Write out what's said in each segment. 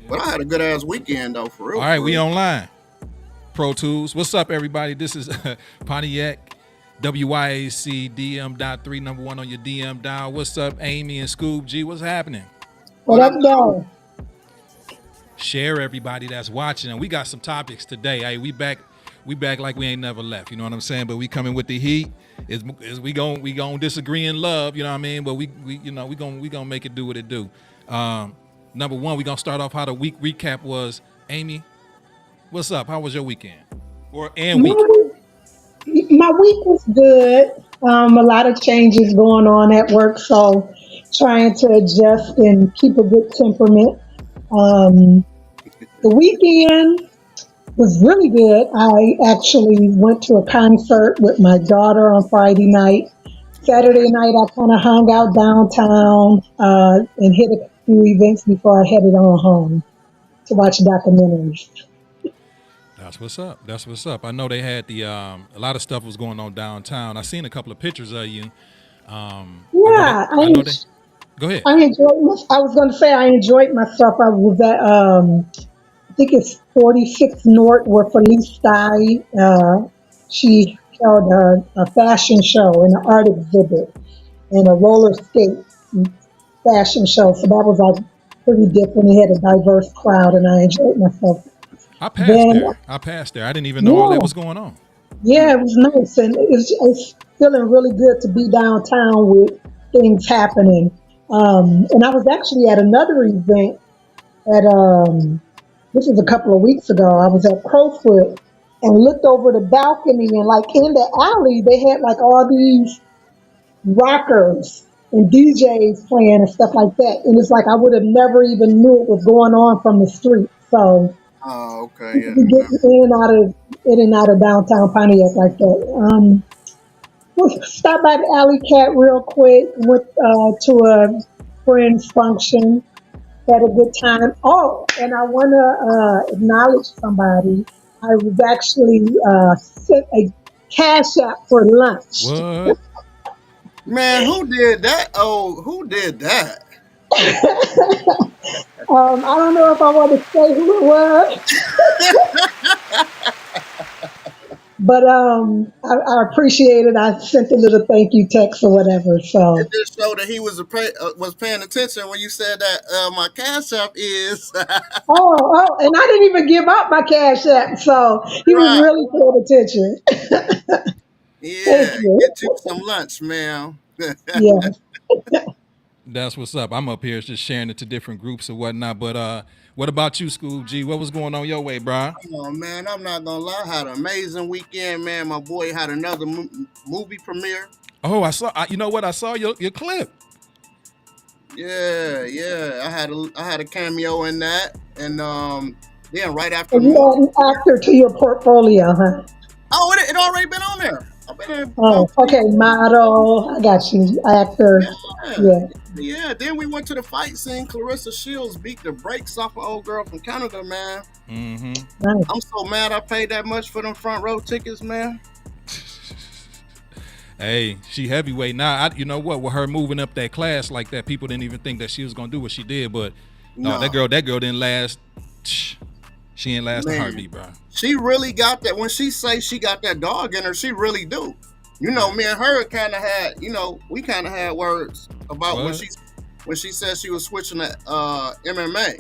But I had a good ass weekend though, for real. All right, For we real. online. Pro Tools. What's up, everybody? This is Pontiac WYAC DM.3, number one on your DM dial. What's up, Amy and Scoob G? What's happening? What What up, up, though? though? Share everybody that's watching, and we got some topics today. Hey, we back like we ain't never left. You know what I'm saying? But we coming with the heat. Is we gon' disagree in love. You know what I mean? But we gonna make it do what it do. Number one, we gonna start off how the week recap was. Amy, what's up? How was your weekend? My Week? my week was good. A lot of changes going on at work, so trying to adjust and keep a good temperament. Um, the weekend was really good. I actually went to a concert with my daughter on Friday night. Saturday night, I kind of hung out downtown and hit a few events before I headed on home to watch documentaries. That's what's up. That's what's up. I know they had a lot of stuff was going on downtown. I seen a couple of pictures of you. I know they. Yeah, I know they. Go ahead. I enjoyed. I was going to say I enjoyed myself. I was at I think it's 46 North where Felice Sky. She held a fashion show and an art exhibit and a roller skate fashion show. So that was like pretty different. It had a diverse crowd, and I enjoyed myself. I passed Then there. I didn't even know all that yeah, was going on. yeah, it was nice, and it's feeling really good to be downtown with things happening. And I was actually at another event at this was a couple of weeks ago. I was at Crowfoot and looked over the balcony, and like in the alley they had like all these rockers and DJs playing and stuff like that. And it's like I would have never even knew it was going on from the street. So Oh, okay, people yeah. be getting in and out of downtown Pontiac like that. We'll stop by the Alley Cat real quick. Went to a friend's function. Had a good time. Oh, and I want to acknowledge somebody. I was actually sent a cash app for lunch. What? Man, who did that? Oh, who did that? I don't know if I want to say who it was, but I appreciate it. I sent a little thank you text or whatever. It So, just showed that he was paying attention when you said that. My cash app is and I didn't even give out my cash app, so he was right. really paying attention. Thank Yeah, you. get you some lunch, man. Yeah. That's what's up. I'm up here just sharing it to different groups and whatnot. But what about you, Scoob G? What was going on your way, bro? Oh man, I'm not gonna lie. Had an amazing weekend, man. My boy had another movie premiere. Oh, you know what? I saw your clip. Yeah, yeah. I had a cameo in that, and then right after And the you movie add an premiere, actor to your portfolio, huh? oh, it already been on there. I've been in Oh, about three. okay. Model. I got you. Actor. Yeah, Yeah. yeah. Then we went to the fight scene. Clarissa Shields beat the brakes off an old girl from Canada, man. Mm-hmm. Nice. I'm so mad I paid that much for them front row tickets, man. Hey, she heavyweight now. You know what? With her moving up that class like that, people didn't even think that she was gonna do what she did. But no, that No, girl didn't last. She ain't last a man. heartbeat, bro. She really got that. When she say she got that dog in her, she really do. You know, Yeah. me and her kind of had, we kind of had words about when What? she said she was switching to MMA,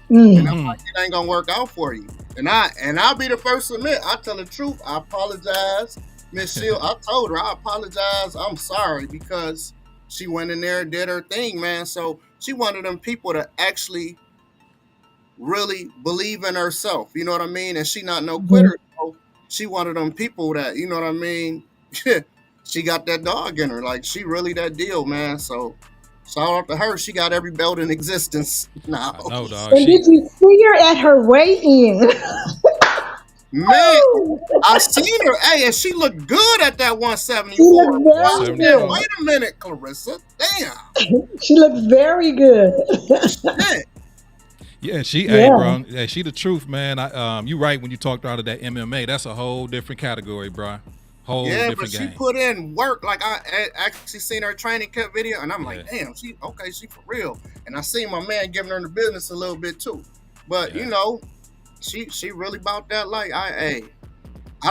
and Mm. I'm Mm. like, it ain't gonna work out for you. And I'll be the first to admit, I tell the truth. I apologize, Miss Shield. I told her I apologize. I'm sorry because she went in there and did her thing, man. So she one of them people that actually really believe in herself. You know what I mean? And she not no Mhm. quitter. So she one of them people that, you know what I mean? She got that dog in her. Like she really that deal, man. So shout out to her. She got every belt in existence now. I know, dog. And She did you see her at her weigh-in? Man, Woo! I seen her. Hey, and she looked good at that She 174. looks Boy, I very said, 174. good. wait a minute, Clarissa. Damn. She looks very good. Shit. Yeah, hey, Yeah. bro. She the truth, man. You right when you talked out of that MMA. That's a whole different category, bro. Whole Yeah, but different she game. put in work. Like I actually seen her training camp video, and I'm Yeah. like, damn, she okay, she for real. And I seen my man giving her the business a little bit too. But Yeah. she really about that. Like I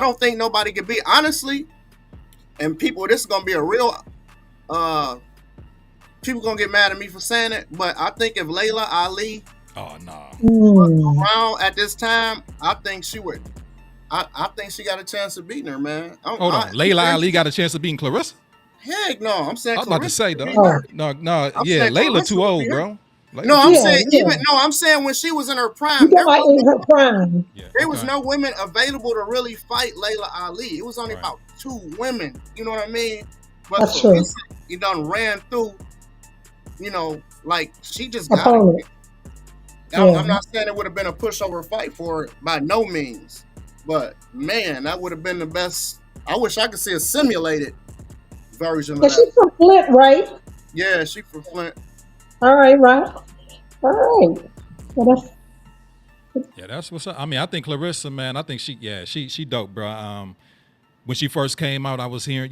don't think nobody can be honestly. And people, this is gonna be a real uh people gonna get mad at me for saying it, but I think if Layla Ali Oh no. was Mm. around at this time, I think she would. I think she got a chance of beating her, man. Hold on. Layla Ali got a chance of beating Clarissa? Heck no, I'm saying I was about to Clarissa say, would beat dog. Oh, her. No. I'm Yeah, saying Layla Clarissa too would beat old, her. bro. No, Layla I'm too yeah, old. saying yeah. I'm saying when she was in her prime, You talking about in her prime? Yeah. there was Okay. no women available to really fight Layla Ali. It was only Right. about 2 women. You know what I mean? But That's true. Clarissa, you done ran through. Like she just got it. Opponent. I'm Yeah. not saying it would have been a pushover fight for it by no means, but man, that would have been the best. I wish I could see a simulated version of Yeah, that. she's from Flint, right? Yeah, she from Flint. All right, right. All right. Well, that's Yeah, that's what's up. I mean, I think Clarissa, man, I think she dope, bro. When she first came out, I was hearing,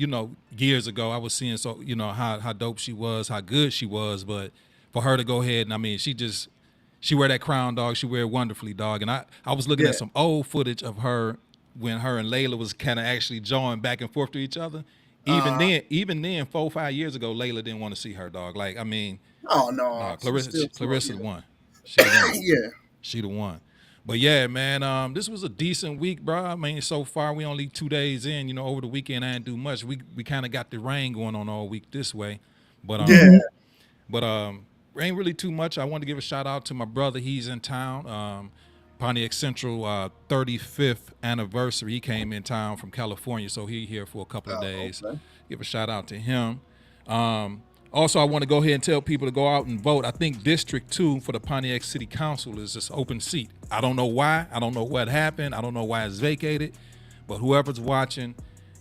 years ago, I was seeing how dope she was, how good she was, but for her to go ahead and I mean, she wear that crown, dog. She wear it wonderfully, dog. And I was looking Yeah. at some old footage of her when her and Layla was kind of actually jawing back and forth to each other. Even then, 4 or 5 years ago, Layla didn't want to see her, dog. Like, I mean, Oh no, nah, she's still Clarissa too- the one. She the one. Yeah, She the one. But yeah, man, this was a decent week, bro. I mean, so far we only 2 days in. Over the weekend I didn't do much. We kind of got the rain going on all week this way, but yeah. ain't really too much. I want to give a shout out to my brother. He's in town. Pontiac Central 35th anniversary. He came in town from California, so he here for a couple of days. Okay. Give a shout out to him. Also, I want to go ahead and tell people to go out and vote. I think District 2 for the Pontiac City Council is this open seat. I don't know why. I don't know what happened. I don't know why it's vacated. But whoever's watching,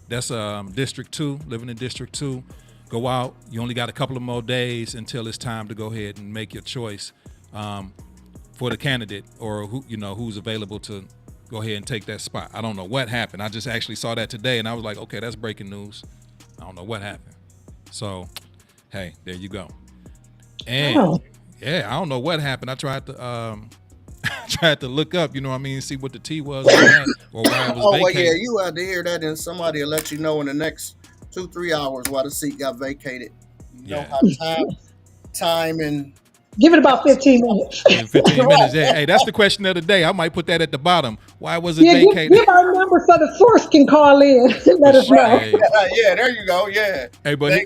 that's District 2, living in District 2. Go out. You only got a couple of more days until it's time to go ahead and make your choice for the candidate or who's available to go ahead and take that spot. I don't know what happened. I just actually saw that today, and I was like, okay, that's breaking news. I don't know what happened. So, hey, there you go. And yeah, I don't know what happened. I tried to look up, see what the T was on that or why it was Oh well, vacated. yeah, you had to hear that, and somebody will let you know in the next 2-3 hours why the seat got vacated. You know how time and give it about 15 minutes. In 15 minutes. Yeah. Hey, that's the question of the day. I might put that at the bottom. Why was it Yeah, vacated? give our number so the source can call in and let us know. Hey, yeah, there you go. Yeah. hey, but They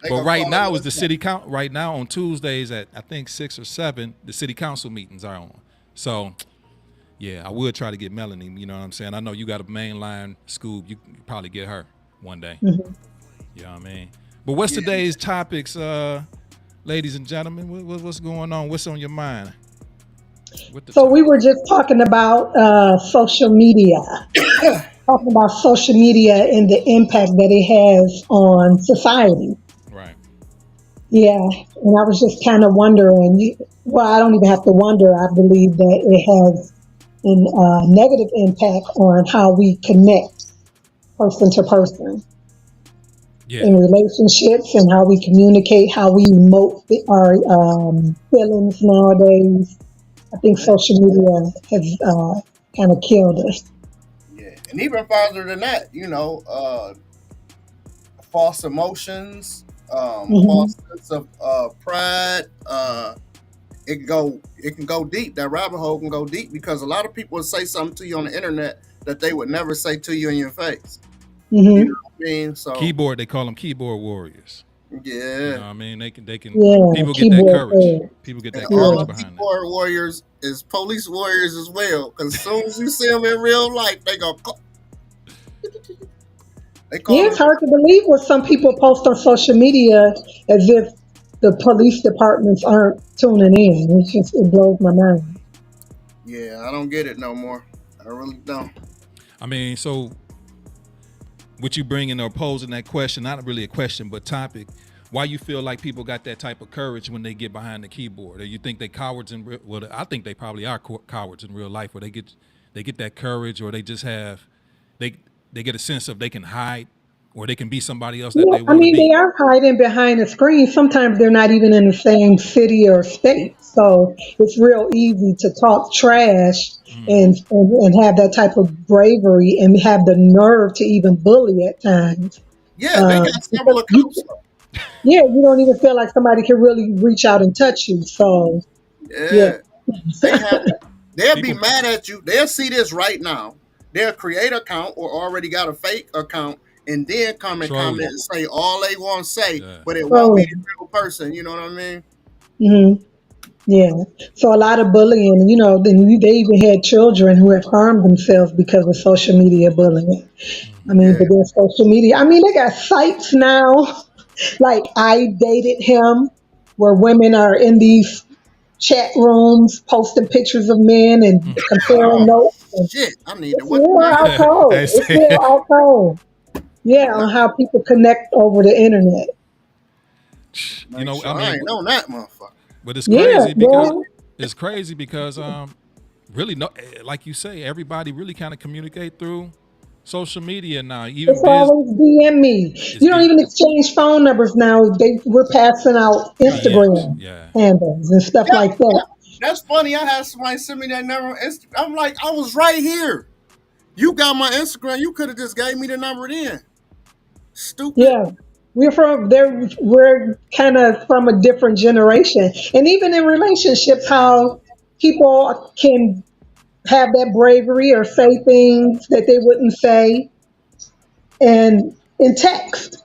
gonna right call now it is the city count. Right now on Tuesdays at I think 6 or 7, the city council meetings are on. So, yeah, I would try to get Melanie. You know what I'm saying? I know you got a mainline scoop. You could probably get her one day. Mhm. You know what I mean? But what's today's topics, ladies and gentlemen? What's going on? What's on your mind? So we were just talking about social media, talking about social media and the impact that it has on society. Right. Yeah, and I was just kind of wondering. Well, I don't even have to wonder. I believe that it has a negative impact on how we connect person to person in relationships and how we communicate, how we emote our feelings nowadays. I think social media has kind of killed us. Yeah, and even farther than that, false emotions, Hmm. false sense of pride. It can go deep. That rabbit hole can go deep because a lot of people will say something to you on the internet that they would never say to you in your face. Hmm. You know what I mean? So Keyboard, they call them keyboard warriors. You know yeah, what I mean? They can Yeah, people get that keyboard courage. warriors. People get that and all courage the behind that. keyboard warriors is police warriors as well. Because as soon as you see them in real life, they go. They call Yeah, them. it's hard to believe what some people post on social media as if the police departments aren't tuning in. It blows my mind. Yeah, I don't get it no more. I really don't. I mean, so what you bringing or posing that question, not really a question, but topic, why you feel like people got that type of courage when they get behind the keyboard? Or you think they cowards in real, well, I think they probably are cowards in real life where they get that courage or they just have, they get a sense of they can hide or they can be somebody else that Yeah, they I want to mean, they be. are hiding behind the screen. Sometimes they're not even in the same city or state. So it's real easy to talk trash and have that type of bravery and have the nerve to even bully at times. Yeah, they got Because several accounts. yeah, you don't even feel like somebody can really reach out and touch you. So, yeah. Yeah, they have. They'll be People, mad at you. They'll see this right now. They'll create an account or already got a fake account, and then come and troll comment you. and say all they want to say, Yeah. but it won't be So, the real person. You know what I mean? hmm yeah. So a lot of bullying, then they even had children who have harmed themselves because of social media bullying. I Hmm. mean, Yeah. but then social media, I mean, they got sites now, like I Dated Him, where women are in these chat rooms posting pictures of men and comparing Oh notes. And shit! I need to it's what the real name? out cold. Hey, It's real say, out cold. Yeah, on how people connect over the internet. you Make know, sure I I mean, ain't on that motherfucker. but Yeah, well, it's crazy because really no, like you say, everybody really kind of communicate through social media now. Even it's biz always DM me. is You don't D, even exchange phone numbers now. We're passing out DMs. Instagram Yeah. handles and stuff Yep, like that. yep. That's funny. I had somebody send me that number on Instagram. I'm like, I was right here. You got my Instagram. You could have just gave me the number then. Stupid. Yeah, we're from there. We're kind of from a different generation, and even in relationships, how people can have that bravery or say things that they wouldn't say, and in text.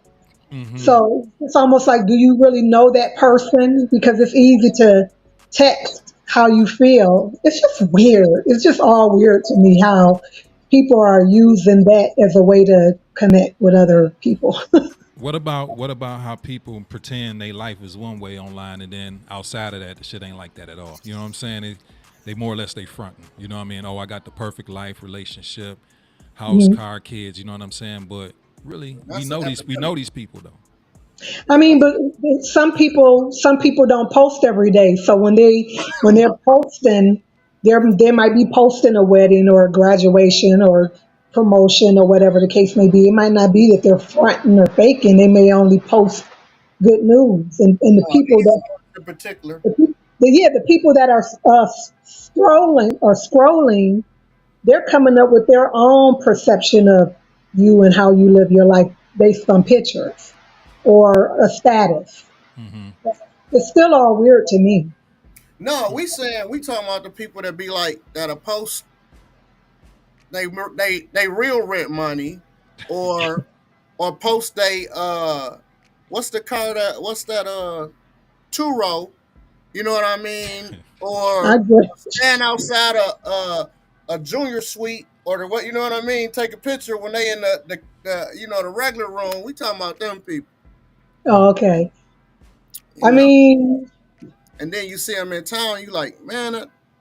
Hmm. So it's almost like, do you really know that person? Because it's easy to text how you feel. It's just weird. It's just all weird to me how people are using that as a way to connect with other people. What about how people pretend they life is one way online and then outside of that the shit ain't like that at all. You know what I'm saying? They more or less they fronting. You know what I mean? Oh, I got the perfect life, relationship, house, Mhm. car, kids. You know what I'm saying? But really, we That's an know these we know epidemic. these people though. I mean, but some people don't post every day. So when they're posting, they might be posting a wedding or a graduation or promotion or whatever the case may be. It might not be that they're fronting or faking. They may only post good news, and the people These that ones in particular. the people that are scrolling, they're coming up with their own perception of you and how you live your life based on pictures or a status. Hmm. It's still all weird to me. No, we talking about the people that be like that'll post they real rent money, or post they what's the car that what's that Turo, you know what I mean, I or just, stand outside a junior suite or the what, you know what I mean, take a picture when they in the the regular room. We talking about them people, oh, okay. I you know, mean, and then you see them in town, you like, man,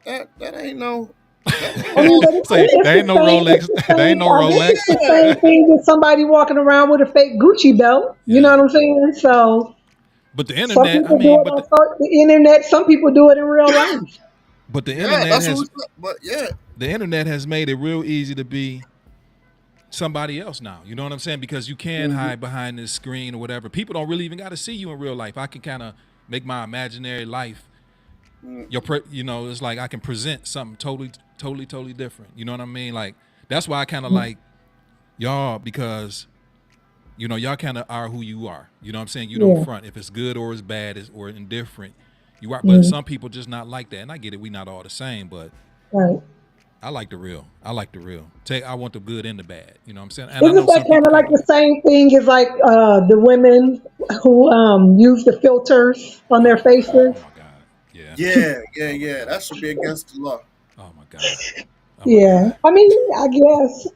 that ain't no that I ain't mean, all but I Say need. it's they ain't the no same. It's Rolex. the They ain't same. no I guess it's Rolex. the same thing as somebody walking around with a fake Gucci belt. You know Yeah. what I'm saying? So But the some internet, I people do mean, it on the internet. Some people do it in real life. but the Yeah, internet that's what we has said. But yeah, the internet has made it real easy to be somebody else now. You know what I'm saying? Because you can mhm. hide behind this screen or whatever. People don't really even got to see you in real life. I can kind of make my imaginary life it's like I can present something totally different. You know what I mean? Like that's why I kind of like y'all because y'all kind of are who you are. You know what I'm saying? You don't Yeah. front if it's good or it's bad or indifferent. You are, but Mhm. some people just not like that, and I get it. We not all the same, but Right. I like the real. I like the real. I want the good and the bad. You know what I'm saying? And I Isn't know that some kind people of kind like of the like. same thing as like the women who use the filters on their Oh faces? my God. Yeah. Oh my Yeah, God. that should be against the law. Oh my God. Oh my Yeah, God. I mean, I guess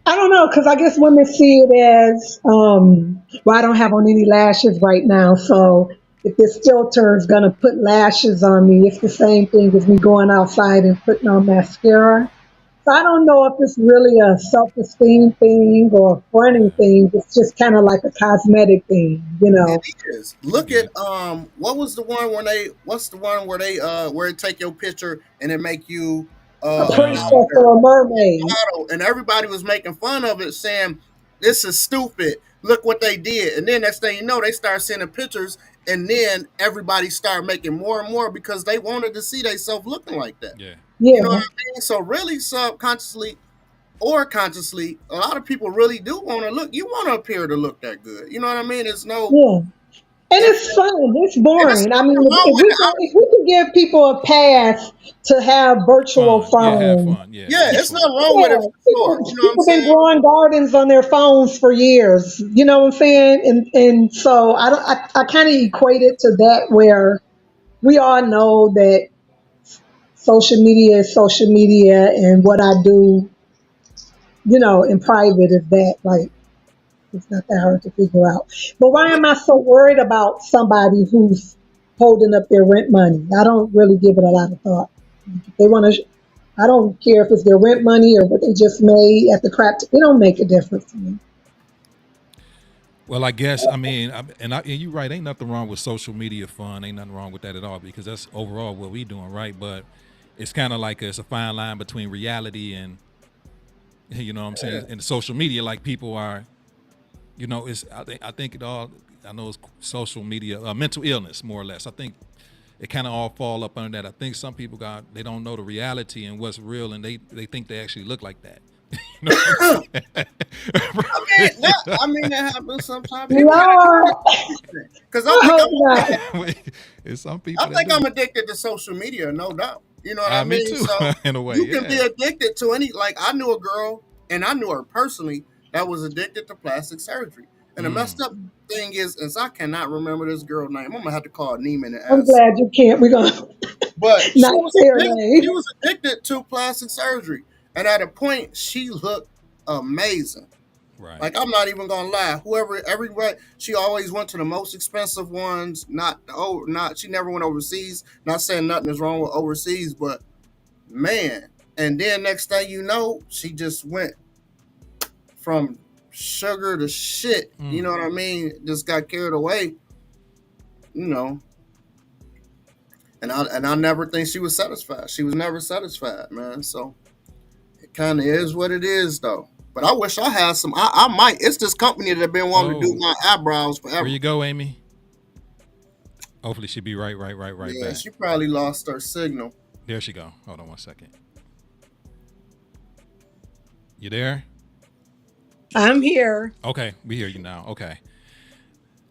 I don't know because I guess women see it as, well, I don't have on any lashes right now, so if this filter is gonna put lashes on me, it's the same thing as me going outside and putting on mascara. So I don't know if it's really a self-esteem thing or a fronting Yeah. thing. It's just kind of like a cosmetic thing, It you is. I Look get at it. what was the one when they what's the one where they where it take your picture and it make you a Uh, princess or a mermaid. model, and everybody was making fun of it, saying this is stupid. look what they did. And then next thing you know, they start sending pictures, and then everybody start making more and more because they wanted to see themselves looking like that. Yeah. You know what Yeah, I mean? So really, subconsciously or consciously, a lot of people really do want to look. You want to appear to look that good. You know what I mean? It's no, yeah. And and, it's fun. It's and it's boring. I mean, nothing wrong with it. if we could give people a pass to have virtual Fun. Yeah, have phones, fun. Yeah, Yeah, that's it's fun. nothing wrong with it yeah, for sure. You know what I'm people been saying? growing gardens on their phones for years. You know what I'm saying? And so I don't. I kind of equate it to that where we all know that social media is social media, and what I do, in private is that like it's not that hard to figure out. But why But am I so worried about somebody who's holding up their rent money? I don't really give it a lot of thought. If they want to. I don't care if it's their rent money or what they just made at the crap. It don't make a difference to me. Well, I guess I mean, and you're right. Ain't nothing wrong with social media fun. Ain't nothing wrong with that at all because that's overall what we doing, right? But it's kind of like it's a fine line between reality and you know what I'm saying. And social media, like people are, it's I think it all. I know it's social media, mental illness, more or less. I think it kind of all fall up under that. I think some people they don't know the reality and what's real, and they think they actually look like that. You know what I'm I mean that happens sometimes. People got Lord, because I hope not. saying? It's some I people that think do. I'm addicted to social media, no doubt. You know what I Me mean? too, So in a way. you can be Yeah. addicted to any. Like I knew a girl, and I knew her personally that was addicted to plastic surgery. And the Mm. messed up thing is I cannot remember this girl's name. I'm gonna have to call Neiman and I'm ask. glad you can't. We're gonna But not say her she name. was addicted to plastic surgery, and at a point she looked amazing. Right. Like I'm not even gonna lie. Whoever, everybody, she always went to the most expensive ones. Not she never went overseas. Not saying nothing is wrong with overseas, but man. And then next thing you know, she just went from sugar to shit. You Mm. know what I mean? Just got carried away. You know, and I never think she was satisfied. She was never satisfied, man. So it kind of is what it is, though. But I wish I had some. I might. It's this company that have been wanting to do Oh, my eyebrows where forever. you go, Amy? Hopefully she be right Yeah, back. she probably lost her signal. There she go. Hold on one second. You there? I'm here. Okay, we hear you now. Okay.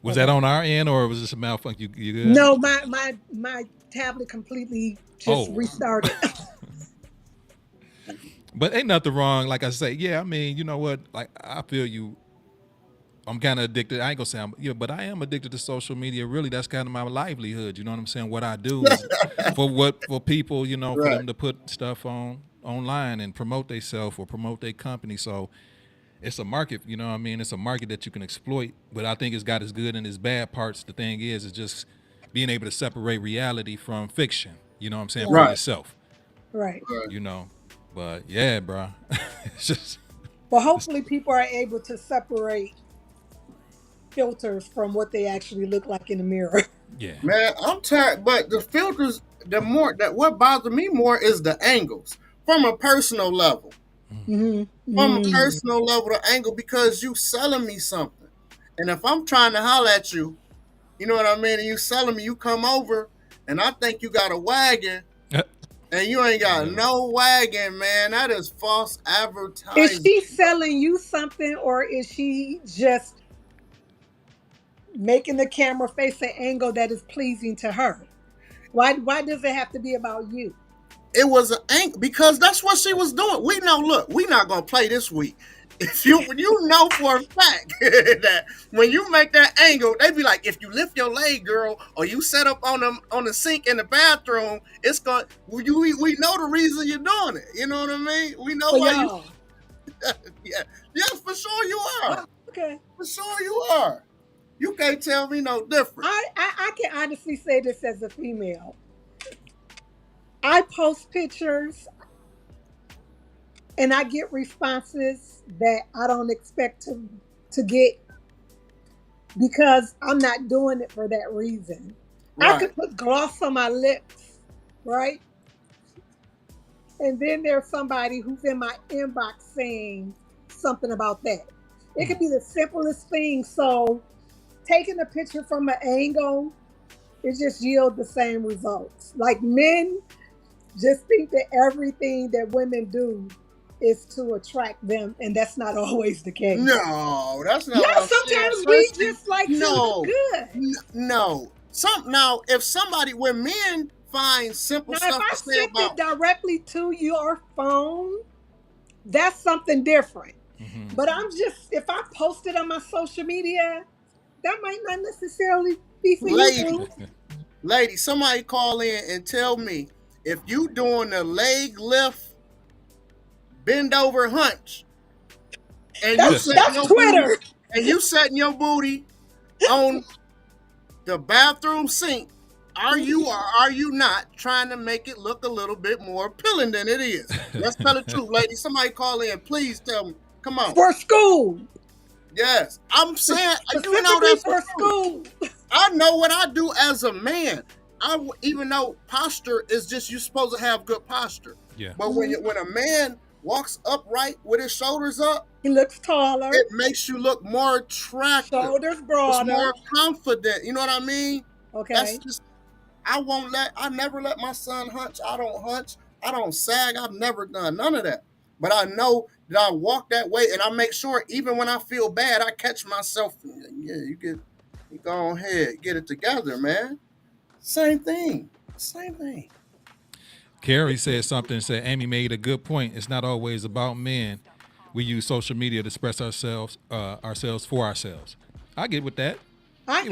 Was that Okay. on our end or was this a malfunction? You good? No, my tablet completely just Oh. restarted. But ain't nothing wrong. Like I say, yeah, I mean, you know what? Like I feel you. I'm kind of addicted. I ain't gonna say but I am addicted to social media. Really, that's kind of my livelihood. You know what I'm saying? What I do is for people, for Right. them to put stuff online and promote themselves or promote their company. So it's a market, you know what I mean? It's a market that you can exploit, but I think it's got its good and its bad parts. The thing is just being able to separate reality from fiction, you know what I'm saying, for Right, Right. yourself, right. Right. you know. But yeah, bro. It's just Well, it's, hopefully people are able to separate filters from what they actually look like in the mirror. yeah. Man, I'm tired. But the filters, the more that what bothers me more is the angles from a personal level. hmm From a hmm personal level, the angle because you selling me something, and if I'm trying to holler at you, you know what I mean, and you selling me, you come over, and I think you got a wagon, and you ain't got Yeah. no wagon, man. That is false Is advertising. she selling you something, or is she just making the camera face an angle that is pleasing to her? Why does it have to be about you? It was an angle because that's what she was doing. We know. Look, we not gonna play this week. If you know for a fact that when you make that angle, they be like, if you lift your leg, girl, or you set up on the sink in the bathroom, it's going. We know the reason you're doing it. You know what I mean? We know For why you. y'all. Yeah, yes, for sure you Oh, are. okay. For sure you are. You can't tell me no different. I can honestly say this as a female. I post pictures and I get responses that I don't expect to get because I'm not doing it for that reason. I Right. could put gloss on my lips, right? And then there's somebody who's in my inbox saying something about that. It could be the simplest thing. So taking a picture from an angle, it just yields the same results. Like men just think that everything that women do is to attract them, and that's not always the case. No, that's not Yeah, what I'm saying. sometimes we First, just like to look no, good. no. Now, if somebody, when men find simple Now, if stuff I to say sent it about, directly to your phone, that's something different. Mm-hmm. But I'm just, if I post it on my social media, that might not necessarily be for you, lady, boo. somebody call in and tell me if you doing the leg lift, bend over hunch, and you setting That's your booty, Twitter. on the bathroom sink, are you or are you not trying to make it look a little bit more appealing than it is? Let's tell the truth, ladies. Somebody call in, please tell me. Come on. For school. Yes, I'm saying, you know Specifically that's the for truth. school. I know what I do as a man. Even though posture is just, you're supposed to have good posture, Yeah. but when a man walks upright with his shoulders up, He looks taller, it makes you look more attractive. shoulders It's broader. more confident. You know what I mean? That's Okay. just, I never let my son hunch. I don't hunch. I don't sag. I've never done none of that. But I know that I walk that way, and I make sure even when I feel bad, I catch myself. Yeah, you go ahead, get it together, man. Same thing. Same thing. Carrie said something. Said Amy made a good point. It's not always about men. We use social media to express ourselves for ourselves. I get with that.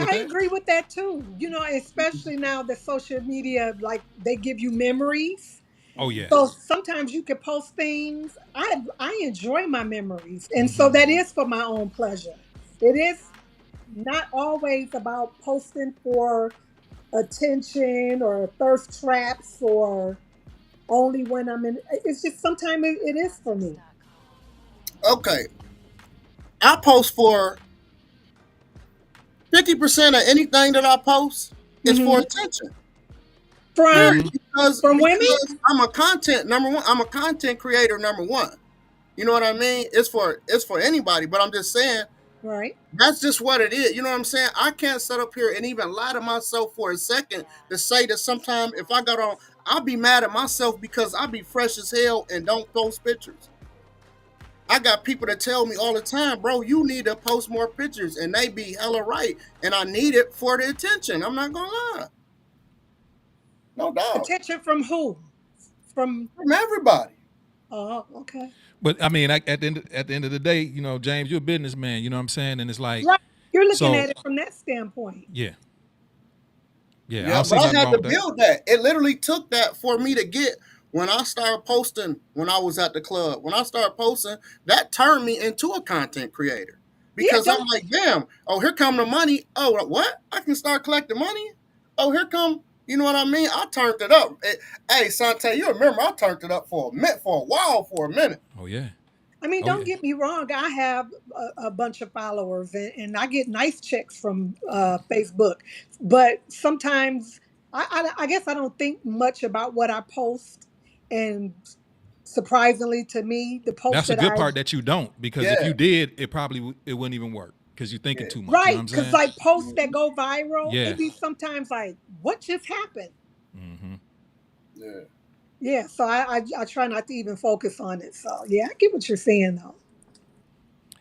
I agree with that too. You know, especially now that social media, like they give you memories. Oh yeah. So sometimes you can post things. I enjoy my memories. And so Mm-hmm. that is for my own pleasure. It is not always about posting for attention or thirst traps or only when I'm in. It's just sometimes it is for me. Okay, I post for 50% of anything that I post is for Hmm. attention. From Period. Mm-hmm. women, Because I'm a content number one. I'm a content creator number one. You know what I mean? It's for anybody. But I'm just saying, right? that's just what it is. You know what I'm saying? I can't sit up here and even lie to myself for a second to say that sometime if I got on, I'll be mad at myself because I'll be fresh as hell and don't post pictures. I got people that tell me all the time, bro, you need to post more pictures, and they be hella right. And I need it for the attention. I'm not gonna lie. No doubt. Attention from who? From From everybody. oh, okay. But I mean, at the end of the day, James, you're a businessman. You know what I'm saying? And it's like, Right. You're looking so at it from that standpoint. yeah, yeah. I Yeah, don't but see I nothing had wrong to with that. build that. It literally took that for me to get when I started posting when I was at the club. When I started posting, that turned me into a content creator. Yeah, Because I'm don't like, damn, oh, here come the money. Oh, what? I can start collecting money? Oh, here come, you know what I mean? I turned it up. Hey, Sante, you remember I turned it up for a while, for a minute. Oh yeah. I mean, Oh don't yeah. get me wrong. I have a bunch of followers, and I get nice checks from Facebook. But sometimes, I guess I don't think much about what I post. And surprisingly to me, the post That's a that good I part that you don't, because if Yeah, you did, it wouldn't even work because you're thinking yeah, too much. You know what right, I'm because saying? like posts that go viral, Yeah. it be sometimes like, what just happened? Mm-hmm. yeah. Yeah, so I try not to even focus on it. So yeah, I get what you're saying though.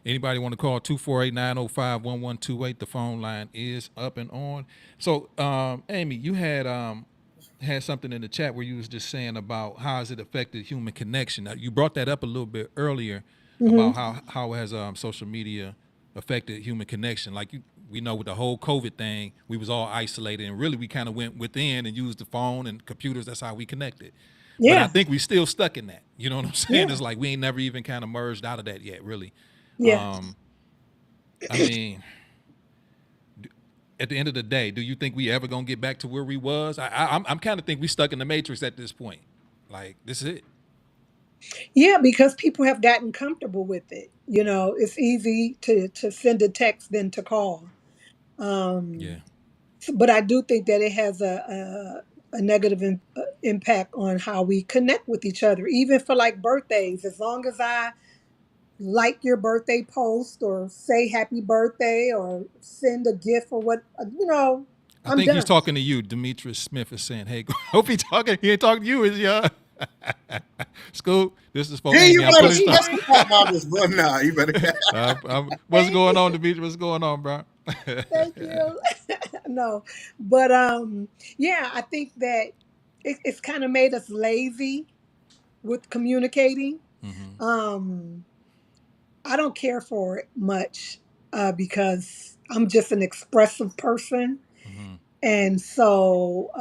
Anybody want to call 248-905-1128? The phone line is up and on. So, Amy, you had something in the chat where you was just saying about how has it affected human connection. Now, you brought that up a little bit earlier Hmm. about how has social media affected human connection. Like we know with the whole COVID thing, we was all isolated, and really we kind of went within and used the phone and computers. That's how we connected. But I Yeah, think we still stuck in that. You know what I'm saying? yeah, It's like we ain't never even kind of merged out of that yet, really. yeah. Um, I mean, at the end of the day, do you think we ever gonna get back to where we was? I'm kind of think we stuck in the matrix at this point. Like this is it. Yeah, because people have gotten comfortable with it. You know, it's easy to send a text than to call. Yeah, Um, but I do think that it has a negative impact on how we connect with each other, even for like birthdays. As long as I like your birthday post or say happy birthday or send a gift or what, I I'm think he's done. talking to you. Demetrius Smith is saying, "Hey, hope he talking. He ain't talking to you, is he? Scoop, this is for Then Amy. you I'm Hey, better putting he stuff. special ain't. pop about this, but nah, you better. What's Thank going you. on, Demetrius? What's going on, bro? Thank you. No, but yeah, I think that it's kind of made us lazy with communicating. Um, I don't care for it much because I'm just an expressive person. And so,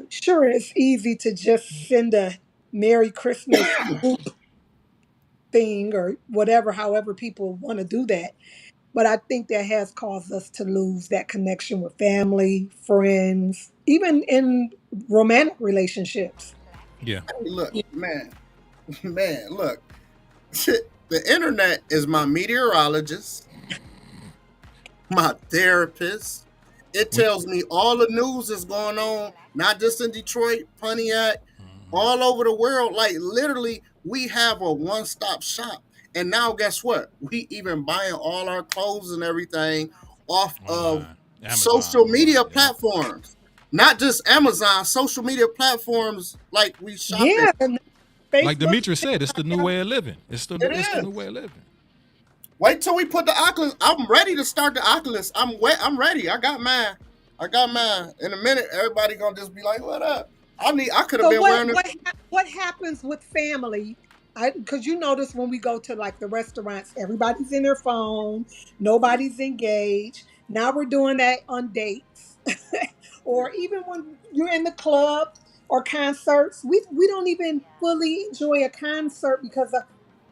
sure, it's easy to just send a Merry Christmas thing or whatever, however people want to do that. But I think that has caused us to lose that connection with family, friends, even in romantic relationships. Yeah, Look, man, man, look. The internet is my meteorologist, my therapist. It we, tells me all the news is going on, not just in Detroit, Pontiac, all over the world. Like literally, we have a one-stop shop. And now guess what? We even buying all our clothes and everything off of online, Amazon, social online. media Yep. platforms. Not just Amazon, social media platforms like we shopping. Yeah, and Like Facebook. Demetrius said, it's the new way of living. It It's the new way is. of living. Wait till we put the Oculus. I'm ready to start the Oculus. I'm ready. I got mine. I got mine. In a minute, everybody gonna just be like, "What up?" I could have So been wearing it. what happens with family? Because you notice when we go to like the restaurants, everybody's in their phone, nobody's engaged. Now we're doing that on dates, or even when you're in the club or concerts. We don't even fully enjoy a concert because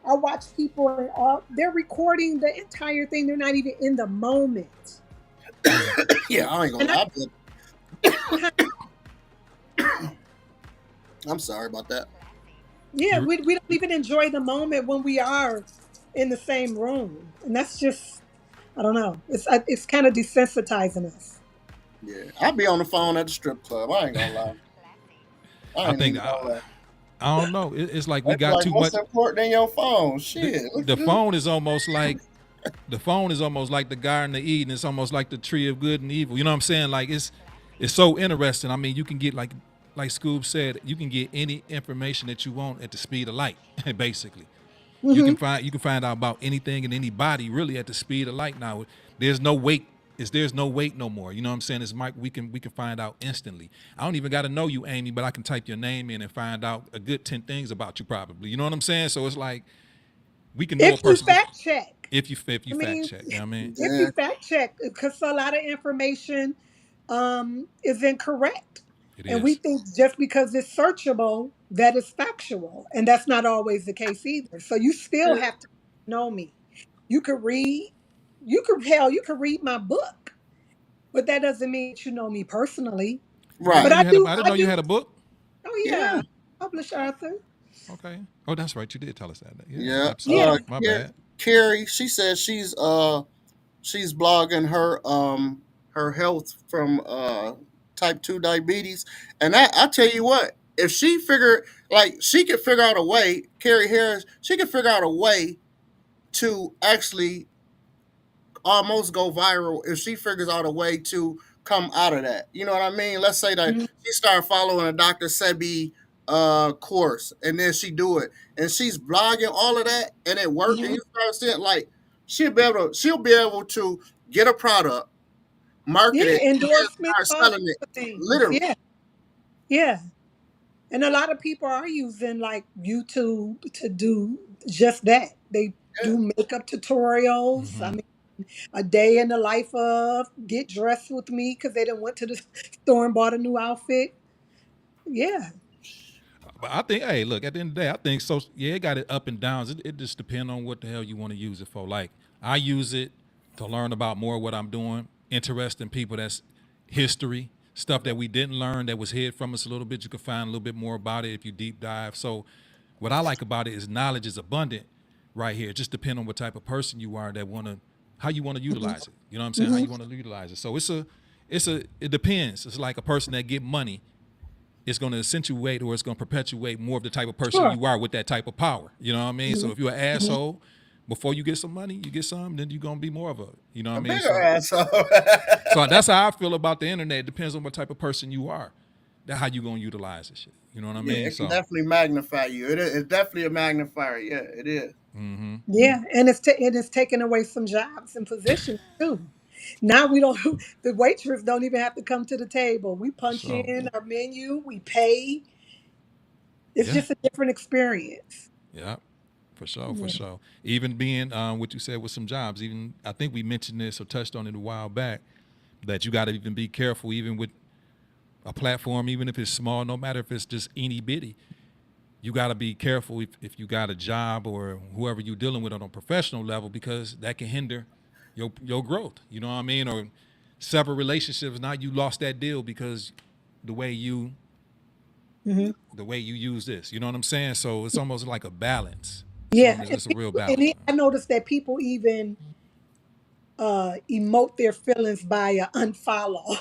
I watch people and all they're recording the entire thing. They're not even in the moment, Yeah, I ain't gonna and lie. I'm sorry about that. yeah, You, we don't even enjoy the moment when we are in the same room, and that's just I don't know. It's kind of desensitizing us. Yeah, I'll be on the phone at the strip club. I ain't gonna lie. I I ain't think even gonna lie. I don't know. It's like They we be got like, too "What's much. important in your phone?" The, Shit, look the at this. phone is almost like the phone is almost like the Garden of Eden. It's almost like the tree of good and evil. You know what I'm saying? Like it's so interesting. I mean, you can get like Scoob said, you can get any information that you want at the speed of light, basically. Hmm. You can find out about anything and anybody really at the speed of light now. There's no wait. There's no wait no more. You know what I'm saying? It's Mike. We can find out instantly. I don't even got to know you, Amy, but I can type your name in and find out a good 10 things about you probably. You know what I'm saying? So it's like we can know a If you person just fact check, if you I fact mean, check. You know what I mean? if Yeah, you fact check, because a lot of information is incorrect, It and we is. think just because it's searchable that is factual, and that's not always the case either. So you still yeah. have to know me. You could read, you could read my book, but that doesn't mean that you know me personally. I didn't know But Right. you had a. I didn't I know you do. had a book. Oh Yeah. yeah, published author. Okay. Oh, that's right. You did tell us that. Yeah, Yeah. Yeah. absolutely. My bad. Carrie, she says she's blogging her health from type 2 diabetes. And I tell you what, if she figure like she could figure out a way, Carrie Harris, she could figure out a way to actually almost go viral if she figures out a way to come out of that. You know what I mean? Let's say that Mhm. she started following a Dr. Sebi course and then she do it and she's blogging all of that and it worked and Mhm. you start seeing like she'll be able to get a product, market Yeah, it, and then endorsements, start all selling kinds it of things. literally. Yeah, yeah. And a lot of people are using like YouTube to do just that. They Yeah. do makeup tutorials. I mean, a day in the life of get dressed with me because they didn't went to the store and bought a new outfit. Yeah. But I think, hey, look, at the end of the day, I think so. Yeah, it got it up and downs. It just depends on what the hell you want to use it for. Like, I use it to learn about more of what I'm doing, interesting people that's history, stuff that we didn't learn that was hid from us a little bit. You can find a little bit more about it if you deep dive. So, what I like about it is knowledge is abundant right here. It just depends on what type of person you are that want to, how you want to Hmm. utilize it. You know what I'm saying? How Hmm. you want to utilize it. So it depends. It's like a person that get money, it's going to accentuate or it's going to perpetuate more of the type of person Sure. you are with that type of power. You know what I mean? So Hmm. if you're an Hmm. asshole, before you get some money, you get some, then you're gonna be more of a, you know what A I mean? bigger asshole. So that's how I feel about the internet. It depends on what type of person you are. That's how you gonna utilize this shit. You know what I Yeah, mean? it can So definitely magnify you. It's definitely a magnifier. Yeah, it is. Yeah, and it's taking away some jobs and positions too. Now we don't. The waitress don't even have to come to the table. We punch so in our menu, we pay. It's yeah. just a different experience. Yeah, for sure, for Yeah. sure. Even being what you said with some jobs, even I think we mentioned this or touched on it a while back, that you got to even be careful, even with a platform, even if it's small, no matter if it's just any bitty. You got to be careful if you got a job or whoever you're dealing with on a professional level, because that can hinder your growth. You know what I mean? Or several relationships. Now you lost that deal because the way you Hmm. the way you use this. You know what I'm saying? So it's almost like a balance. Yeah, It's a real and balance, I man. noticed that people even emote their feelings by a unfollow.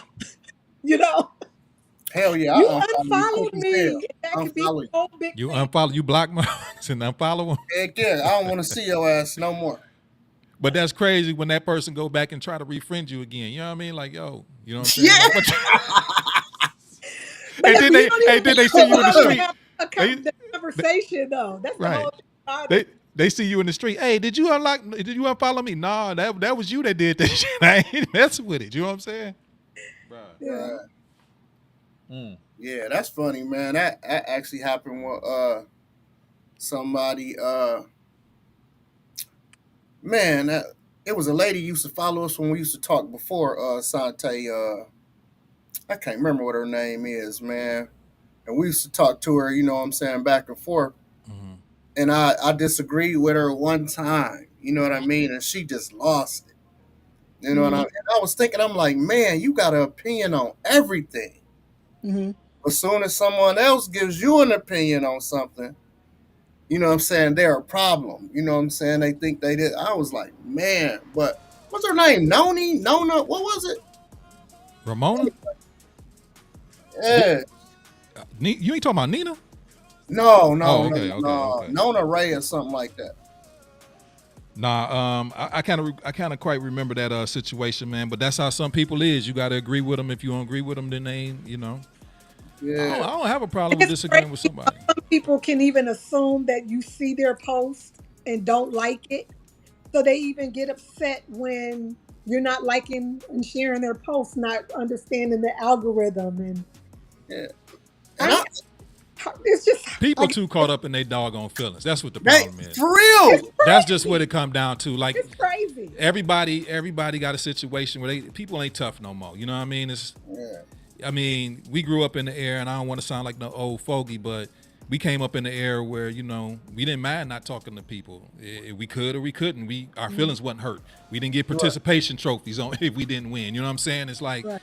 You know, Hell yeah, you I unfollow you quick unfollowed as me. hell. That could be Unfollow you. a whole big You thing. unfollow, you block marks and unfollow them. Heck yeah, I don't want to see your ass no more. But that's crazy when that person go back and try to refriend you again. You know what I mean? Like, yo, you know what I'm saying? Yeah. Like, what? But look, you don't Hey, even then they see you you in the don't even street. have They, the they conversation though. That's the right. whole thing about They it. they see you in the street. Hey, did you unlock? Did you unfollow me? Nah, that was you that did that shit. I ain't messing with it. You know what I'm saying? Bruh. Yeah. Yeah, that's funny, man. That actually happened with somebody man, it was a lady used to follow us when we used to talk before Sante I can't remember what her name is, man. And we used to talk to her, you know what I'm saying, back and forth. And I disagreed with her one time, you know what I mean? And she just lost it. You know what I Hmm. mean? And I was thinking, I'm like, man, you got an opinion on everything. Hmm. As soon as someone else gives you an opinion on something, you know what I'm saying, they're a problem. You know what I'm saying? They think they did. I was like, man, but what's her name? Noni? Nona? What was it? Ramona? Yeah. You ain't talking about Nina? No, no, Oh, no, okay, okay, no. okay. Nona Ray or something like that. Nah, I kind of quite remember that situation, man. But that's how some people is. You got to agree with them. If you don't agree with them, then they ain't. You know, Yeah. I don't have a problem with It's crazy. disagreeing with somebody. Some people can even assume that you see their post and don't like it. So they even get upset when you're not liking and sharing their posts, not understanding the algorithm. And Yeah. And I, I it's just People like too caught up in their doggone feelings. That's what the they problem is. for real. it's That's just what crazy. it come down to. Like It's crazy. everybody got a situation where people ain't tough no more. You know what I mean? Yeah. I mean, we grew up in the era, and I don't want to sound like no old fogey, but we came up in the era where we didn't mind not talking to people. We could or we couldn't. Our feelings wasn't hurt. We didn't get Right. participation trophies on if we didn't win. You know what I'm saying? It's like Right.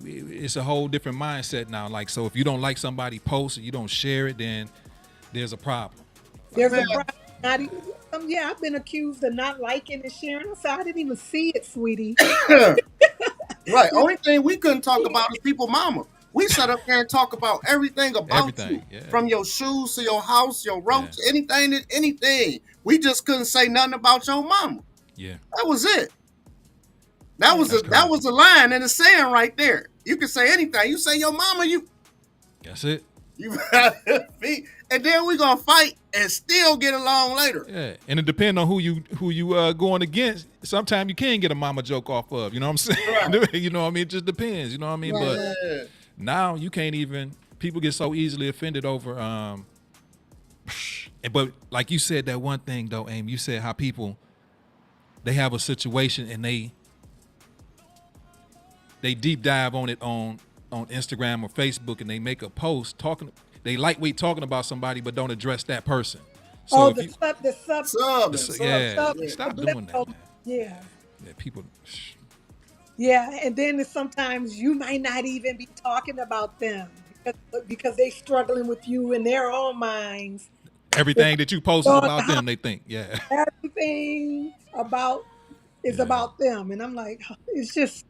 it's a whole different mindset now. Like, so if you don't like somebody post or you don't share it, then there's a problem. There's Man. a problem. Not even, yeah, I've been accused of not liking and sharing. I said, I didn't even see it, sweetie. Right. You Only thing we couldn't talk didn't see about is people mama. We sat up there and talk about everything about you. Everything. Yeah. From your shoes to your house, your Yeah. roach, anything. We just couldn't say nothing about your mama. Yeah. That was it. That it. was That's that crazy. was a line and a saying right there. You can say anything. You say your mama, That's it. you and then we gonna fight and still get along later. Yeah, and it depends on who you going against. Sometimes you can get a mama joke off of. You know what I'm saying? Right. You know what I mean? It just depends. You know what I mean? Right, But right. Yeah. now you can't even. People get so easily offended over. But like you said, that one thing though, Aim. You said how people they have a situation and they deep dive on it on Instagram or Facebook and they make a post talking. They lightweight talking about somebody but don't address that person. So Oh, if you the sub, yeah, Sub. Yeah. stop doing that, subliminal. man. Yeah. Yeah, people. Yeah. And then sometimes you might not even be talking about them because they struggling with you in their own minds. It's Everything that you post is on about how them. They think, yeah, everything about is yeah. about them. And I'm like, it's just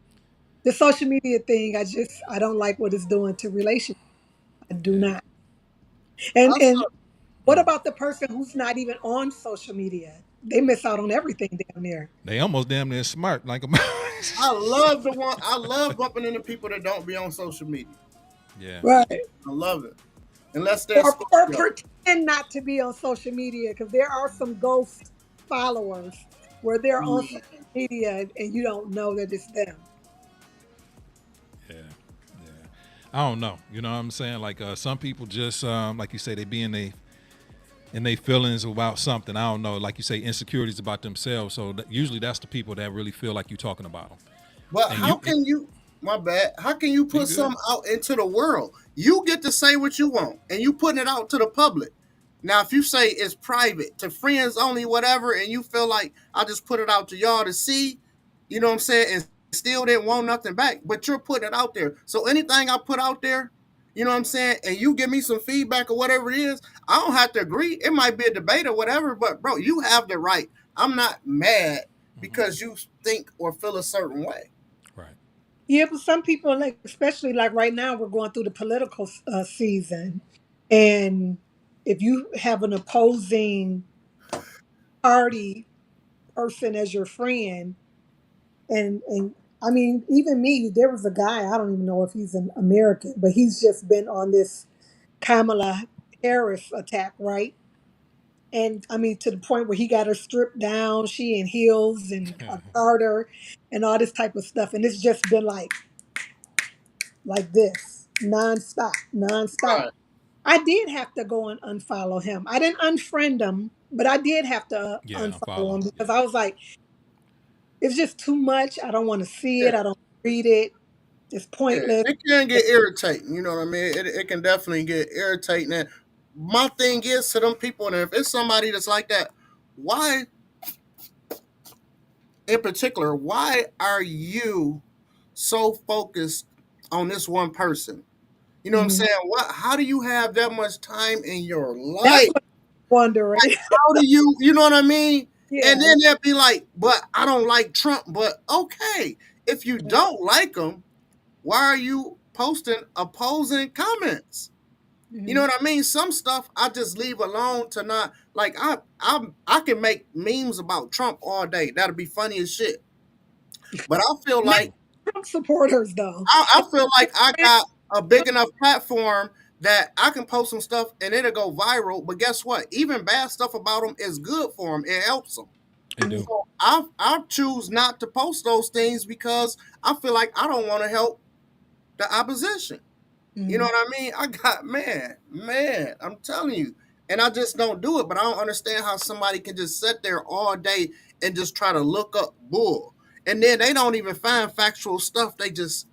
the social media thing. I don't like what it's doing to relationships. I do Yeah. not. I And saw, what about the person who's not even on social media? they miss out on everything down there. They almost damn near smart, like a I love bumping into people that don't be on social media. yeah, Right. I love it. Unless they're Or Scorpio. pretend not to be on social media because there are some ghost followers where they're on social Yeah. media and you don't know that it's them. yeah, yeah. I don't know. You know what I'm saying? Like some people just like you say, they be in they feelings about something. I don't know. Like you say, insecurities about themselves. So usually that's the people that really feel like you're talking about them. But And how can you, my bad, how can you you put good? something out into the world? You get to say what you want and you putting it out to the public. Now, if you say it's private to friends only, whatever, and you feel like I just put it out to y'all to see, you know what I'm saying, and still didn't want nothing back, but you're putting it out there. So anything I put out there, you know what I'm saying, and you give me some feedback or whatever it is, I don't have to agree. It might be a debate or whatever, but bro, you have the right. I'm not mad because you think or feel a certain way. Right. Yeah, but some people, like especially like right now, we're going through the political season, and if you have an opposing party person as your friend, and I mean, even me, there was a guy, I don't even know if he's an American, but he's just been on this Kamala Harris attack, right? And I mean, to the point where he got her stripped down, she in heels and a garter and all this type of stuff. And it's just been like this, nonstop, nonstop. Right. I did have to go and unfollow him. I didn't unfriend him, but I did have to Yeah, I'm unfollow him following. because Yeah. I was like, it's just too much. I don't want to see it. Yeah. I don't read it. It's Yeah, pointless. it can get irritating. You know what I mean? It can definitely get irritating. And my thing is to them people, and if it's somebody that's like that, why, in particular, why are you so focused on this one person? You know what I'm Mhm. saying? What? How do you have that much time in your That's life? what I'm wondering. How do you? You know what I mean? And Yeah. then they'll be like, "But I don't like Trump." But okay, if you don't like him, why are you posting opposing comments? You know Mhm. what I mean? Some stuff I just leave alone to not like I can make memes about Trump all day. That'll be funny as shit. But I feel Not like Trump supporters, though. I feel like I got a big enough platform that I can post some stuff and it'll go viral. But guess what? Even bad stuff about them is good for them. It helps them. They Mhm. do. So I choose not to post those things because I feel like I don't want to help the opposition. You know Mhm. what I mean? I got man, I'm telling you. And I just don't do it, but I don't understand how somebody can just sit there all day and just try to look up bull. And then they don't even find factual stuff. They just,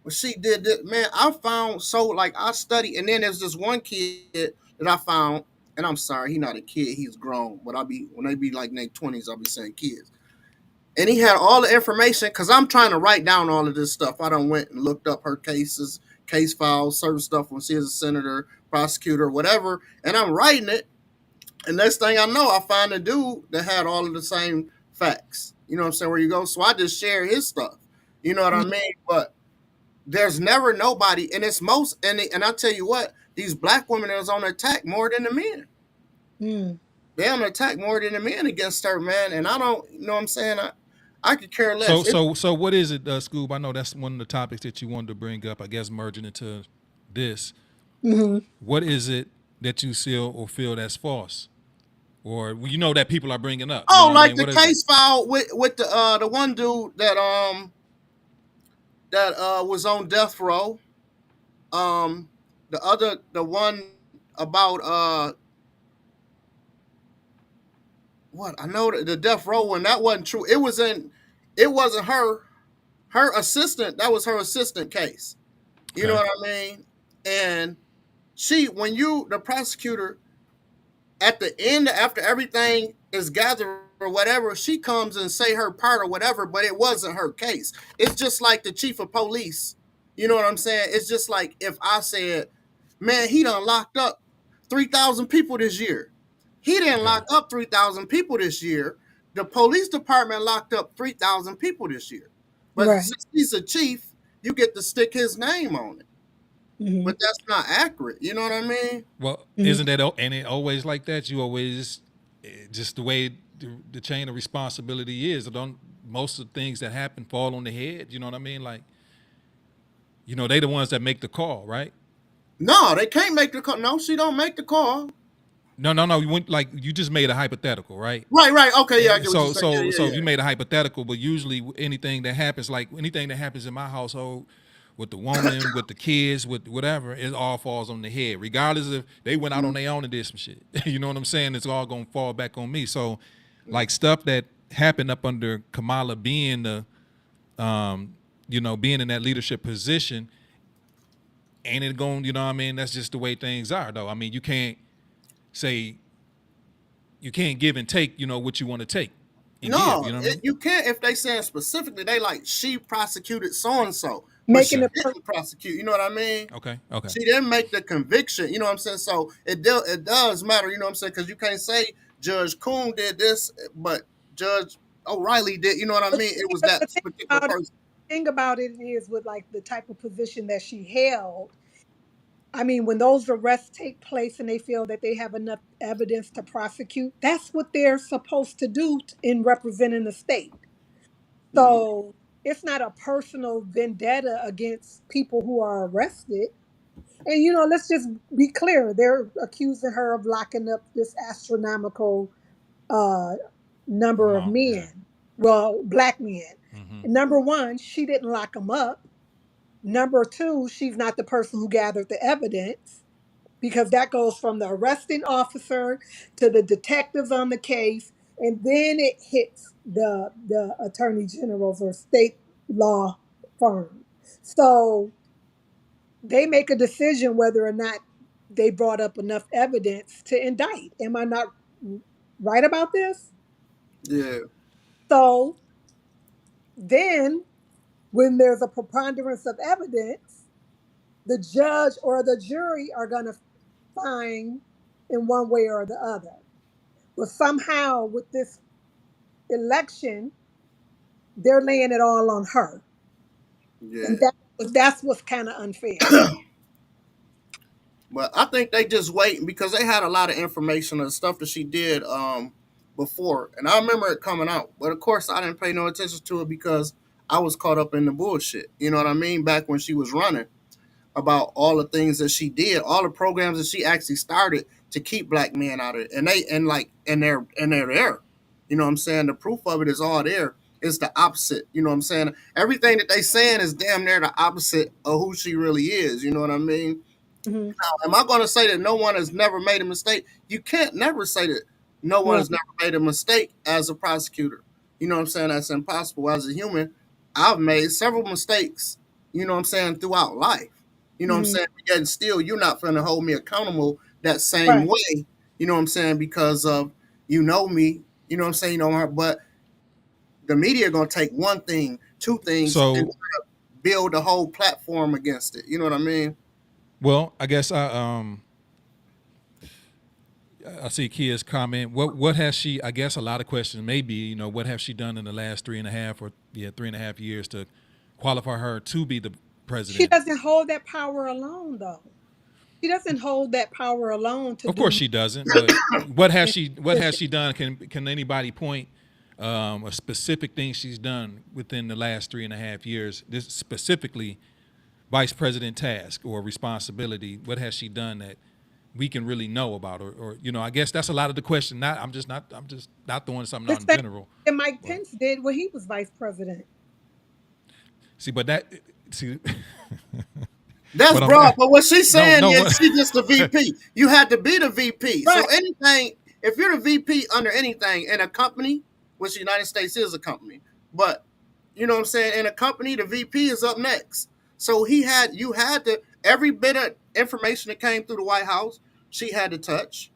well, she did this. Man, I found so like I study, and then there's this one kid that I found, and I'm sorry, he's not a kid, he's grown. But I be when they be like in their 20s, I'll be saying kids. And he had all the information because I'm trying to write down all of this stuff. I done went and looked up her cases, case files, certain stuff when she was a senator, prosecutor, whatever, and I'm writing it. And next thing I know, I find a dude that had all of the same facts. You know what I'm saying? Where you go? So I just share his stuff. You know what I Mhm. mean? But there's never nobody, and it's most, and I tell you what, these black women is on attack more than the men. Mhm. They on attack more than the men against her, man. And I don't, you know what I'm saying? I could care So less. It's so what is it, Scoob? I know that's one of the topics that you wanted to bring up. I guess merging into this. Mhm. What is it that you feel that's false, or you know that people are bringing up? You know oh, what I like mean? the What is it? case file with the one dude that was on death row. Um, the one about what I know the death row one that wasn't true. It wasn't her assistant. That was her assistant case. You know Okay. what I mean? And she when you the prosecutor at the end after everything is gathered or whatever, she comes and say her part or whatever, but it wasn't her case. It's just like the chief of police. You know what I'm saying? It's just like if I said, man, he done locked up 3,000 people this year. He didn't Okay. lock up 3,000 people this year. The police department locked up 3,000 people this year. But Right. since he's a chief, you get to stick his name on it. Mhm. But that's not accurate. You know what I mean? Well, Mhm. isn't that and it always like that? You always just the way the chain of responsibility is. Don't most of the things that happen fall on the head? You know what I mean? Like, they the ones that make the call, right? No, they can't make the call. No, she don't make the call. No, no, no. You just made a hypothetical, right? Right, right. Okay, yeah, I And get what you're so saying. Yeah, so yeah, so yeah. you made a hypothetical, but usually anything that happens, like anything that happens in my household with the woman, with the kids, with whatever, it all falls on the head. Regardless if they went out on their own and did some shit. You know what I'm saying? It's all gonna fall back on me. So like stuff that happened up under Kamala being the being in that leadership position, ain't it going, you know what I mean? That's just the way things are though. I mean, say you can't give and take, what you want to take and give, No, you know what I mean? you can't. If they saying specifically, they like she prosecuted so and so, but she Making it didn't prosecute. You know what I mean? Okay, okay. She didn't make the conviction. You know what I'm saying? So it does matter. You know what I'm saying? Because you can't say Judge Coon did this, but Judge O'Reilly did. You know what I mean? It was that the particular person. thing about it is with like the type of position that she held. I mean, when those arrests take place and they feel that they have enough evidence to prosecute, that's what they're supposed to do in representing the state. Mhm. So it's not a personal vendetta against people who are arrested. And let's just be clear, they're accusing her of locking up this astronomical uh, number of Amount, yeah. men, well, black men. Hmm. Number one, she didn't lock them up. Number two, she's not the person who gathered the evidence because that goes from the arresting officer to the detectives on the case, and then it hits the attorney generals or state law firm. So they make a decision whether or not they brought up enough evidence to indict. Am I not right about this? Yeah, So then, when there's a preponderance of evidence, the judge or the jury are going to find in one way or the other. But somehow, with this election, they're laying it all on her, and yeah. that's what's kind of unfair. But I think they just waiting because they had a lot of information and stuff that she did before, and I remember it coming out. But of course, I didn't pay no attention to it because I was caught up in the bullshit. You know what I mean? Back when she was running, about all the things that she did, all the programs that she actually started to keep black men out of it, and they're there. You know what I'm saying? The proof of it is all there. It's the opposite. You know what I'm saying? Everything that they saying is damn near the opposite of who she really is. You know what I mean? Hmm. Am I going to say that no one has never made a mistake? You can't never say that no one Right. has never made a mistake as a prosecutor. You know what I'm saying? That's impossible. As a human, I've made several mistakes, you know what I'm saying, throughout life. You know what I'm Hmm. saying? Yet still, you're not going to hold me accountable that same Right. way, you know what I'm saying, because of you know me, you know what I'm saying, but the media going to take one thing, two things, and So, build a whole platform against it. You know what I mean? well, I guess I see Kia's comment. What has she? I guess a lot of questions maybe. What have she done in the last 3.5 years to qualify her to be the She president? doesn't hold that power alone, though. She doesn't hold that power alone to Of course do she doesn't. But what has she position. done? Can anybody point a specific thing she's done within the last 3.5 years? This specifically vice president task or responsibility. What has she done that we can really know about? Or I guess that's a lot of the question. I'm just not throwing something The out in same general. that Mike But Pence did when he was vice president. see, but that see, That's but I'm broad, but what she's no saying no is what. she just the VP. You had to be the VP. So Right. anything, if you're the VP under anything in a company, which the United States is a company, but you know what I'm saying, in a company, the VP is up next. So you had to every bit of information that came through the White House, she had to touch.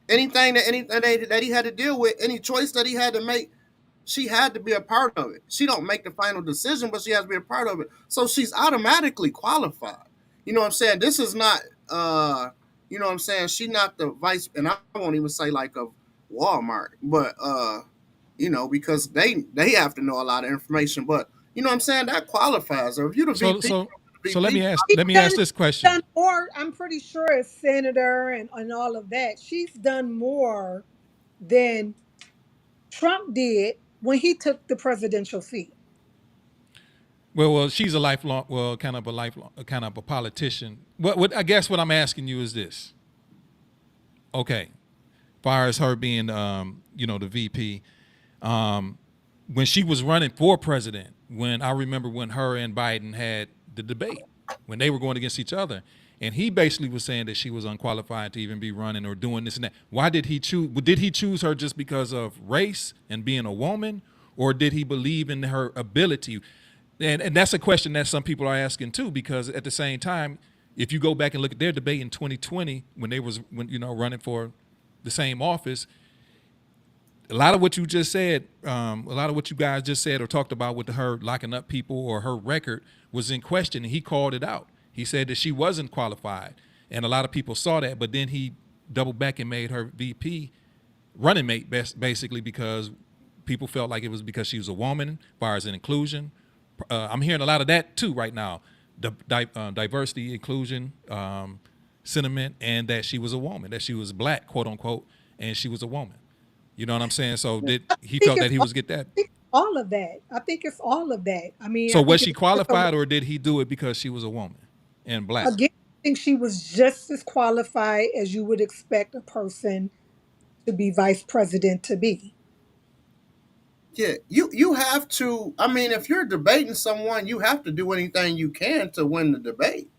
Anything that he had to deal with, any choice that he had to make, she had to be a part of it. She don't make the final decision, but she has to be a part of it. So she's automatically qualified. You know what I'm saying? This is not you know what I'm saying? She's not the vice, and I won't even say like a Walmart, but because they have to know a lot of information, but you know what I'm saying? That qualifies her. If you're the so VP, so you're so the let me VP. ask She's let me done, ask this done question. more. I'm pretty sure as senator and all of that, she's done more. than Trump did when he took the presidential seat. Well, she's a lifelong, well, kind of a lifelong, kind of a politician. What I guess what I'm asking you is this. Okay, far as her being, the VP, when she was running for president, when I remember when her and Biden had the debate, when they were going against each other, and he basically was saying that she was unqualified to even be running or doing this and that. Why did he choose? Did he choose her just because of race and being a woman, or did he believe in her ability? And that's a question that some people are asking too, because at the same time, if you go back and look at their debate in 2020 when they was running for the same office, a lot of what you just said, a lot of what you guys just said or talked about with her locking up people or her record was in question, and he called it out. He said that she wasn't qualified, and a lot of people saw that, but then he doubled back and made her VP running mate basically because people felt like it was because she was a woman, as far as an inclusion. I'm hearing a lot of that too right now, the diversity, inclusion, sentiment, and that she was a woman, that she was black, quote unquote, and she was a woman. You know what I'm saying? So did he I think felt that it's he was get that? all of that. I think it's all of that. I mean, So I was think she it's just qualified, or did he do it because she was a woman and black? again, I think she was just as qualified as you would expect a person to be vice president to be. Yeah, you have to. I mean, if you're debating someone, you have to do anything you can to win the debate.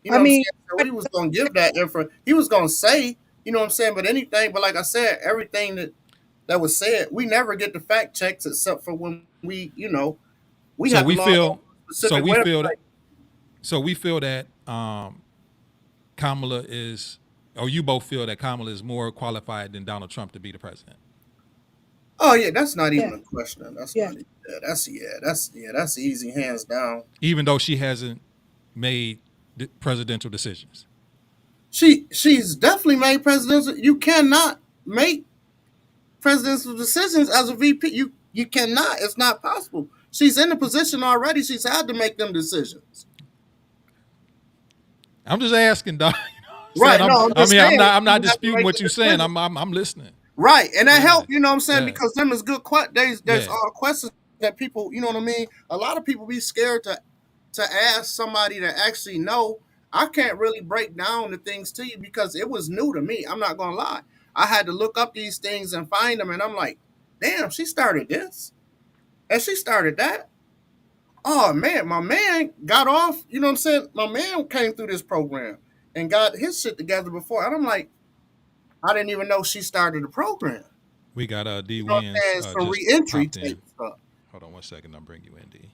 You I know what I'm mean, saying? So he was gonna give that info. He was gonna say, you know what I'm saying, but anything. But like I said, everything that was said, we never get the fact checks except for when we So have to we log on feel, to a so specific we feel website. that, so we feel that Kamala is, or you both feel that Kamala is more qualified than Donald Trump to be the president, Oh yeah, that's not even yeah, a question. That's yeah. not even. That's easy, hands down. even though she hasn't made presidential decisions. She's definitely made presidential. You cannot make presidential decisions as a VP. You cannot. It's not possible. She's in the position already. She's had to make them decisions. I'm just asking, Doc. Saying Right. No, I'm just saying I'm not you have to disputing make what the you're saying. decision. I'm listening. Right, and that Yeah, helped. You know what I'm saying? yeah, Because them is good. There's yeah. questions that people. You know what I mean? A lot of people be scared to ask somebody to actually know. I can't really break down the things to you because it was new to me. I'm not gonna lie. I had to look up these things and find them, and I'm like, damn, she started this and she started that. Oh man, my man got off. You know what I'm saying? My man came through this program and got his shit together before, and I'm like, I didn't even know she started the program. We got D You know what I'm Wins saying? Some just reentry popped in. type stuff. Hold on one second. I'll bring you in, D.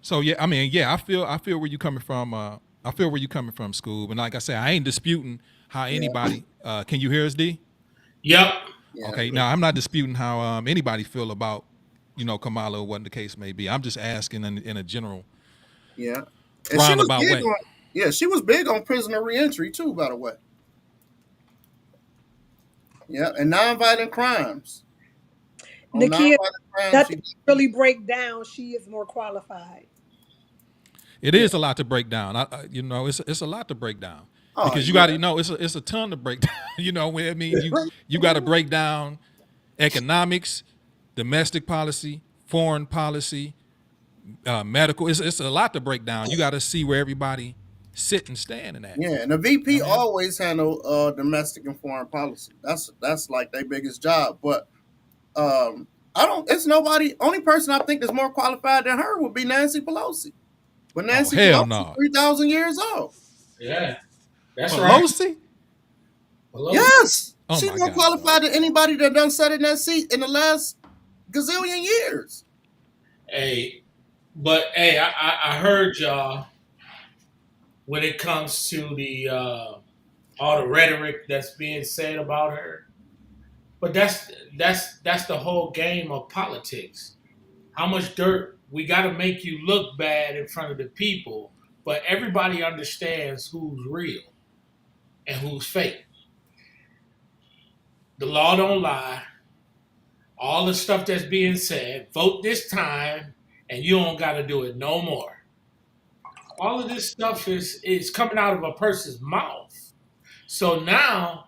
So yeah, I mean, yeah, I feel where you coming from. I feel where you coming from, Scoob. And like I said, I ain't disputing how Yeah, anybody. Can you hear us, D? Yep. yeah, Okay. Now I'm not disputing how anybody feel about Kamala or what the case may be. I'm just asking in a general yeah. And she was roundabout big way. on she was big on prisoner reentry too, by the way. Yeah, and nonviolent crimes. On Nakia, nonviolent crimes, nothing really break down. She is more qualified. It yeah. is a lot to break down. It's a lot to break down Oh because you got to yeah, know it's a ton to break down. What I mean, you got to break down economics, domestic policy, foreign policy, medical. It's a lot to break down. You got to see where everybody sit and stand in that. yeah. And the I VP mean, always handle domestic and foreign policy. That's like their biggest job. But I don't. It's nobody. Only person I think is more qualified than her would be Nancy Pelosi. But oh Nancy hell Pelosi, no, 3,000 years old. Yeah. That's right. Pelosi. Pelosi. Yes, Oh she's my more God, dog. qualified than anybody that done sat in that seat in the last gazillion years. Hey, but hey, I heard y'all when it comes to the all the rhetoric that's being said about her. But that's the whole game of politics. How much dirt we got to make you look bad in front of the people, but everybody understands who's real and who's fake. The law don't lie. All the stuff that's being said, vote this time, and you don't got to do it no more. All of this stuff is coming out of a person's mouth. So now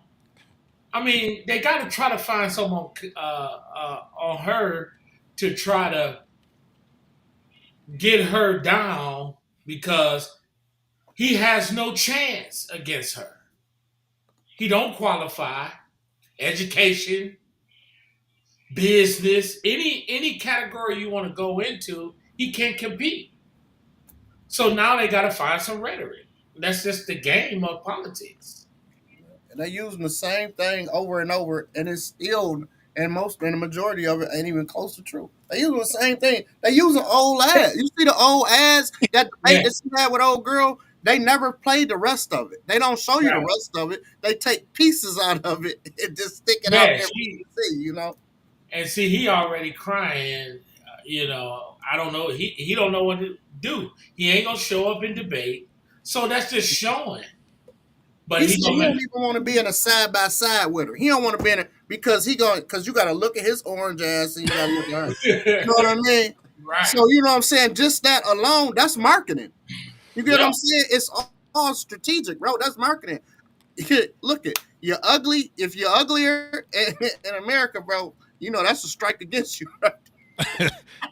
I mean, they got to try to find someone on her to try to get her down because he has no chance against her. He don't qualify. Education, business, any category you want to go into, he can't compete. So now they got to find some rhetoric. That's just the game of politics. And they're using the same thing over and over, and it's still, and the majority of it ain't even close to true. They using the same thing. They using old ads. You see the old ads, that debate Yeah, that she had with old girl. They never played the rest of it. They don't show you the right. rest of it. They take pieces out of it and just stick it out Yeah, there for you to see. and see, he already crying. I don't know. He don't know what to do. He ain't gonna show up in debate. So that's just showing. But He he said he gonna don't even want to be in a side by side with her. He don't want to be in it because because you got to look at his orange ass and you got to look at her. You know what I mean? right. So you know what I'm saying. Just that alone, that's marketing. You get what Yep. I'm saying? It's all strategic, bro. That's marketing. Look it, you're ugly. If you're uglier in America, bro, you know that's a strike against you.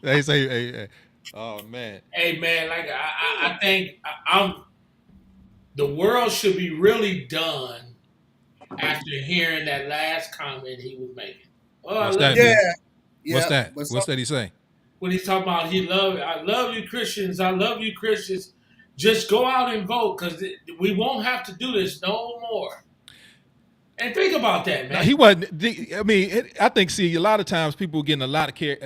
They say, hey, oh man, Hey man, like I think I'm the world should be really done after hearing that last comment he was making. Oh, I what's love that, you. Yeah, B? What's yeah. that? But What's that he say? When he's talking about I love you Christians, I love you Christians. Just go out and vote because we won't have to do this no more. And think about that, No, man. he wasn't. I mean, I think. See, a lot of times people getting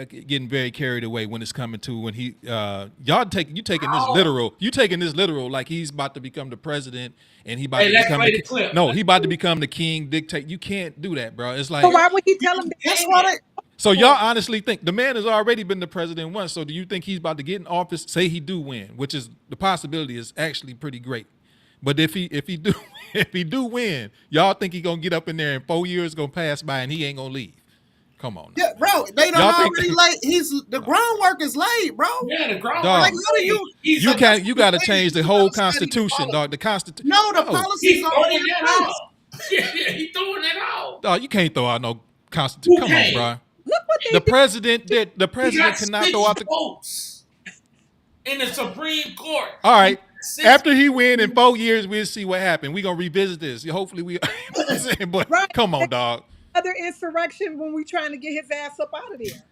getting very carried away when it's coming to when he you taking this Oh, literal. You taking this literal like he's about to become the president and he about hey, to let's become play the the clip. no, he about to become the king dictate. You can't do that, bro. It's So like why would he tell him that's Dang why it. they. so that? y'all honestly think the man has already been the president once. So do you think he's about to get in office? Say he do win, which is the possibility is actually pretty great. But if he do if he do win, y'all think he gonna get up in there and 4 years gonna pass by and he ain't gonna leave? Come on now, Yeah, bro. They done y'all think already laid. The groundwork is laid, bro. Yeah, the groundwork Like dog? is how do laid. you? He's You But that's can't. what You I'm got to saying. change the You whole gotta study the constitution, policy. dog. The constitution. No, the No, policies he's already throwing in that place. out. Yeah, he's throwing it out. dog. You can't throw out no constitution. Who Come on, came? bro. Look what they The did. president did. The He got president cannot throw 6 out the. votes in the Supreme Court. All He right. got 6. After he win in 4 years, we'll see what happened. We gonna revisit this. Hopefully, we. You know what I'm saying, but Right. come on, dog. Another insurrection when we trying to get his ass up out of there.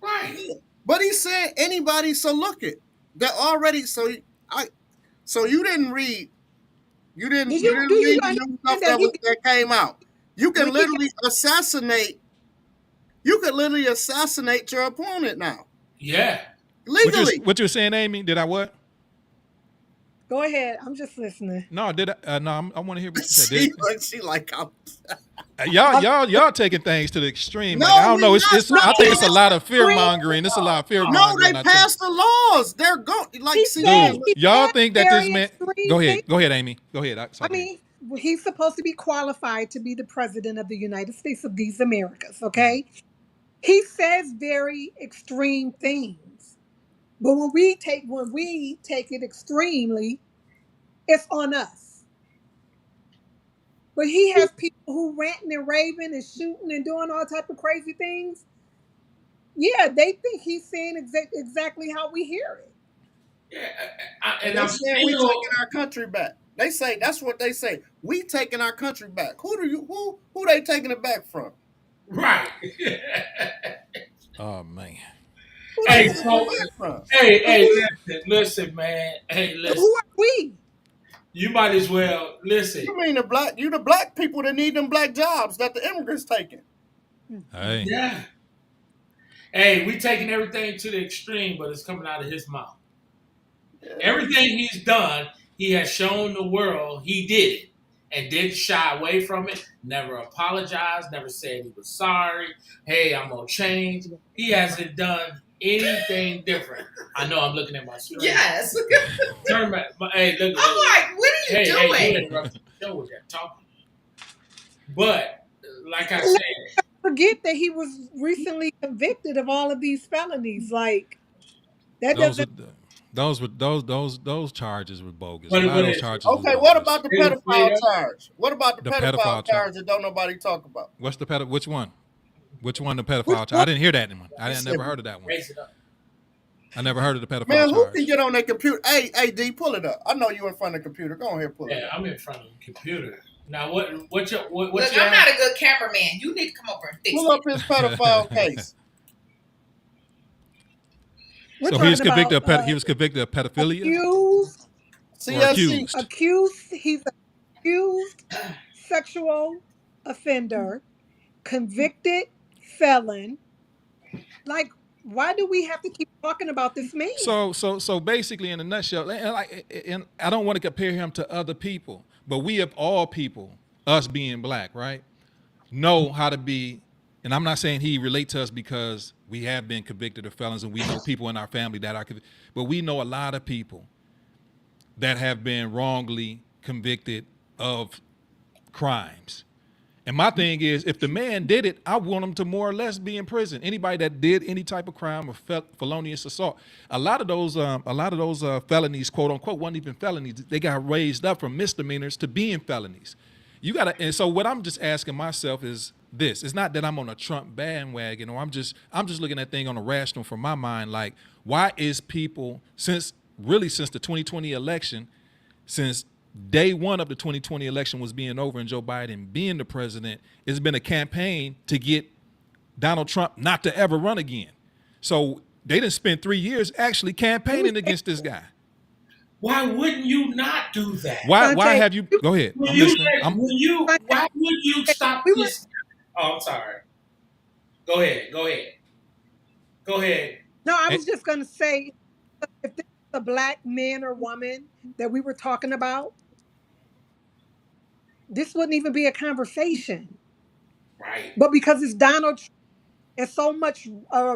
Right. But he said anybody. So look it. They're already. I. So you didn't read. You didn't. Did You you do didn't you read the new understand stuff that he that came out. You can when he literally assassinate. You could literally assassinate your opponent now Yeah. legally. What you're saying, Amy? Did I what? go ahead? I'm just listening. No, did I? No, I want to hear what you said. She like I'm. Y'all taking things to the extreme. Like No, I don't we know. not. It's. No, I think it's a no. lot of fear mongering. It's a lot of fear No, mongering. they I think. passed the laws. They're going like He see. said Dude, he y'all said think that this very man? extreme things. Go ahead, Amy. Go ahead. I mean, he's supposed to be qualified to be the president of the United States of these Americas, okay? He says very extreme things. But when we take it extremely, it's on us. But he has people who ranting and raving and shooting and doing all type of crazy things. Yeah, they think he's saying exactly how we hear it. Yeah. And They I'm saying we still taking our country back. They say that's what they say. We taking our country back. Who they taking it back from? right. Oh man. Who they Hey, taking so it back from? hey, listen, man. Hey, Who listen. are we? You might as well listen. You mean the black people that need them black jobs that the immigrants taking? Hey. Yeah. Hey, we taking everything to the extreme, but it's coming out of his mouth. Everything he's done, he has shown the world he did it and didn't shy away from it, never apologized, never said he was sorry. Hey, I'm going to change. He hasn't done anything different. I know I'm looking at my screen. Yes. Turn back. Hey, look. I'm like, what are you doing? Hey, you interrupted the show with that talking. But, like I said, Forget that he was recently convicted of all of these felonies. Like that Those are doesn't those charges were bogus. But A lot of those it, charges was Okay, what bogus. about the it was made pedophile up. charge? What about the The pedophile pedophile charge. charge that don't nobody talk about? What's the which one? Which one? The Which pedophile charge? I one? didn't hear that one. I They said never heard of that one. raise it up. I never heard of the pedophile Man, who can charge. get on their computer? Hey, D, pull it up. I know you in front of the computer. Go ahead, pull it Yeah, up. I'm in front of the computer. Now what Look, you I'm not a good cameraman. You need to come over and fix Pull it. up his pedophile case. We're So he was talking convicted about of he was convicted of pedophilia accused, CSC. accused. he's an accused sexual offender, convicted felon. Like, why do we have to keep talking about this man? So basically, in a nutshell, and I don't want to compare him to other people, but we of all people, us being black, right, know how to be. And I'm not saying he relate to us because we have been convicted of felons and we know people in our family that are convicted, but we know a lot of people that have been wrongly convicted of crimes. And my thing is, if the man did it, I want him to more or less be in prison. Anybody that did any type of crime or felonious assault, a lot of those felonies, quote unquote, weren't even felonies. They got raised up from misdemeanors to being felonies. You gotta, and so what I'm just asking myself is this: it's not that I'm on a Trump bandwagon, or I'm just looking at thing on a rational from my mind. Like, why is people since the 2020 election, since day one of the 2020 election was being over and Joe Biden being the president, it's been a campaign to get Donald Trump not to ever run again. So they didn't spend 3 years actually campaigning against this guy. Why wouldn't you not do that? Why have you? Go ahead. Will I'm you listening. why would you stop We were- this? Oh, I'm sorry. Go ahead. No, I was just going to say, if this is a black man or woman that we were talking about, this wouldn't even be a conversation. Right. But because it's Donald Trump and so much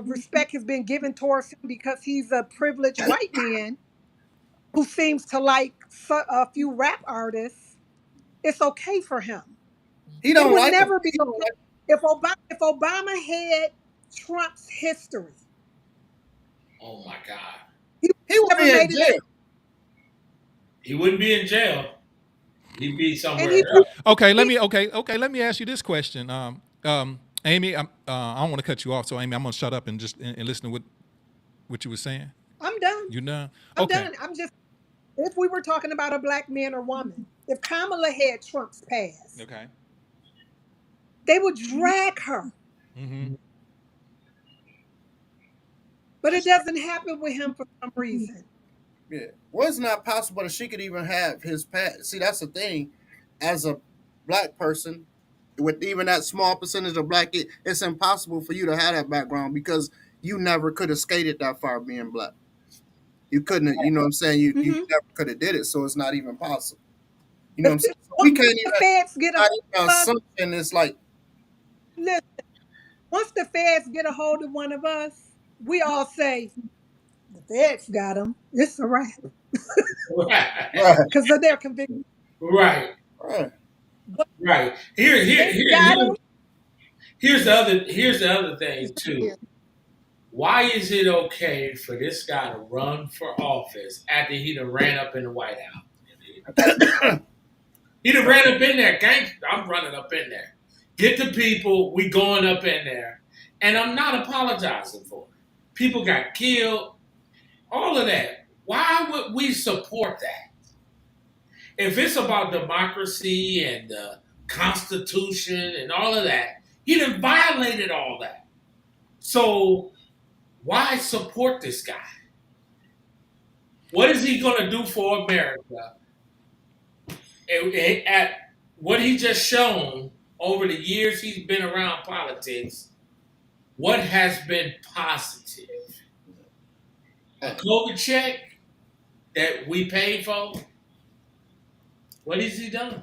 respect has been given towards him because he's a privileged white man who seems to like a few rap artists, it's okay for him. He It don't would like him. never be okay if Obama had Trump's history. Oh my God. He would never be in made it jail. He wouldn't be in jail. He'd be somewhere And he else. Okay, let me ask you this question. Amy, I don't want to cut you off, so Amy, I'm gonna shut up and just and listen to what you were saying. I'm done. You done? I'm Okay. done. I'm just, if we were talking about a black man or woman, if Kamala had Trump's past, Okay. they would drag her. Mm-hmm. But it doesn't happen with him for some reason. Yeah. Well, it's not possible that she could even have his past. See, that's the thing. As a black person, with even that small percentage of black, it's impossible for you to have that background because you never could have skated that far being black. You couldn't, you know what I'm saying? You never could have did it, so it's not even possible. You know what I'm saying? So we can't The even, feds get not a even assumption. It's like, listen. Once the feds get a hold of one of us, we all say, the feds got him. It's a wrap. Right. Because of their conviction. Right. right. Right. They got him. Here's the other thing too. Why is it okay for this guy to run for office after he done ran up in the White House? He done ran up in there, gangster. I'm running up in there. Get the people, we going up in there. And I'm not apologizing for it. People got killed, all of that. Why would we support that? If it's about democracy and the Constitution and all of that, he done violated all that. So why support this guy? What is he going to do for America? At what he just shown over the years he's been around politics, what has been positive? A COVID check that we paid for? What has he done?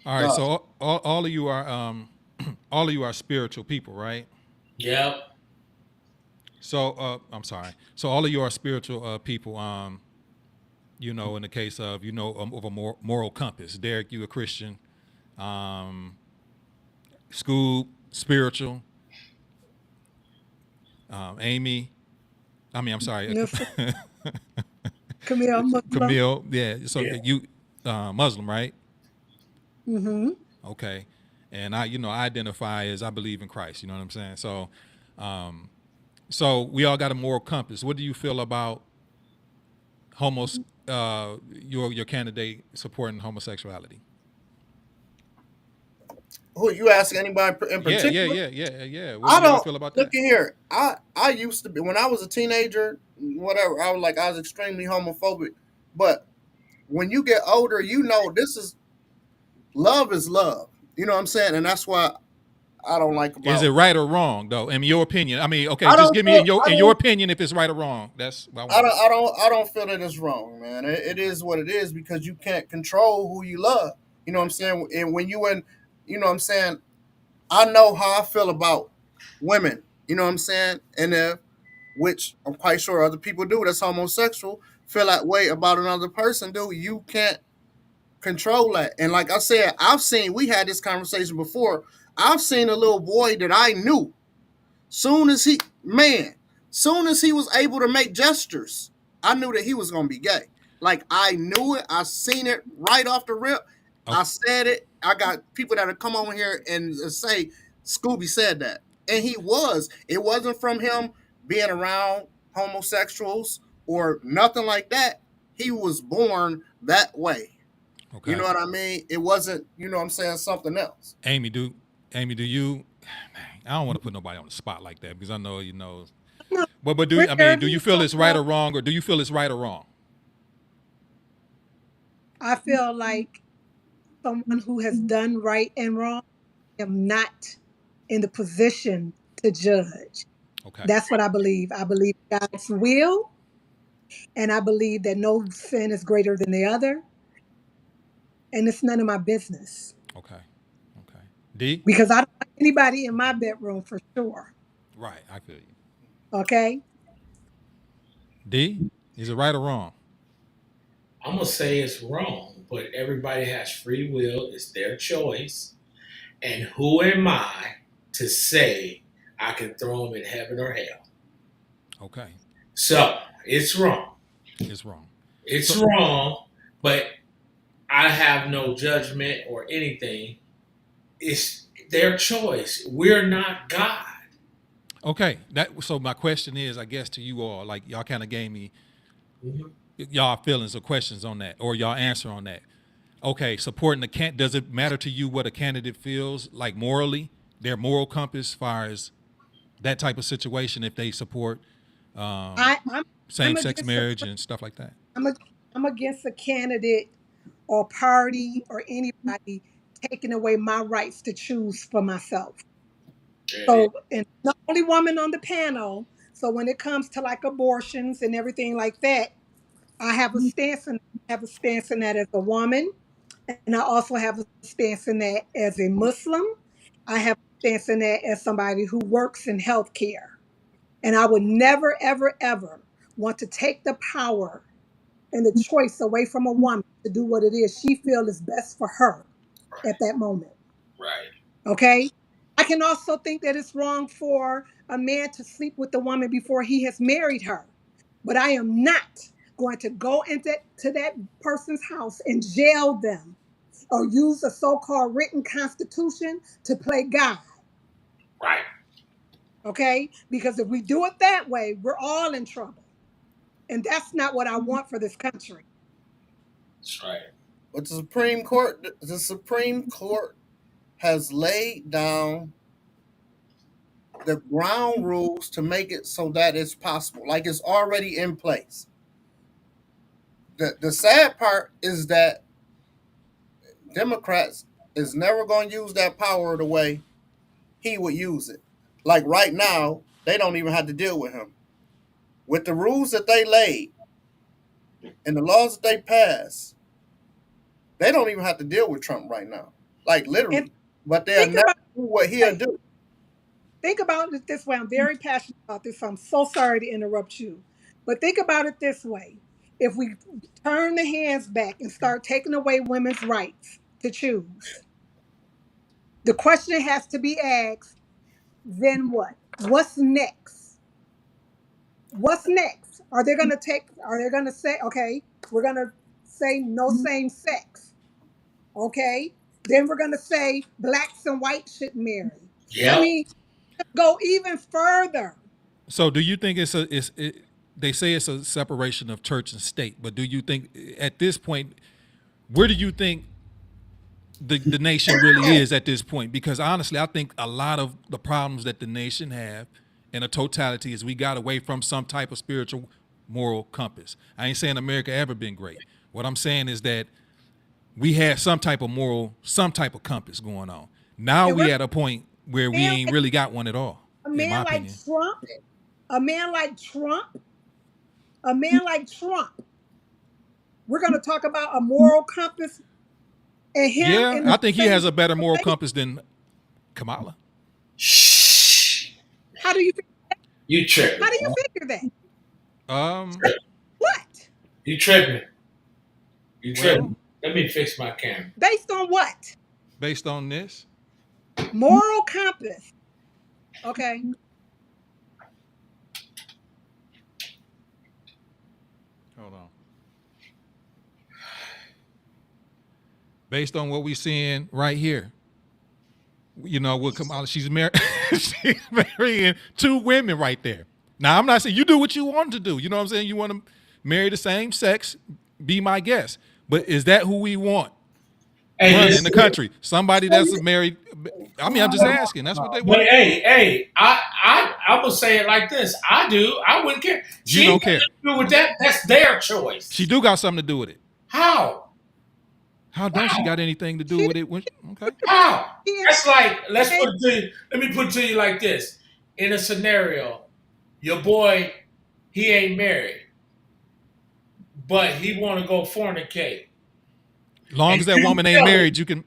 All right. So all of you are all of you are spiritual people, right? Yep. So I'm sorry. So all of you are spiritual people. You know, in the case of of a moral compass. Derek, you a Christian. Scoop, spiritual. Amy, I mean, I'm sorry, Yes, Camille Muslim. Camille. Yeah. So Yeah. you Muslim, right? Mm-hmm. Okay. And I identify as I believe in Christ. You know what I'm saying? So, so we all got a moral compass. What do you feel about your candidate supporting homosexuality? Who you ask anybody in Yeah, yeah, particular? yeah, yeah, yeah. What do I y'all don't feel about look that? at here. I used to be when I was a teenager, whatever. I was extremely homophobic. But when you get older, you know this is love is love. You know what I'm saying? And that's why I don't like Is it about. right or wrong though? In your opinion, I mean, okay, I just don't give me feel. in your opinion if it's right or wrong. That's what I want to know. I don't feel that it's wrong, man. It is what it is because you can't control who you love. You know what I'm saying? And when you in, you know what I'm saying. I know how I feel about women. You know what I'm saying? And which I'm quite sure other people do that's homosexual feel that way about another person. Do you can't control that? And like I said, we had this conversation before. I've seen a little boy that I knew Soon as he, man, soon as he was able to make gestures, I knew that he was gonna be gay. Like I knew it. I seen it right off the rip. I Okay, said it. I got people that have come on here and say Scooby said that, and he was. It wasn't from him being around homosexuals or nothing like that. He was born that way. You know okay. what I mean? It wasn't. You know what I'm saying? Something else. Amy, do you? I don't want to put nobody on the spot like that because I know you know. No, But we're here. do you feel it's right or wrong, or do you feel it's right or wrong? I feel like someone who has done right and wrong. I am not in the position to judge. Okay, That's what I believe. I believe God's will, and I believe that no sin is greater than the other, and it's none of my business okay, okay. D, because I don't want anybody in my bedroom for sure. right? I feel you. Okay. D, is it right or wrong? I'm gonna say it's wrong, but everybody has free will. It's their choice. And who am I to say I can throw them in heaven or hell? Okay, So it's wrong. it's wrong. It's So wrong, but I have no judgment or anything. It's their choice. We're not God. okay, so my question is, I guess to you all, like y'all kind of gave me Mhm. y'all feelings or questions on that, or y'all answer on that. Okay, supporting the can. Does it matter to you what a candidate feels like morally, their moral compass, as far as that type of situation, if they support um, I, I'm I'm same-sex against a marriage and stuff like that? I'm a, I'm against a candidate or party or anybody taking away my rights to choose for myself. Yeah, So, and the only woman on the panel. So when it comes to like abortions and everything like that, I have a stance in I have a stance in that as a woman, and I also have a stance in that as a Muslim. I have a stance in that as somebody who works in healthcare. And I would never, ever, ever want to take the power and the choice away from a woman to do what it is she feels is best for her right, at that moment. right, Okay. I can also think that it's wrong for a man to sleep with a woman before he has married her. But I am not going to go into to that person's house and jail them or use a so-called written constitution to play God. right. Okay? Because if we do it that way, we're all in trouble. And that's not what I want for this country. That's right. But the Supreme Court has laid down the ground rules to make it so that it's possible. Like it's already in place. The sad part is that Democrats is never going to use that power the way he would use it. Like right now, they don't even have to deal with him. With the rules that they laid and the laws that they passed, they don't even have to deal with Trump right now. Like And literally. But they'll think never about do what it he'll this way. do. Think about it this way. I'm very passionate about this. So I'm so sorry to interrupt you. But think about it this way. If we turn the hands back and start taking away women's rights to choose, the question has to be asked, then what? What's next? What's next? Are they gonna take? Are they gonna say, okay, we're gonna say no same sex? Okay, then we're gonna say blacks and whites should marry. I Yep. mean, go even further. So do you think they say it's a separation of church and state, but do you think at this point, where do you think the nation really is at this point? Because honestly, I think a lot of the problems that the nation have in a totality is we got away from some type of spiritual moral compass. I ain't saying America ever been great. What I'm saying is that we had some type of compass going on. Now And we we're at a point where a we man ain't like really got one at all, a in my man like opinion. Trump, a man like Trump, a man like Trump. We're gonna talk about a moral compass and him Yeah, in I the think he same has a better moral conversation. compass than Kamala. Shh. How do you You how tripping? do you figure that? Um, What? You tripping? You well, tripping? Let me fix my camera. Based on what? based on this, Moral compass. Okay. hold on. Based on what we seeing right here, you know, with Kamala, she's married. She's marrying two women right there. Now, I'm not saying you do what you want to do. You know what I'm saying? You want to marry the same sex, be my guest. But is that who we want Hey, running the listen. country? Somebody that's married. I mean, I'm just asking. That's what they But want. hey, I will say it like this. I do. I wouldn't care. You She don't ain't got care. nothing to do with that. That's their She choice. do got something to do with it. How? How don't she got anything to do She with it? Okay. How? didn't That's like, let's say put it to you. Let me put it to you like this. In a scenario, your boy, he ain't married, but he want to go fornicate. Long And as that you woman ain't tell him, married, you can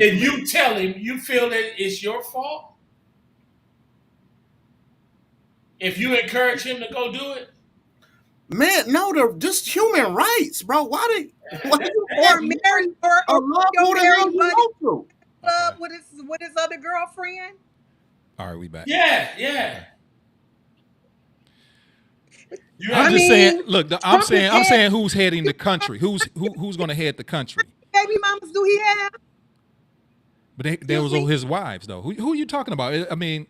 and marry. you tell him you feel that it's your fault if you encourage him to go do it. Man, no, they're just human rights, bro. Why That, you or can't marry marry or a love your who the hell married you buddy want to? Okay. with his other girlfriend. All right, we back. yeah. Okay. You I'm I have to. just saying. mean, Look, Trump has I'm had saying who's heading the country? Who's going to head the country? baby mamas. Do he have? But there Excuse was me. his wives though. Who are you talking about? I mean,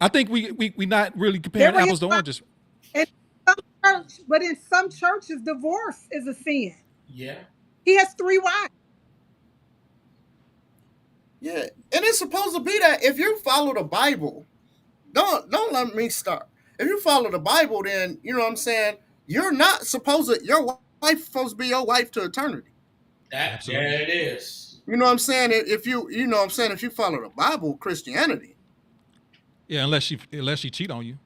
I think we not really They comparing were his apples to wives. oranges. In some church, but in some churches, divorce is a sin. Yeah. He has three wives. Yeah, and it's supposed to be that if you follow the Bible, don't let me start. If you follow the Bible, then you know what I'm saying. You're not supposed to. Your wife supposed to be your wife to eternity. Absolutely. There it is. You know what I'm saying? If you know what I'm saying, if you follow the Bible, Christianity. Yeah, unless she cheat on you.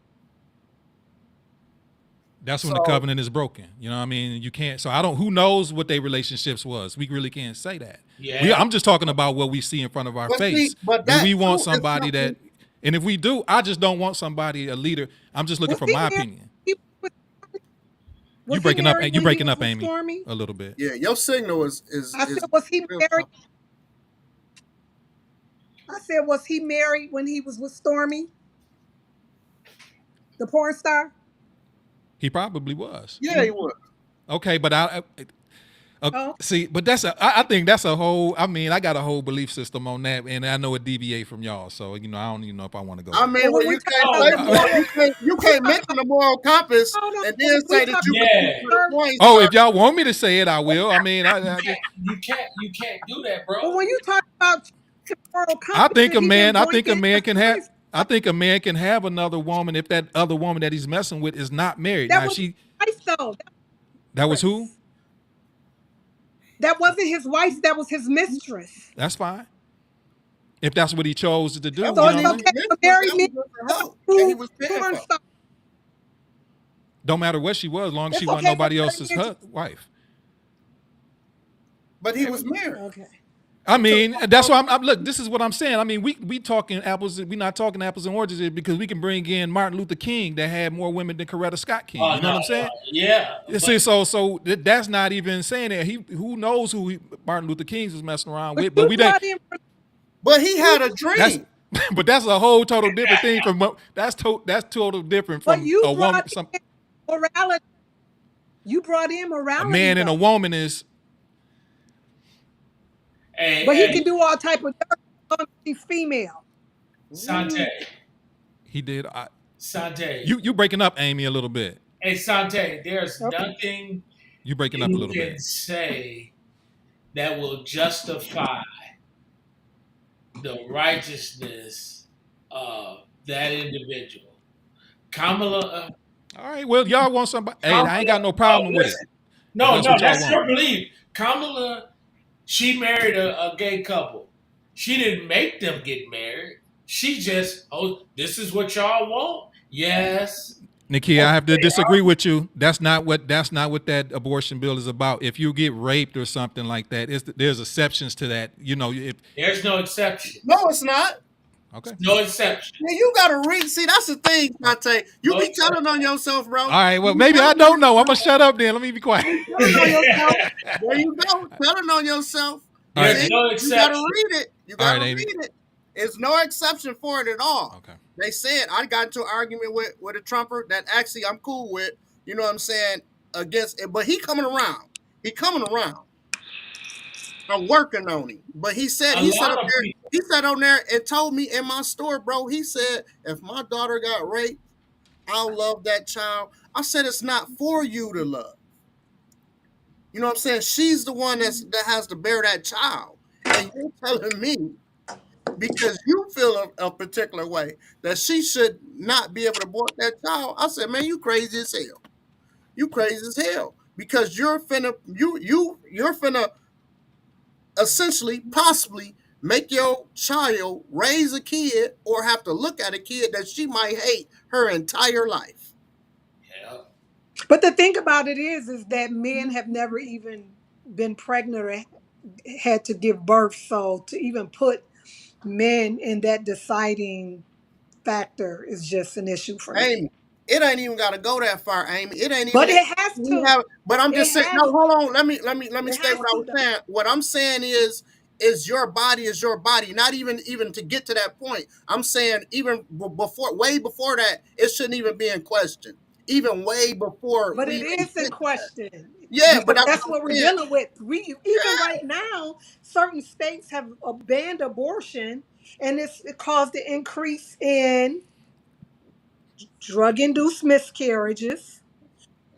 That's when the So, covenant is broken. You know what I mean? You can't. So I don't. Who knows what their relationships was? We really can't say that. Yeah. I'm just talking about what we see in front of our but see, face. but Do we that want too is somebody that? something. And if we do, I just don't want somebody a leader. I'm just looking Was for he my married? opinion. He was, You was he breaking up? married You when he breaking was up, with Amy? Stormy? A little bit. Yeah, your signal I said, is was he real married? tough. I said, was he married when he was with Stormy, the porn star? He probably was. Yeah, he was. Okay, but Oh, see, but I think that's a whole. I mean, I got a whole belief system on that, and I know it deviate from y'all. So you know, I don't even know if I want to go I there. mean, but well, when we you talk can't about Oh, say the you moral, we can't talk mention the moral compass hold on. and When then we say that talk you about believe yeah. in the church, porn Oh, star. if y'all want me to say it, I will. I mean, You can't. You can't do that, but bro. when you talk about moral I compass, think should a he been man. I think a drinking? man That's can the have. first. I think a man can have another woman if that other woman that he's messing with is not married. That Now, if was his she wife, though. that was who? Mistress. That wasn't his wife. That was his mistress. That's fine. If that's what he chose to do, That you So know wasn't what it's I even mean. okay this, to but marry that me was just a or a hoe that he true was paying porn for. star. Don't matter what she was, long as she It's wasn't okay to nobody marry else's me. wife. But he was married. Okay. I So, mean, that's why I'm look. This is what I'm saying. I mean, we talking apples. We not talking apples and oranges here because we can bring in Martin Luther King that had more women than Coretta Scott King. Oh You know no, what I'm saying? yeah, but See, that's not even saying that who knows Martin Luther King's was messing around But with. But you we that brought in but he you, had a that's dream. but that's a whole total different thing from that's total different but from you a woman. brought Some in morality. You brought in A morality man and a though, woman is. Hey, but he hey, can do all type of dirt as long as he's female. Sante, He did. Sante. You breaking up, Amy, a little bit. Hey, Sante, there's Okay. nothing You breaking up a you little can bit. say that will justify the righteousness of that individual. Kamala, All right. Well, y'all want somebody? Hey, I ain't Kamala, got no no, problem with it. listen. If No, that's no, what y'all that's want. your belief. Kamala, she married a gay couple. She didn't make them get married. She just, oh, this is what y'all want? Yes. Nikia, I have to Okay, disagree with you. That's not what that abortion bill is about. If you get raped or something like that, there's exceptions to that. You know, if There's no no, exceptions. it's not. okay. No exception. Man, you gotta read. See, that's the thing, Uh, Dante. You No be exception. telling on yourself, all bro. right. You Well, be maybe I telling on don't know. I'm gonna yourself. shut up then. Let me be quiet. You be telling on yourself. There you go. Telling on yourself. All right. There's See, no you gotta exception. read it. You All right, gotta Amy. read it. There's no exception for it at all. Okay. They said I got into an argument with a Trumper that actually I'm cool with. You know what I'm saying? Against it, but he coming around. He coming around. I'm working on him. But A he said up lot of there, people. he said on there and told me in my store, bro. He said if my daughter got raped, I'll love that child. I said it's not for you to love. You know what I'm saying? She's the one that has to bear that child. And you're telling me because you feel a particular way that she should not be able to abort that child. I said, man, you crazy as hell. You crazy as hell. Because you're finna essentially possibly make your child raise a kid or have to look at a kid that she might hate her entire life. Yeah. But the thing about it is that men have never even been pregnant or had to give birth. So to even put men in that deciding factor is just an issue for me. Amy, it ain't even got to go that far, Amy. It ain't But even. it has We to. have, but I'm It just saying. No, has. hold on. Let me It state has what I to was though. saying. What I'm saying is your body is your body. Not even to get to that point. I'm saying even before, way before that, it shouldn't even be in question. Even way before But we it even is in get to that. question Yeah, but because that's that's what what we're I'm saying. dealing with. We even Yeah, right now, certain states have banned abortion, and it caused the increase in drug-induced miscarriages.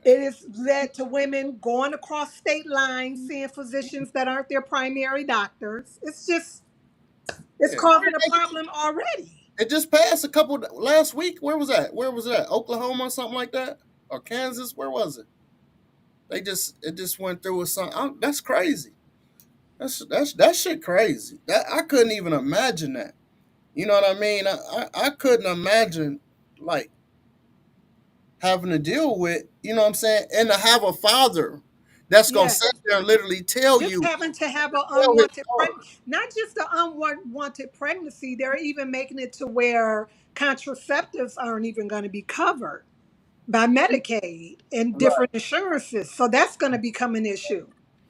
It has led to women going across state lines, seeing physicians that aren't their primary doctors. It's yeah. causing a problem already. It just passed a couple last week. Where was that? Where was that? Oklahoma or something like that, or Kansas? Where was it? It just went through with something. That's crazy. That shit crazy. That I couldn't even imagine that. You know what I mean? I couldn't imagine like having to deal with. You know what I'm saying? And to have a father that's gonna Yes. sit there and literally tell Just you, having to have an tell his unwanted daughter. pregnancy, not just an unwanted pregnancy, they're even making it to where contraceptives aren't even going to be covered by Medicaid and Right. different insurances. So that's going to become an issue.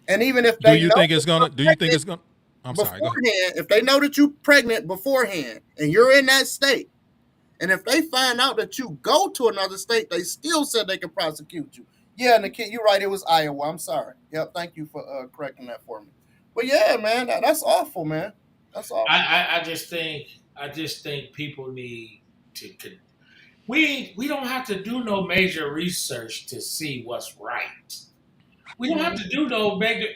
And even if Do they you know think it's that gonna? you're Do you think pregnant it's gonna? I'm sorry. Go ahead. beforehand, if they know that you're pregnant beforehand and you're in that state, and if they find out that you go to another state, they still said they can prosecute you. Yeah, and the kid, you're right. It was Iowa. I'm sorry. Yep. Thank you for correcting that for me. But yeah, man, that's awful, man. That's awful. I just think people need to. We don't have to do no major research to see what's right. We don't have to do no major.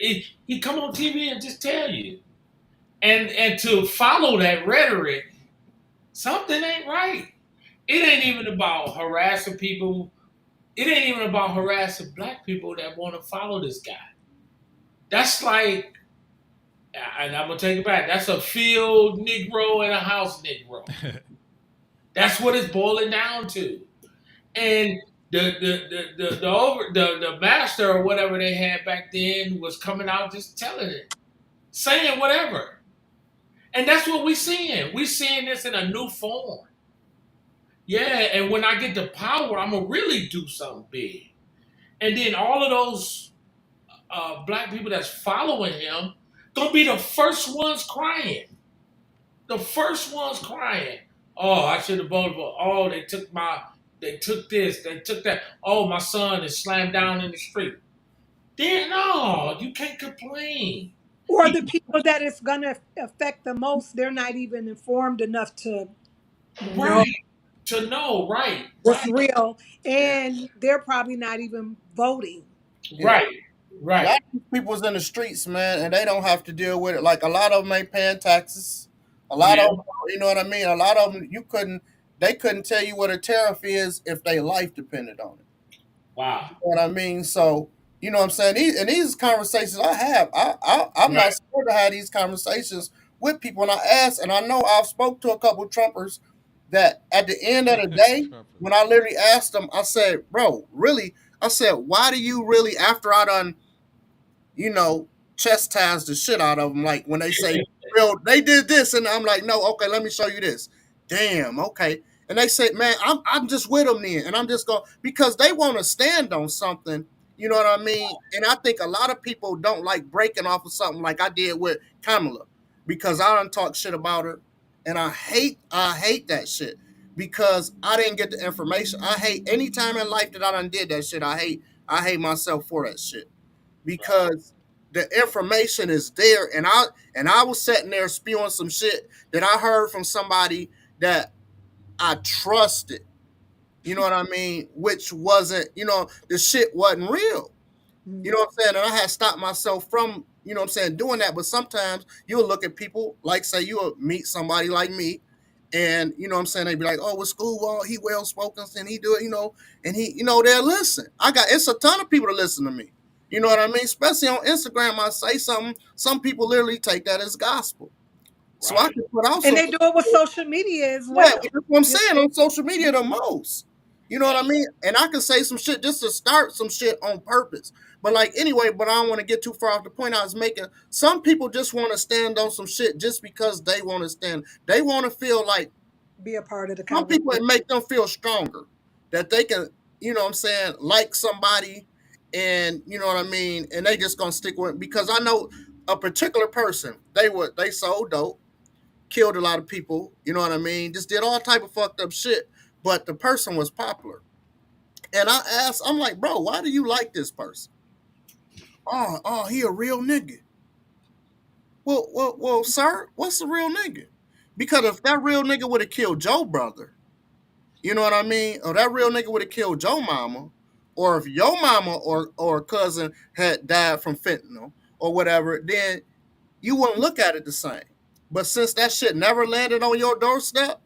He come on TV and just tell you, and to follow that rhetoric, something ain't right. It ain't even about harassing people. It ain't even about harassing black people that want to follow this guy. That's like, and I'm gonna take it back. That's a field Negro and a house Negro. That's what it's boiling down to. And the master or whatever they had back then was coming out just telling it, saying whatever. And that's what we're seeing. We're seeing this in a new form. Yeah, and when I get the power, I'm gonna really do something big. And then all of those black people that's following him gonna be the first ones crying. The first ones crying. Oh, I should have voted for. Oh, they took my they took this, they took that. Oh, my son is slammed down in the street. Then no, you can't complain. Or the people that it's going to affect the most, they're not even informed enough to know Right. To know, right, what's right, real. Yeah, And they're probably not even voting. yeah. right, A lot right. of these people's in the streets, man, and they don't have to deal with it. Like a lot of them ain't paying taxes. A lot of Yeah. them, you know what I mean. A lot of them, they couldn't tell you what a tariff is if their life depended on it. Wow. You know what I mean? So, you know what I'm saying? These conversations I have, I'm Right. not scared to have these conversations with people. And I ask, and I know I've spoke to a couple of Trumpers that at the end of the day, Trump. when I literally asked them, I said, bro, really? I said, why do you really, after I done you know, chastise the shit out of them. Like when they say, "Real, they did this," and I'm like, "No, okay, let me show you this." Damn, okay. And they say, "Man, I'm just with them then," and I'm just going because they want to stand on something. You know what I mean? And I think a lot of people don't like breaking off of something like I did with Kamala because I don't talk shit about her, and I hate that shit because I didn't get the information. I hate any time in life that I done did that shit. I hate myself for that shit Right. because the information is there and I was sitting there spewing some shit that I heard from somebody that I trusted. You know what I mean? Which wasn't, the shit wasn't real. You know Mhm. what I'm saying? And I had stopped myself from, what I'm saying, doing that. But sometimes you'll look at people, like say you'll meet somebody like me, and you know what I'm saying, they be like, oh, with school, well, he well spoken, and he do it, and he, they'll listen. It's a ton of people to listen to me. You know what I mean? Especially on Instagram, I say something, some people literally take that as gospel. So I Right. can put out And some. they do it with social media as Yeah, well. that's what I'm You saying know, on social media the most. You know what I mean? And I can say some shit just to start some shit on purpose. But like anyway, but I don't want to get too far off the point I was making. Some people just want to stand on some shit just because they want to stand. They want to feel like be a part of the some people it conversation. make them feel stronger. That they can, what I'm saying, like somebody and you know what I mean, and they just gonna stick with it because I know a particular person, they sold dope, killed a lot of people, you know what I mean? Just did all type of fucked up shit. But the person was popular. And I asked, I'm like, bro, why do you like this person? Oh, he a real nigga. Well, sir, what's a real nigga? Because if that real nigga would have killed Joe brother, you know what I mean? Or that real nigga would have killed Joe mama, or if your mama or cousin had died from fentanyl or whatever, then you wouldn't look at it the same. But since that shit never landed on your doorstep,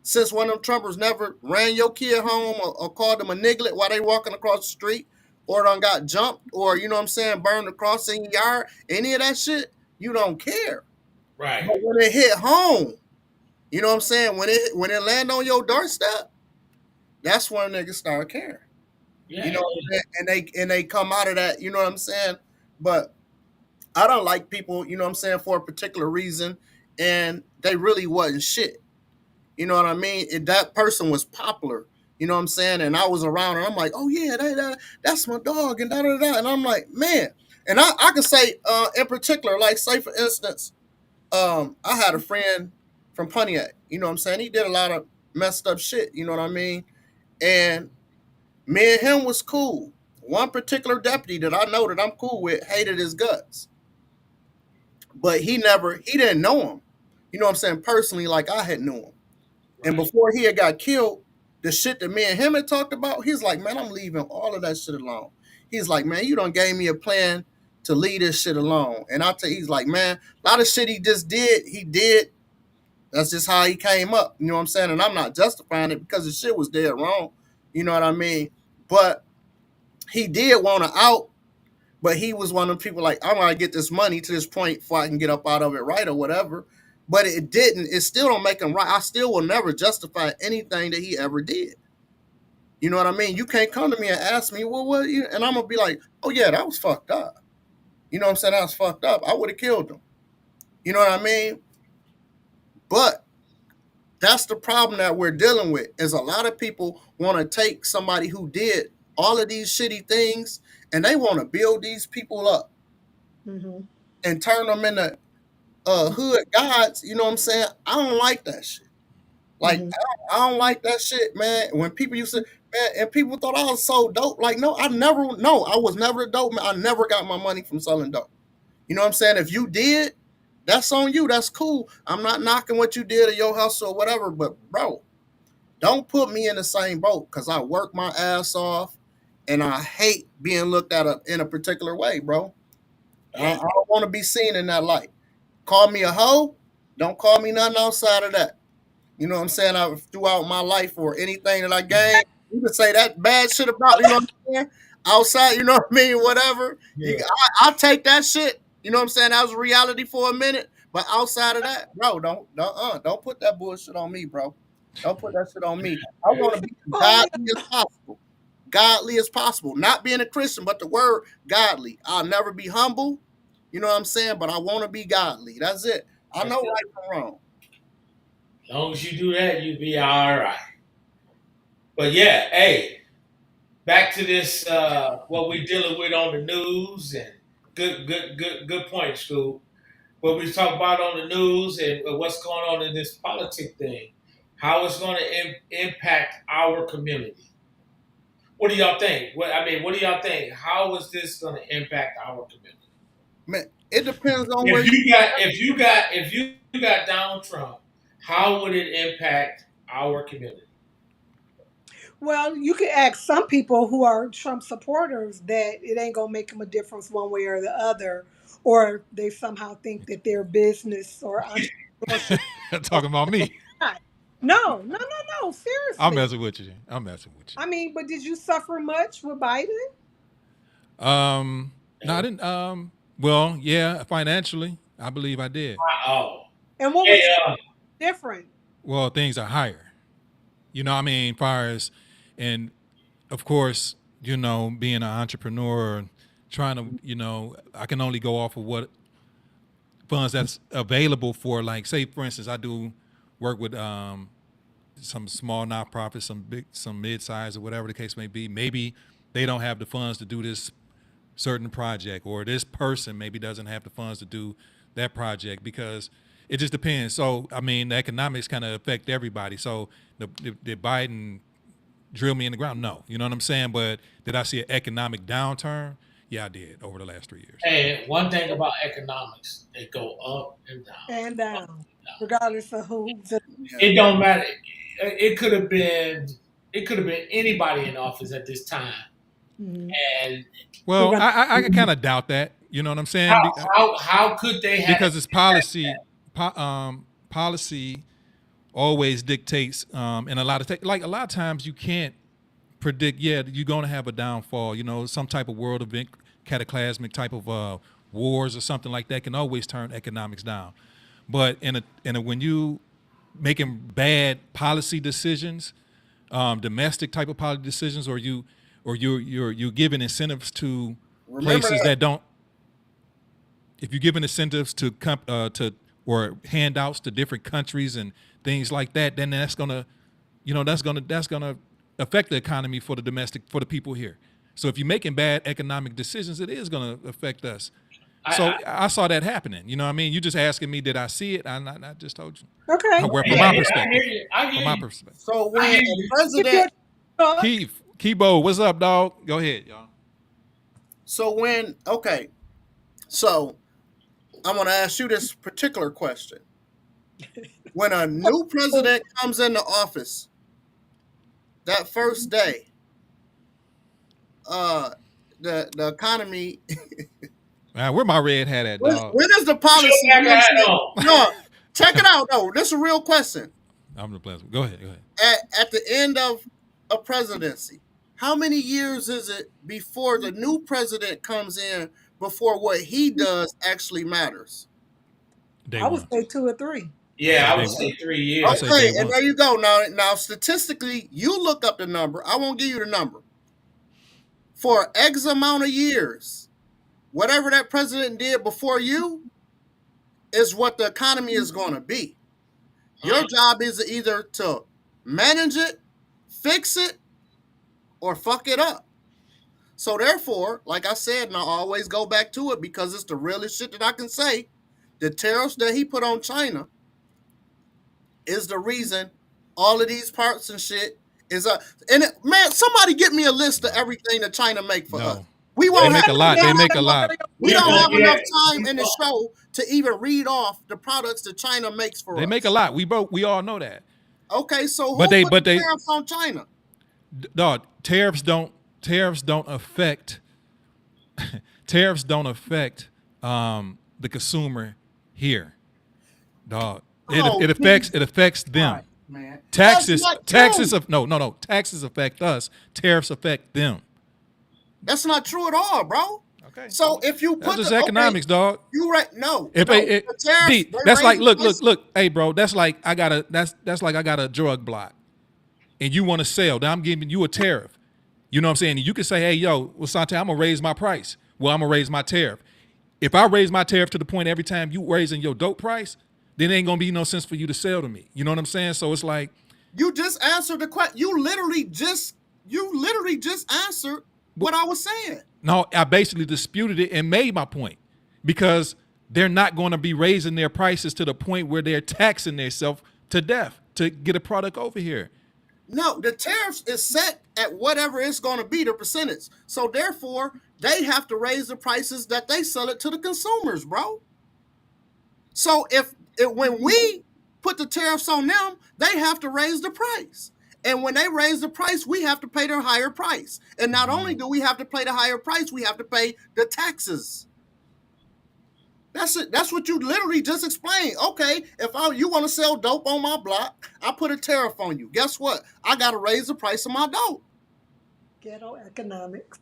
since one of them Trumpers never ran your kid home or called them a niglet while they walking across the street, or done got jumped, or you know what I'm saying, burned across in your yard, any of that shit, you don't care. Right. But when it hit home, you know what I'm saying, when it land on your doorstep, that's when niggas start caring. You Yeah. know what I'm saying? And they come out of that, you know what I'm saying? But I don't like people, you know what I'm saying, for a particular reason, and they really wasn't shit. You know what I mean? That person was popular. You know what I'm saying? And I was around, and I'm like, oh yeah, that's my dog, and da da da. And I'm like, man. And I can say, in particular, like say for instance, I had a friend from Pontiac. You know what I'm saying? He did a lot of messed up shit. You know what I mean? And me and him was cool. One particular deputy that I know that I'm cool with hated his guts, but he didn't know him. You know what I'm saying? Personally, like I had knew him. And Right. before he had got killed, the shit that me and him had talked about, he's like, man, I'm leaving all of that shit alone. He's like, man, you done gave me a plan to leave this shit alone. And he's like, man, a lot of shit he did. That's just how he came up. You know what I'm saying? And I'm not justifying it because the shit was dead wrong. You know what I mean? But he did want to out, but he was one of the people like, I'm gonna get this money to this point before I can get up out of it right or whatever. But it didn't. It still don't make him right. I still will never justify anything that he ever did. You know what I mean? You can't come to me and ask me, well, what? And I'm gonna be like, oh yeah, that was fucked up. You know what I'm saying? That was fucked up. I would have killed him. You know what I mean? But that's the problem that we're dealing with. Is a lot of people want to take somebody who did all of these shitty things and they want to build these people up Hmm. and turn them into hood gods. You know what I'm saying? I don't like that shit. Like Mhm. I don't like that shit, man. When people used to, man, and people thought I was so dope. Like, no, I was never a dope man. I never got my money from selling dope. You know what I'm saying? If you did, that's on you. That's cool. I'm not knocking what you did or your hustle or whatever, but bro, don't put me in the same boat because I work my ass off and I hate being looked at in a particular way, bro. I Yeah. don't want to be seen in that light. Call me a hoe. Don't call me nothing outside of that. You know what I'm saying? Throughout my life or anything that I gained, you can say that bad shit about, you know what I'm saying? Outside, you know what I mean? Whatever. Yeah. I'll take that shit. You know what I'm saying? That was reality for a minute. But outside of that, bro, don't put that bullshit on me, bro. Don't put that shit on me. I want to be as Call me. godly as possible. Godly as possible. Not being a Christian, but the word godly. I'll never be humble. You know what I'm saying? But I want to be godly. That's it. I That's know it. right from wrong. As long as you do that, you'll be all right. But yeah, hey, back to this what we're dealing with on the news and good point, Scoop. What we talk about on the news and what's going on in this politic thing, how it's going to impact our community. What do y'all think? What do y'all think? How is this going to impact our community? Man, it depends on where If you. you got Donald Trump, how would it impact our community? Well, you could ask some people who are Trump supporters that it ain't gonna make them a difference one way or the other, or they somehow think that their business or entrepreneurship. Talking about me. No, no, no, no. I'm Seriously. messing with you. I'm messing with I mean, but did you suffer much with Biden? you. No, I didn't. Well, yeah, financially, I believe I did. Oh, And what hey, was different? Well, things are higher. You know, what I mean, far as, and of course, you know, being an entrepreneur, trying to, you know, I can only go off of what funds that's available for, like, say, for instance, I do work with some small nonprofits, some big, some mid-size, or whatever the case may be. Maybe they don't have the funds to do this certain project, or this person maybe doesn't have the funds to do that project because it just depends. So, I mean, the economics kind of affect everybody. So, did Biden drill me in the ground? No. You know what I'm saying? But did I see an economic downturn? Yeah, I did over the last 3 years. hey, one thing about economics, they go up and down. And down, regardless of who's. It don't matter. It could have been anybody in office at this time, Mhm. and Well, I kind of doubt that. You know what I'm saying? how could they have? Because it's policy. Policy always dictates, and a lot of like a lot of times you can't predict. Yeah, you're going to have a downfall. You know, some type of world event, cataclysmic type of wars or something like that can always turn economics down. But when you making bad policy decisions, domestic type of policy decisions, or you're giving incentives to Remember places that. that don't. If you're giving incentives to or handouts to different countries and things like that, then that's gonna, you know, that's gonna affect the economy for the people here. So if you're making bad economic decisions, it is gonna affect us. So I saw that happening. You know what I mean? You just asking me, did I see it? I just told you. Okay. Where from Yeah, my yeah, I hear perspective. you. I From hear my you. perspective. So I when hear a you. Keep your president, thought. Keith, Keybo, what's up, dog? Go ahead, y'all. so when okay, so I'm gonna ask you this particular question. When a new president comes into office, that first day, uh, the economy. Man, where my red hat at, dog? When is the Put your policy? You know MAGA what I'm hat saying? on. No, check it out. No, this is a real question. I'm the pleasant. Go ahead. Go ahead. At the end of a presidency, how many years is it before the new president comes in before what he does actually matters? Day I would one. say 2 or 3. I Yeah, say I day would one. say 3 I years. say day Okay, and one. there you go. Now statistically, you look up the number. I won't give you the number. For X amount of years, whatever that president did before you is what the economy is going to be. Your job is either to manage it, fix it, or fuck it up. So therefore, like I said, and I always go back to it because it's the realest shit that I can say, the tariffs that he put on China is the reason all of these parts and shit is man, somebody get me a list of everything that China make for us. No. We They won't make have a lot. They make a lot. we don't have Yeah. enough time in the show to even read off the products that China makes for us. They make a lot. We all know that. Okay, so who But they- put but the they- tariffs on China? Dog, tariffs don't affect the consumer here. Dog. It affects them. Right, man. Taxes That's not true. no. Taxes affect us. Tariffs affect them. That's not true at all, bro. Okay. So if you That's put just the, economics, dog. you right? No, If no, it, the tariffs, D, they that's raise like the look, price. hey bro, that's like I got a drug block, and you want to sell. Now I'm giving you a tariff. You know what I'm saying? You can say, hey yo, well Sante, I'm gonna raise my price. Well, I'm gonna raise my tariff. If I raise my tariff to the point every time you raising your dope price, then it ain't gonna be no sense for you to sell to me. You know what I'm saying? So it's like You just answered the question. You literally just answered what I was saying. no, I basically disputed it and made my point because they're not going to be raising their prices to the point where they're taxing themselves to death to get a product over here. No, the tariffs is set at whatever it's going to be, the percentage. So therefore, they have to raise the prices that they sell it to the consumers, bro. So if when we put the tariffs on them, they have to raise the price. And when they raise the price, we have to pay their higher price. And not only do we have to pay the higher price, we have to pay the taxes. That's it. That's what you literally just explained. Okay, if you want to sell dope on my block, I put a tariff on you. Guess what? I got to raise the price of my dope. Ghetto economics.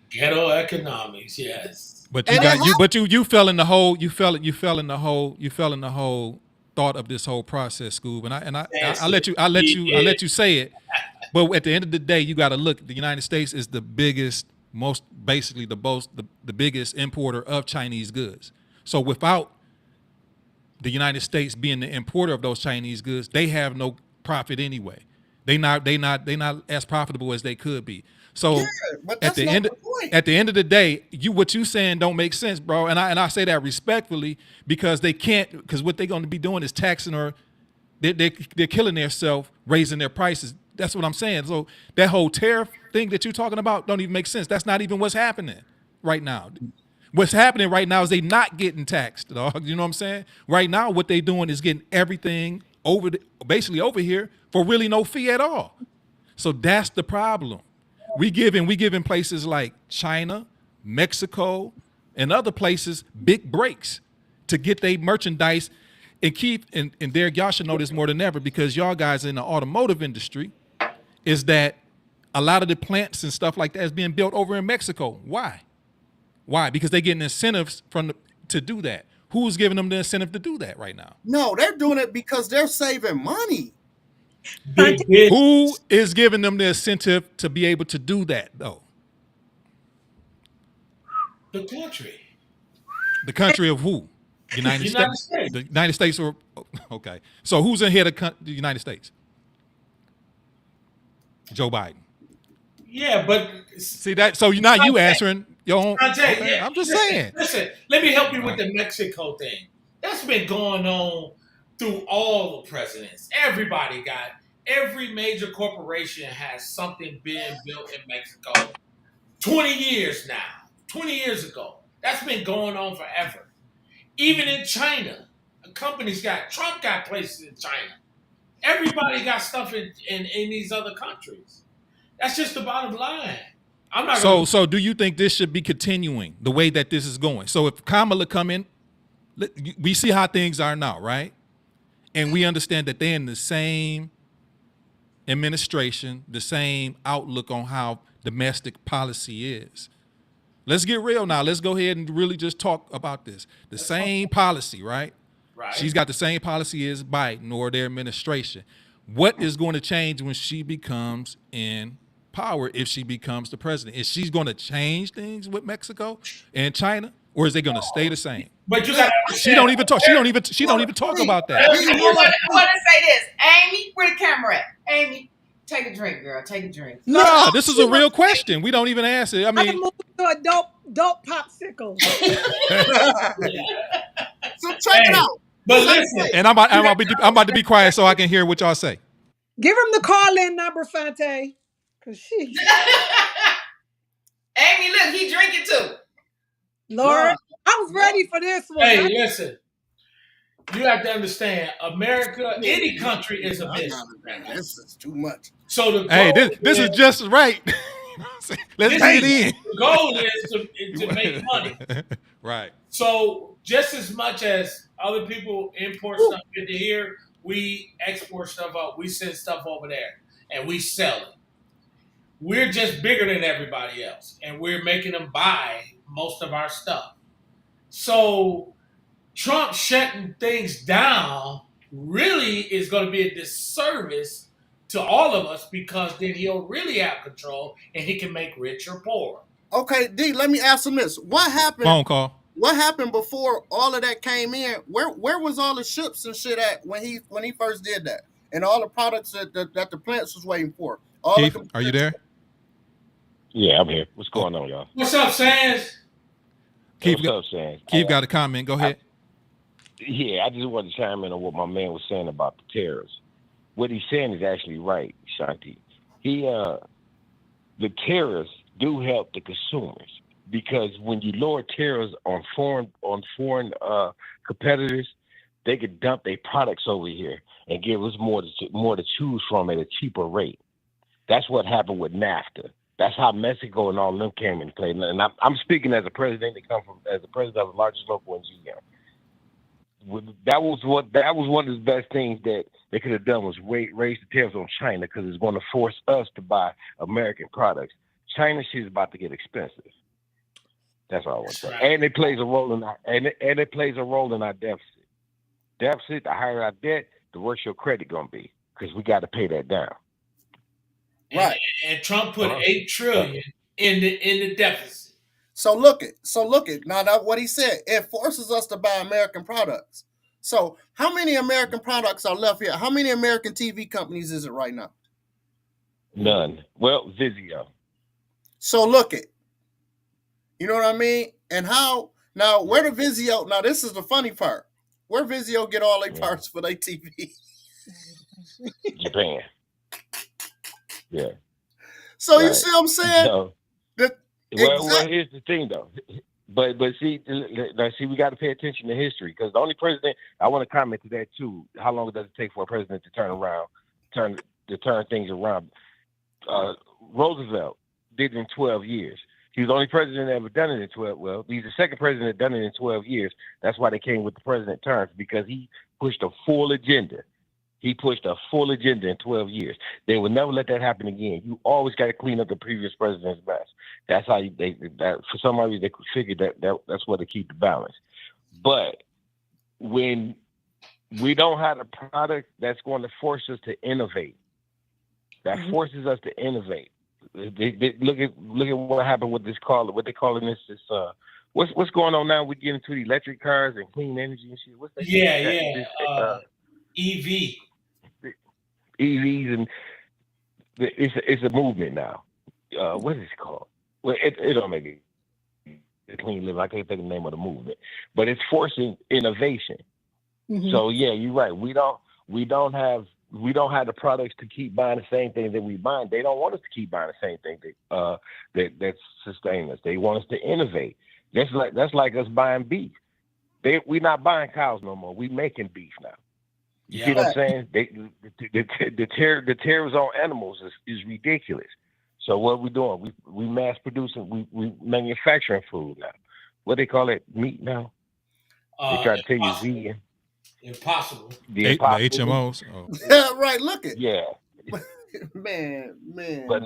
Ghetto economics, yes. But And you fell in the whole thought of this whole process, Scoob. And I let you say it. But at the end of the day, you got to look. The United States is the biggest, the biggest importer of Chinese goods. So without the United States being the importer of those Chinese goods, they have no profit anyway. They not as profitable as they could be. So Yeah, but that's not the point. at the end of the day, what you saying don't make sense, bro. And I say that respectfully because they can't, because what they're going to be doing is taxing or they're killing themselves, raising their prices. That's what I'm saying. So that whole tariff thing that you're talking about don't even make sense. That's not even what's happening right now. What's happening right now is they not getting taxed, dog. You know what I'm saying? Right now, what they doing is getting everything basically over here for really no fee at all. So that's the problem. We giving places like China, Mexico, and other places big breaks to get their merchandise and keep and Derek, y'all should know this more than ever because y'all guys in the automotive industry is that a lot of the plants and stuff like that is being built over in Mexico. Why? Because they're getting incentives to do that. Who's giving them the incentive to do that right now? No, they're doing it because they're saving money. Big business. Who is giving them the incentive to be able to do that, though? The country. The country of who? United States. The United States or okay. So who's in here the United States? Joe Biden. Yeah, but See that? So now you answering your own. Okay, I'm just saying. Listen, let me help you with the Mexico thing. That's been going on through all the presidents. Every major corporation has something being built in Mexico. 20 years now. 20 years ago. That's been going on forever. Even in China, Trump got places in China. Everybody got stuff in these other countries. That's just the bottom line. I'm not So do you think this should be continuing the way that this is going? So if Kamala come in, we see how things are now, right? And we understand that they're in the same administration, the same outlook on how domestic policy is. Let's get real now. Let's go ahead and really just talk about this. The same policy, right? Right. She's got the same policy as Biden or their administration. What is going to change when she becomes in power if she becomes the president? Is she going to change things with Mexico and China, or is they going to stay the same? But you got She don't even talk. She don't even talk about that. I want to say this. Amy, where the camera at? Amy, take a drink, girl. Take a drink. No, this is a real question. We don't even answer it. I I mean, moved to a dope popsicle. So check it out. But listen, and I'm about to be quiet so I can hear what y'all say. Give him the call-in number, Fante. Cause she, Amy, look, he drinking too. Lord, Nah, I was ready for this one. Hey, listen. You have to understand, America, any country is a I got business. it, man. This is too much. So the Hey, goal this is is, just right. Let's this get it is in. the goal is to make money. Right. So just as much as other people import stuff into here, we export stuff up. We send stuff over there and we sell it. We're just bigger than everybody else, and we're making them buy most of our stuff. So Trump shutting things down really is going to be a disservice to all of us because then he'll really have control and he can make rich or poor. Okay, D, let me ask him this. What happened? Phone call. What happened before all of that came in? Where was all the ships and shit at when he first did that? And all the products that the plants was waiting for. All the Keith, are you computers. there? Yeah, I'm here. What's going on, y'all? What's up, Sans? Hey, Keith what's got, up, Sam? Keith got a comment. Go ahead. Yeah, I just wanted to chime in on what my man was saying about the tariffs. What he's saying is actually right, Shanti. The tariffs do help the consumers because when you lower tariffs on foreign competitors, they could dump their products over here and give us more to choose from at a cheaper rate. That's what happened with NAFTA. That's how Mexico and all of them came into play. And I'm speaking as a president that come from as the president of the largest local NGO. That was one of the best things that they could have done was raise the tariffs on China because it's going to force us to buy American products. China shit is about to get expensive. That's all I want to say. And it plays a role in our deficit. Deficit, the higher our debt, the worse your credit gonna be because we got to pay that down. Right. And Trump put $8 trillion in the deficit. So look it. Now that what he said, it forces us to buy American products. So how many American products are left here? How many American TV companies is it right now? None. Well, Vizio. So look it. You know what I mean? And how now where the Vizio now this is the funny part. Where Vizio get all their parts for their TV? Japan. Yeah. So right. You see what I'm saying? So, well, here's the thing though. But see, we got to pay attention to history because the only president I want to comment to that too. How long does it take for a president to turn things around? Roosevelt did it in 12 years. He was the only president that ever done it in 12. Well, he's the second president that done it in 12 years. That's why they came with the president terms because he pushed a full agenda. He pushed a full agenda in 12 years. They would never let that happen again. You always got to clean up the previous president's mess. That's how for some reason they figured that's what to keep the balance. But when we don't have a product that's going to force us to innovate, that forces us to innovate. They look at what happened with this call. What they calling this is what's going on now? We get into the electric cars and clean energy and shit. What's that? EV. EVs and it's a movement now. What is it called? Well, it don't make it clean living. I can't think of the name of the movement, but it's forcing innovation. Mm-hmm. So yeah, you're right. We don't have the products to keep buying the same thing that we buy. They don't want us to keep buying the same thing that sustain us. They want us to innovate. That's like us buying beef. We're not buying cows no more. We making beef now. You see what I'm saying? The tariffs on animals is ridiculous. So what we doing? We mass producing. We manufacturing food now. What they call it? Meat now. They try to tell you vegan. Impossible. The HMOs. Oh. Yeah, right. Look it. Yeah. man. But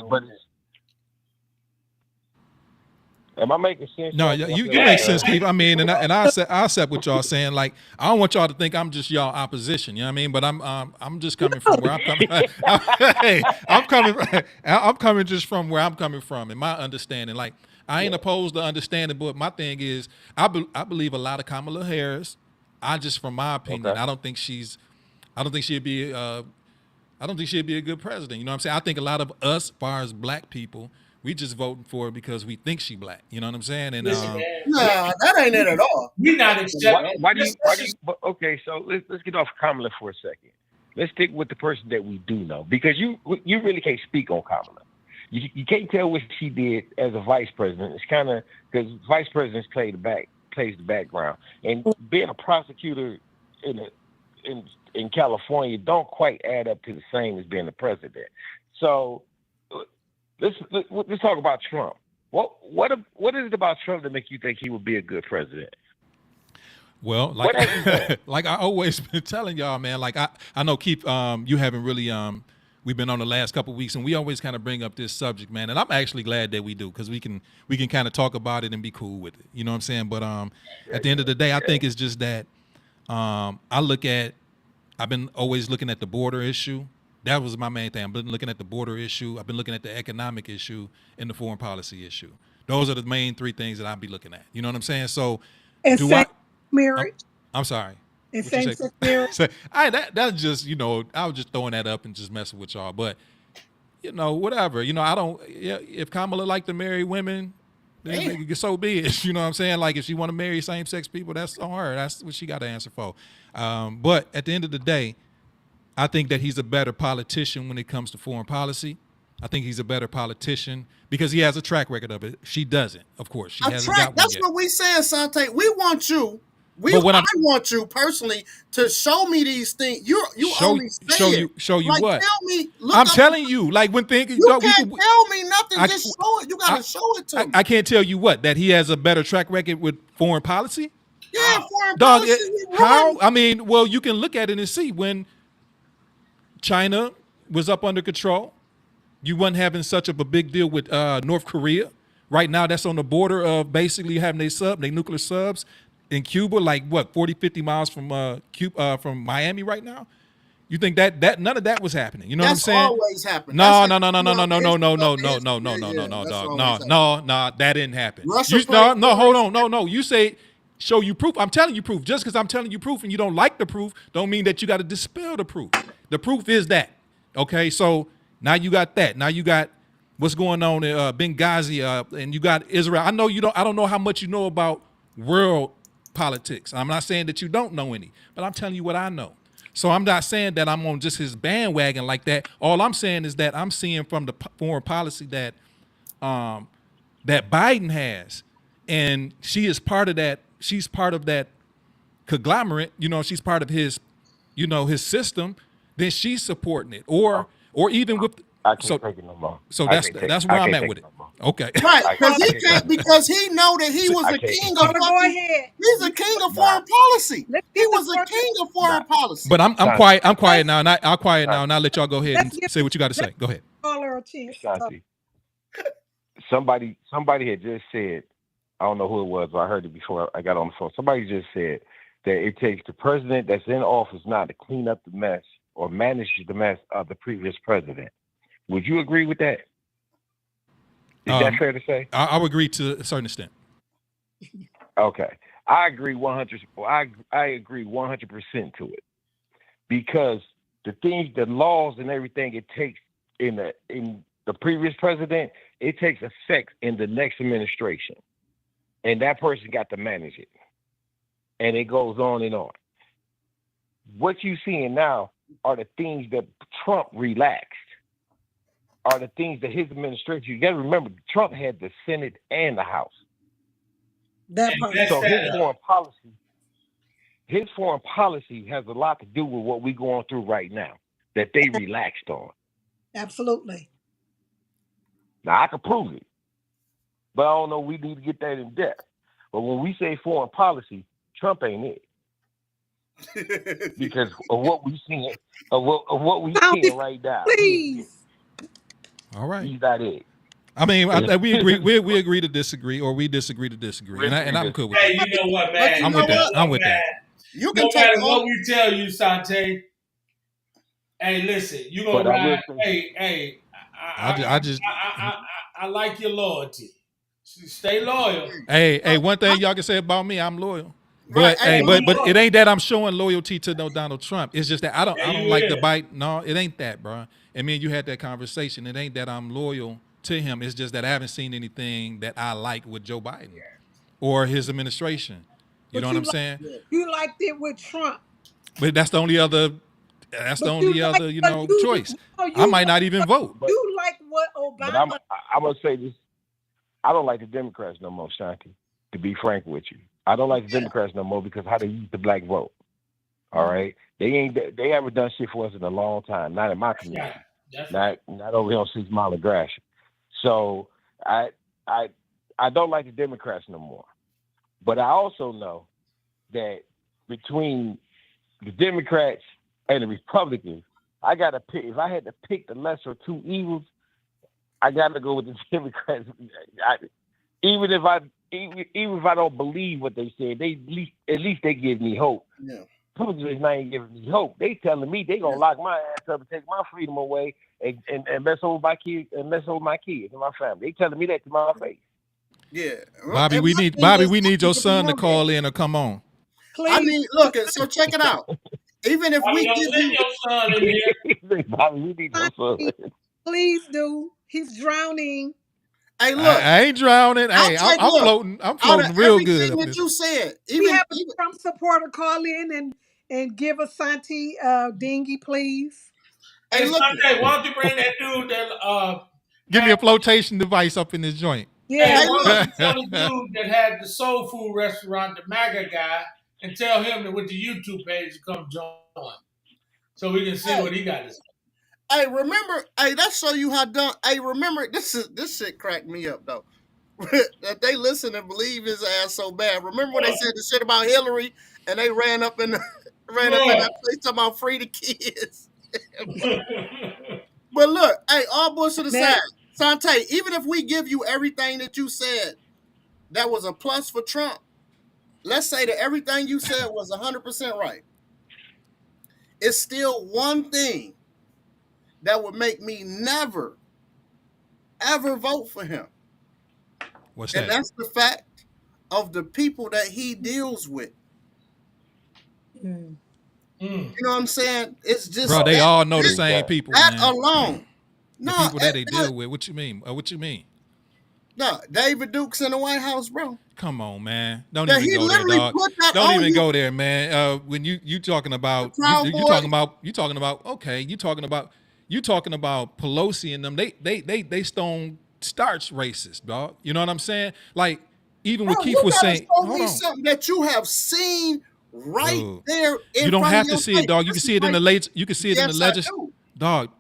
am I making sense? No, you make sense, Keith. I mean, and I accept what y'all saying. Like, I don't want y'all to think I'm just y'all opposition. You know what I mean? But I'm just coming from where I'm coming. I'm coming just from where I'm coming from, and my understanding. Like, I ain't opposed to understanding, but my thing is, I believe a lot of Kamala Harris. From my opinion, I don't think she'd be a good president. You know what I'm saying? I think a lot of us, as far as black people, we just voting for her because we think she black. You know what I'm saying? And nah, that ain't it at all. We're not accepting. Why do you? Okay, so let's get off Kamala for a second. let's stick with the person that we do know, because you really can't speak on Kamala. You can't tell what she did as a vice president. It's kind of because vice presidents plays the background, and being a prosecutor in California don't quite add up to the same as being the president. So let's talk about Trump. What is it about Trump that make you think he would be a good president? Well, like I always been telling y'all, man. Like I know Keith, you haven't really we've been on the last couple of weeks, and we always kind of bring up this subject, man. And I'm actually glad that we do, because we can kind of talk about it and be cool with it. You know what I'm saying? But at the end of the day, I think it's just that I've been always looking at the border issue. That was my main thing. I've been looking at the border issue. I've been looking at the economic issue and the foreign policy issue. Those are the main three things that I'll be looking at. You know what I'm saying? So And marriage. I'm sorry. And same-sex marriage. That's just, I was just throwing that up and just messing with y'all. But, whatever. I don't, if Kamala like to marry women, then so be it. You know what I'm saying? Like, if she want to marry same-sex people, that's on her. That's what she got to answer for. But at the end of the day, I think that he's a better politician when it comes to foreign policy. I think he's a better politician because he has a track record of it. She doesn't, of course. She hasn't got one That's yet. what we saying, Sante. We want you. I want you personally to show me these things. You only say it. Show you like, what? Tell me. I'm telling you. Like when things you can't tell me nothing. Just show it. You gotta show it to me. I can't tell you what, that he has a better track record with foreign policy. Yeah, foreign policy. How? I mean, well, you can look at it and see when China was up under control. You wasn't having such a big deal with North Korea. Right now, that's on the border of basically having their nuclear subs in Cuba, like what, 40, 50 miles from Miami right now? You think that none of that was happening? You know what I'm saying? That's always happening. No, that didn't happen. Hold on, no. You say show you proof. I'm telling you proof. Just because I'm telling you proof and you don't like the proof, don't mean that you got to dispel the proof. The proof is that. Okay, so now you got that. Now you got what's going on in Benghazi, and you got Israel. I don't know how much you know about world politics. I'm not saying that you don't know any, but I'm telling you what I know. So I'm not saying that I'm on just his bandwagon like that. All I'm saying is that I'm seeing from the foreign policy that that Biden has, and she is part of that. She's part of that conglomerate. She's part of his, his system. Then she's supporting it, or even with. I can't take it no more. So that's where I'm at with it. Okay. Right, because he know that he was a king of fucking. He's a king of foreign policy. He was a king of foreign policy. But I'm quiet. I'm quiet now, and I'll quiet now, and I'll let y'all go ahead and say what you got to say. Go ahead. Somebody had just said, I don't know who it was, but I heard it before I got on the phone. Somebody just said that it takes the president that's in office now to clean up the mess or manage the mess of the previous president. Would you agree with that? Is that fair to say? I would agree to a certain extent. Okay, I agree 100. I agree 100% to it, because the laws and everything it takes in the previous president, it takes effect in the next administration, and that person got to manage it, and it goes on and on. What you seeing now are the things that Trump relaxed. Are the things that his administration, you got to remember, Trump had the Senate and the House. So his foreign policy has a lot to do with what we're going through right now that they relaxed on. Absolutely. Now, I can prove it, but I don't know, we need to get that in depth. But when we say foreign policy, Trump ain't it. Because of what we seeing, right now. Please. All right. He's not it. I mean, we agree. We agree to disagree, or we disagree to disagree, and I'm cool with that. Hey, you know what, man? I'm with that. You can no take matter what we tell you, Sante. Hey, listen, you gonna ride. Hey, I like your loyalty. Stay loyal. Hey, one thing y'all can say about me, I'm loyal. But but it ain't that I'm showing loyalty to no Donald Trump. It's just that I don't like the bite. No, it ain't that, bro. And me and you had that conversation. It ain't that I'm loyal to him. It's just that I haven't seen anything that I like with Joe Biden or his administration. You know what I'm saying? You liked it with Trump. But that's the only other That's the But you only like other, what choice. no, I you might not even vote. But you like what but I'm Obama. gonna say this. I don't like the Democrats no more, Shanti. To be frank with you, I don't like the Democrats no more because how they use the black vote. All right, they haven't done shit for us in a long time. Not in my community. That's right. Not over here on 6 Mile and Gratiot. So I I I don't like the Democrats no more. But I also know that between the Democrats and the Republicans, I gotta pick. If I had to pick the lesser of two evils, I gotta go with the Democrats. Even if I don't believe what they said, at least they give me hope. Yeah. Republicans ain't giving me hope. They telling me they gonna lock my ass up and take my freedom away and mess over my kids and my family. They telling me that to my face. Yeah. Bobby, And we my need thing is, your I son to remember, call in or come on. I Please, need look. So check it out. Even if we Bobby, give send you, your son in here. Bobby, we need your son. please do. He's drowning. hey, look. I ain't drowning. I'll Hey, take I'm look. floating. I'm Out of floating real good everything up that this. you said, We even have a Trump supporter call in and give Asante dingy, please. hey, Hey, look. Sunday, why don't you bring that dude that Give me a flotation device up in this joint. Yeah, hey, Hey, why look. don't you tell the dude that had the soul food restaurant, the MAGA guy, and tell him that with the YouTube page to come join, so we can see Hey, what he got to say. hey, remember. Hey, that show you how done. Hey, remember this shit cracked me up though. That they listen and believe his ass so bad. Remember when they said the shit about Hillary and they ran up in that place talking about free the kids. But look, hey, all bullshit aside, man. Sante, even if we give you everything that you said that was a plus for Trump, let's say that everything you said was 100% right. It's still one thing that would make me never, ever vote for him. What's And that? that's the fact of the people that he deals with. Mm. You know what I'm saying? It's just Bro, they all know the Big same time. people, that man. alone. The No, people that they deal with. What you mean? What you mean? no, David Duke's in the White House, bro. Come on, man. Don't That even he go there, literally dog. put that Don't on even you, go there, man. When you talking the about Proud Boys. you talking about okay, you talking about Pelosi and them. They stone starch racist, dog. You know what I'm saying? Like even Bro, what Keith you was gotta saying. show Hold me on, something that you have seen right dude. there You in don't front of have to your see it, face. dog. You can This see is it in right. the late. You can see it in the Yes, I legis. do. Dog.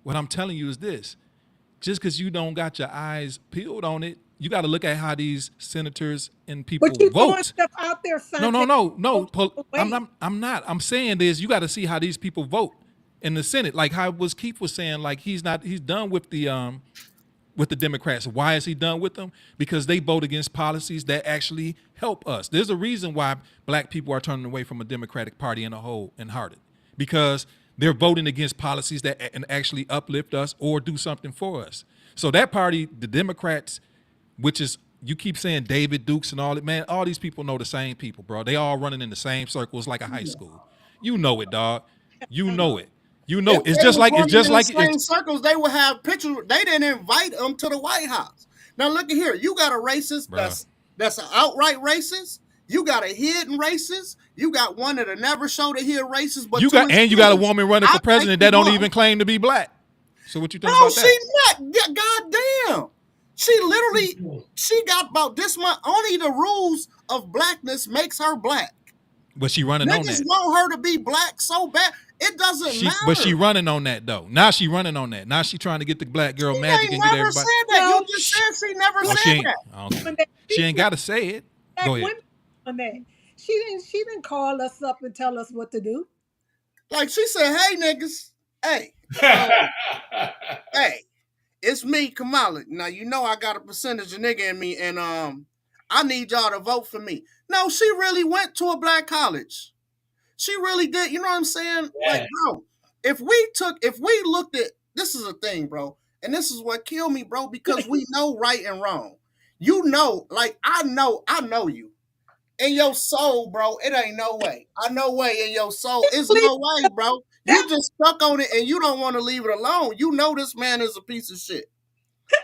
What I'm telling you is this: just because you don't got your eyes peeled on it, you got to look at how these senators and But people you throwing vote. stuff out there, No, Sante. no. I'm Wait. not. I'm not. I'm saying this. You got to see how these people vote in the Senate. Like how was Keith was saying. Like he's not. He's done with the Democrats. Why is he done with them? Because they vote against policies that actually help us. There's a reason why black people are turning away from a Democratic Party in a whole and hearted. Because they're voting against policies that actually uplift us or do something for us. So that party, the Democrats, which is you keep saying David Dukes and all that, man, all these people know the same people, bro. They all running in the same circles like a high school. You know it, dog. You know it. You know If it. It's they just was like running in the same circles, they would have pictures. They didn't invite them to the White House. Now look at here. You got a racist Bruh. that's an outright racist. You got a hidden racist. You got one that'll never show that he a racist, but to his You got a kids, woman running I'll for take president the that don't one. even claim to be black. So what you think Bro, about she that? not. Goddamn. She literally, she got about this much. Only the rules of blackness makes her black. But she running on Niggas that. want her to be black so bad. It doesn't But she matter. running on that though. Now she running on that. Now she trying to get the black girl She magic ain't and get never everybody. said that. No, You just said she never Oh, said she ain't. that. Okay. when they She speak ain't got to say it. black Go ahead. women on that. She didn't call us up and tell us what to do. Like she said, hey niggas, hey, hey, it's me, Kamala. Now you know I got a percentage of nigga in me, and I need y'all to vote for me. No, she really went to a black college. She really did. You know what I'm saying? Like, Yeah. bro, if we looked at this is a thing, bro, and this is what killed me, bro, because we know right and wrong. You know, like I know you. In your soul, bro, it ain't no way. I no way in your soul. It's no way, bro. You just stuck on it and you don't want to leave it alone. You know this man is a piece of shit.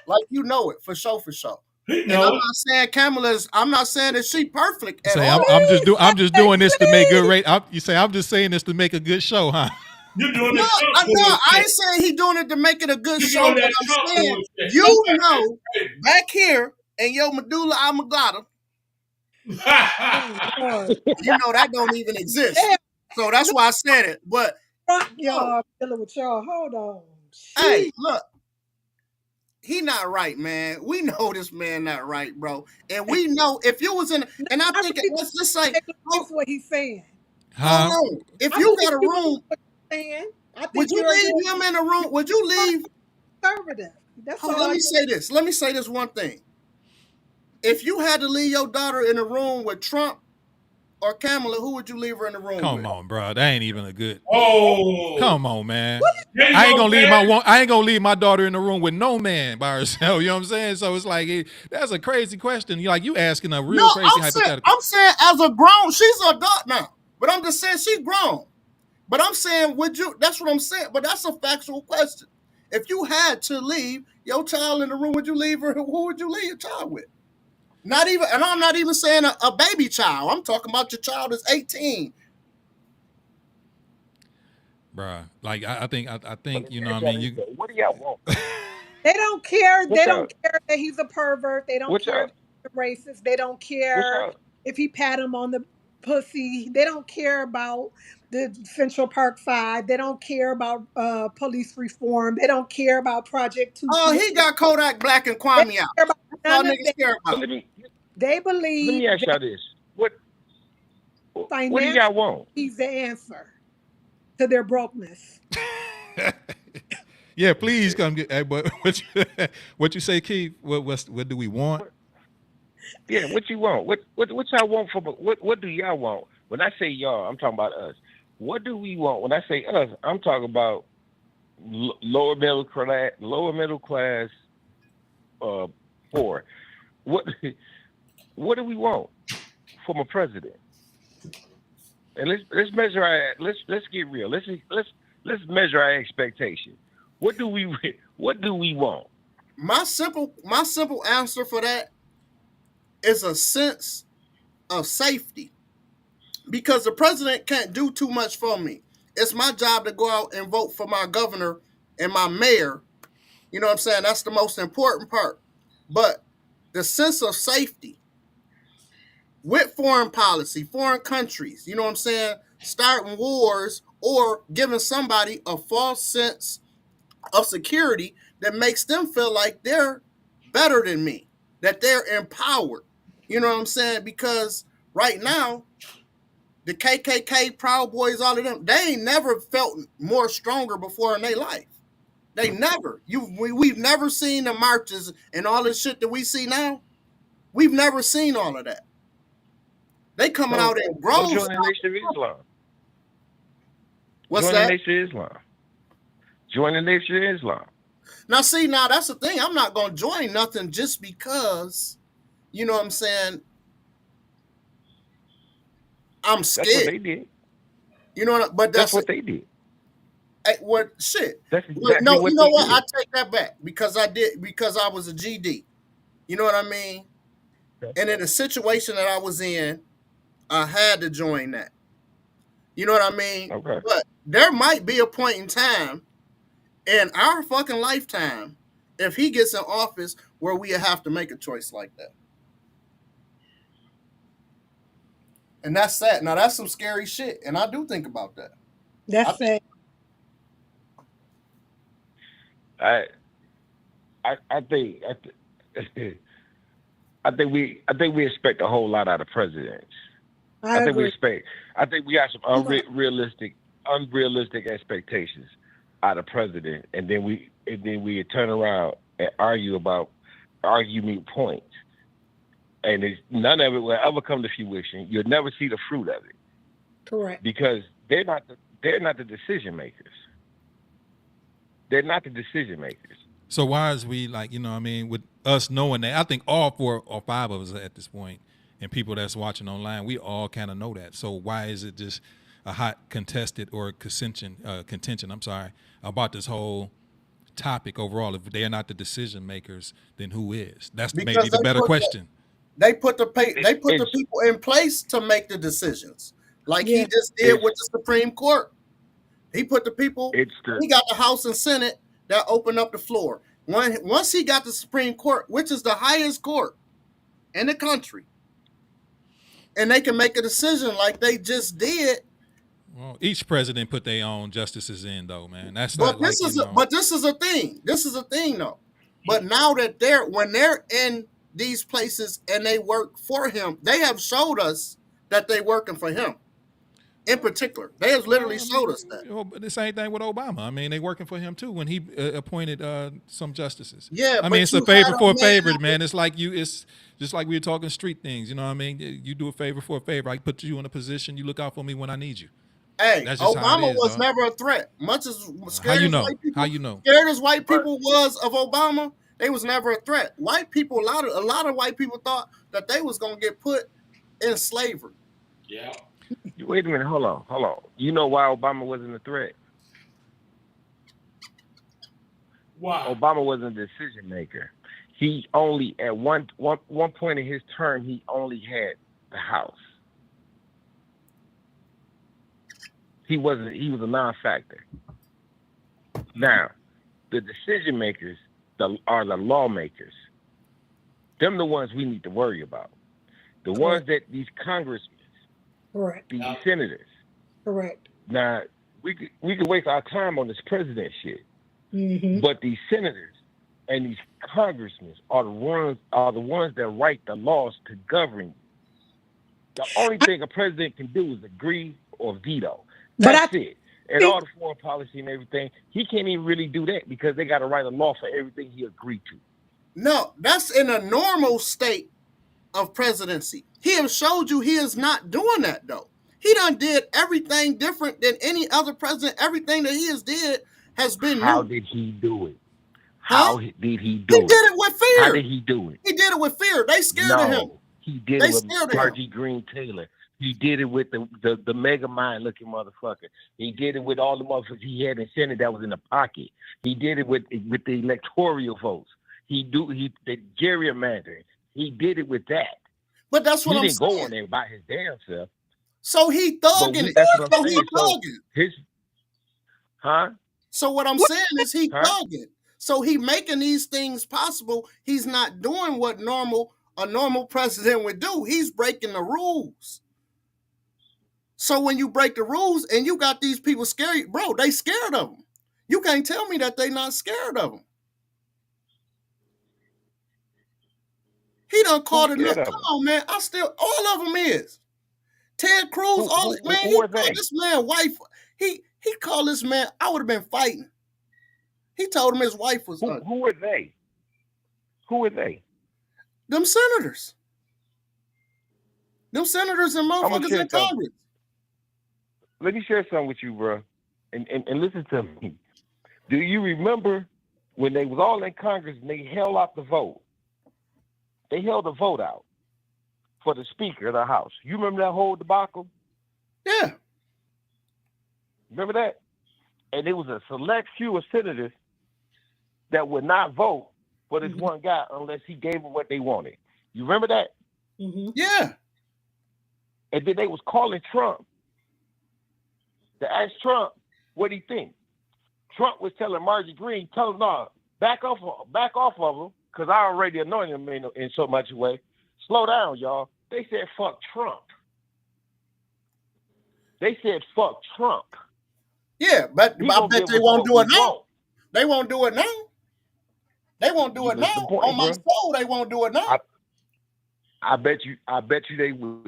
Like you know it for sure, for sure. And I'm No, not saying Kamala's. I'm not saying that she perfect You at say all. I'm just doing this to make good Please. rate. You say I'm just saying this to make a good show, huh? You're doing No, the Trump I ain't bullshit. saying he doing it to make it a good You're show, doing but that I'm Trump saying bullshit. you know back here in your medulla oblongata, Oh Lord. you know that don't even exist. Yeah, So that's why I said it. But fuck no, y'all dealing with y'all. Hold on. hey, She look, he not right, man. We know this man not right, bro. And we know if you was in, and I I think really let's just say, agree with what he's saying. hold Huh? on. If I you believe got a you believe room, what you're saying. I would think you leave him in a room? Would you you're leave? conservative. That's Hold on, all let I me say this. Let me say this one thing. If you had to leave your daughter in a room with Trump or Kamala, who would you leave her in the room Come with? on, bro. That ain't even a good. Oh, Come on, man. there you I ain't go, gonna leave man. I ain't gonna leave my daughter in the room with no man by herself. You know what I'm saying? So it's like that's a crazy question. You asking a No, real crazy hypothetical. I'm saying as a grown, she's an adult now. But I'm just saying she grown. But I'm saying, would you? That's what I'm saying. But that's a factual question. If you had to leave your child in the room, would you leave her? Who would you leave your child with? Not even, and I'm not even saying a baby child. I'm talking about your child is 18. Bruh. Like I But think, let me you know what ask I y'all mean, this you though. What do y'all want though? They don't care. What They y'all? don't care that he's a pervert. They don't What care y'all? that he's a racist. They don't What care y'all? if he pat him on the pussy. They don't care about the Central Park Five. They don't care about police reform. They don't care about Project Oh, 210. he got Kodak Black and They Kwame don't out. care about That's all none of niggas that. care But about. They let me believe ask that y'all this. What do y'all financially want? he's the answer to their brokenness. yeah, please come get but what you say, Keith? What do we want? What, yeah, what you want? What y'all want from what do y'all want? When I say y'all, I'm talking about us. What do we want? When I say us, I'm talking about lower middle class, uh, poor. What what do we want from a president? And let's measure our let's get real. Let's measure our expectation. What do we what do we want? My simple answer for that is a sense of safety. Because the president can't do too much for me. It's my job to go out and vote for my governor and my mayor. You know what I'm saying? That's the most important part. But the sense of safety with foreign policy, foreign countries, you know what I'm saying? Starting wars or giving somebody a false sense of security that makes them feel like they're better than me, that they're empowered. You know what I'm saying? Because right now, the KKK, Proud Boys, all of them, they ain't never felt more stronger before in their life. They never. We've never seen the marches and all this shit that we see now. We've never seen all of that. They coming So out in so grown join the style. Nation of Islam. What's Join the that? Nation of Islam. Join the Nation of Islam. Now, see, now that's the thing. I'm not gonna join nothing just because, you know what I'm saying, I'm That's what scared. they did. You know what? But That's that's what they did. what shit. That's Well, exactly no, what you know they what? I did. take that back because I was a GD. You know what I mean? Okay. And in the situation that I was in, I had to join that. You know what I mean? Okay. But there might be a point in time in our fucking lifetime, if he gets in office, where we have to make a choice like that. And that's sad. Now that's some scary shit. And I do think about that. I That's think sad. I I think I think we expect a whole lot out of presidents. I I think we agree. expect. I think we got some Too much. unrealistic expectations out of president, and then we turn around and argue mute points, and none of it will ever come to fruition. You'll never see the fruit of it Correct. because they're not the decision makers. They're not the decision makers. So why is we like, you know what I mean, with us knowing that, I think all four or five of us at this point, and people that's watching online, we all kind of know that. So why is it just a hot contested or contention, I'm sorry, about this whole topic overall? If they're not the decision makers, then who is? That's maybe because the better question. It's they put the it's people in place to make the decisions, like he Yeah. just did it's with the Supreme Court. He put the people. It's the He got the House and Senate that opened up the floor. Once he got the Supreme Court, which is the highest court in the country, and they can make a decision like they just did. Well, each president put their own justices in, though, man. That's not But like, this is a thing. This is a thing, though. But now that when they're in these places and they work for him, they have showed us that they working for him. In particular, they have literally showed us that. But the same thing with Obama. I mean, they working for him too when he appointed some justices. Yeah, I mean, but it's a you had favor a for a man favor, out man. It's like it's just like we were talking street things. You know what I mean? You do a favor for a favor. I put you in a position. You look out for me when I need you. Hey, That's just how it Obama is, was dog. never a threat. Much as How scared you as know? white How people, you know? scared as white but people was of Obama, they was never a threat. White people, a lot of white people thought that they was gonna get put in slavery. Yeah. wait a minute, hold on. You know why Obama wasn't a threat? Why? Obama wasn't a decision maker. He only at one point in his term he only had the House. He was a non-factor. Now, the decision makers are the lawmakers. Them the ones we need to worry about. The ones that these congressmen, Correct. these senators. Correct. Now, we could waste our time on this president shit. Mm-hmm. But these senators and these congressmen are the ones that write the laws to govern you. The only thing a president can do is agree or veto. That's it. And all the foreign policy and everything, he can't even really do that because they got to write a law for everything he agreed to. No, that's in a normal state of presidency. He has showed you he is not doing that though. He done did everything different than any other president. Everything that he has did has been How new. did he do it? Huh? How did he do He it? did it with fear. How did he do it? He did it with fear. They scared of him. No, he did They it with scared of him. Margie Green Taylor. He did it with the mega mind looking motherfucker. He did it with all the motherfuckers he had in Senate that was in the pocket. He did it with the electoral votes. The gerrymandering. He did it with that. But that's what he I'm didn't saying. go on there by his damn self. So he thugging it. That's what I'm So he saying. So thugging. huh? So what I'm saying is he thugging. So he making these things possible. He's not doing what a normal president would do. He's breaking the rules. So when you break the rules and you got these people scared, bro, they scared of him. You can't tell me that they not scared of him. He done called enough. Come on, man. All of them is. Ted Cruz, he called this man wife. He called this man, I would have been fighting. He told him his wife was. Who are they? Who are they? Them senators. Them senators and motherfuckers in Congress. Let me share something with you, bro. And listen to me. Do you remember when they was all in Congress and they held out the vote? They held the vote out for the Speaker of the House. You remember that whole debacle? Yeah. Remember that? And there was a select few of senators that would not vote for this one guy unless he gave them what they wanted. You remember that? Mm-hmm. Yeah. And then they was calling Trump to ask Trump what he think. Trump was telling Margie Green, tell him, no, back off of him, because I already anointed him in so much way. Slow down, y'all. They said, fuck Trump. They said, fuck Trump. Yeah, but I bet they won't do it now. They won't do it now. They won't do it now. On my soul, they won't do it now. I bet you they will.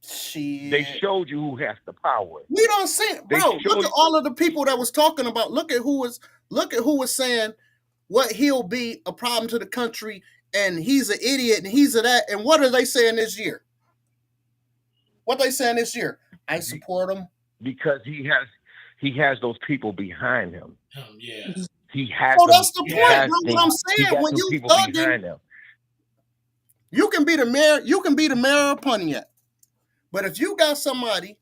Shit. They showed you who has the power. We don't see it, bro. Look at all of the people that was talking about. Look at who was saying what he'll be a problem to the country, and he's an idiot, and he's a that. And what are they saying this year? What they saying this year? I support him because he has those people behind him. Yeah. He has. So that's the point, bro. What I'm saying, when you thugging, you can be the mayor. You can be the mayor of Pontiac. But if you got somebody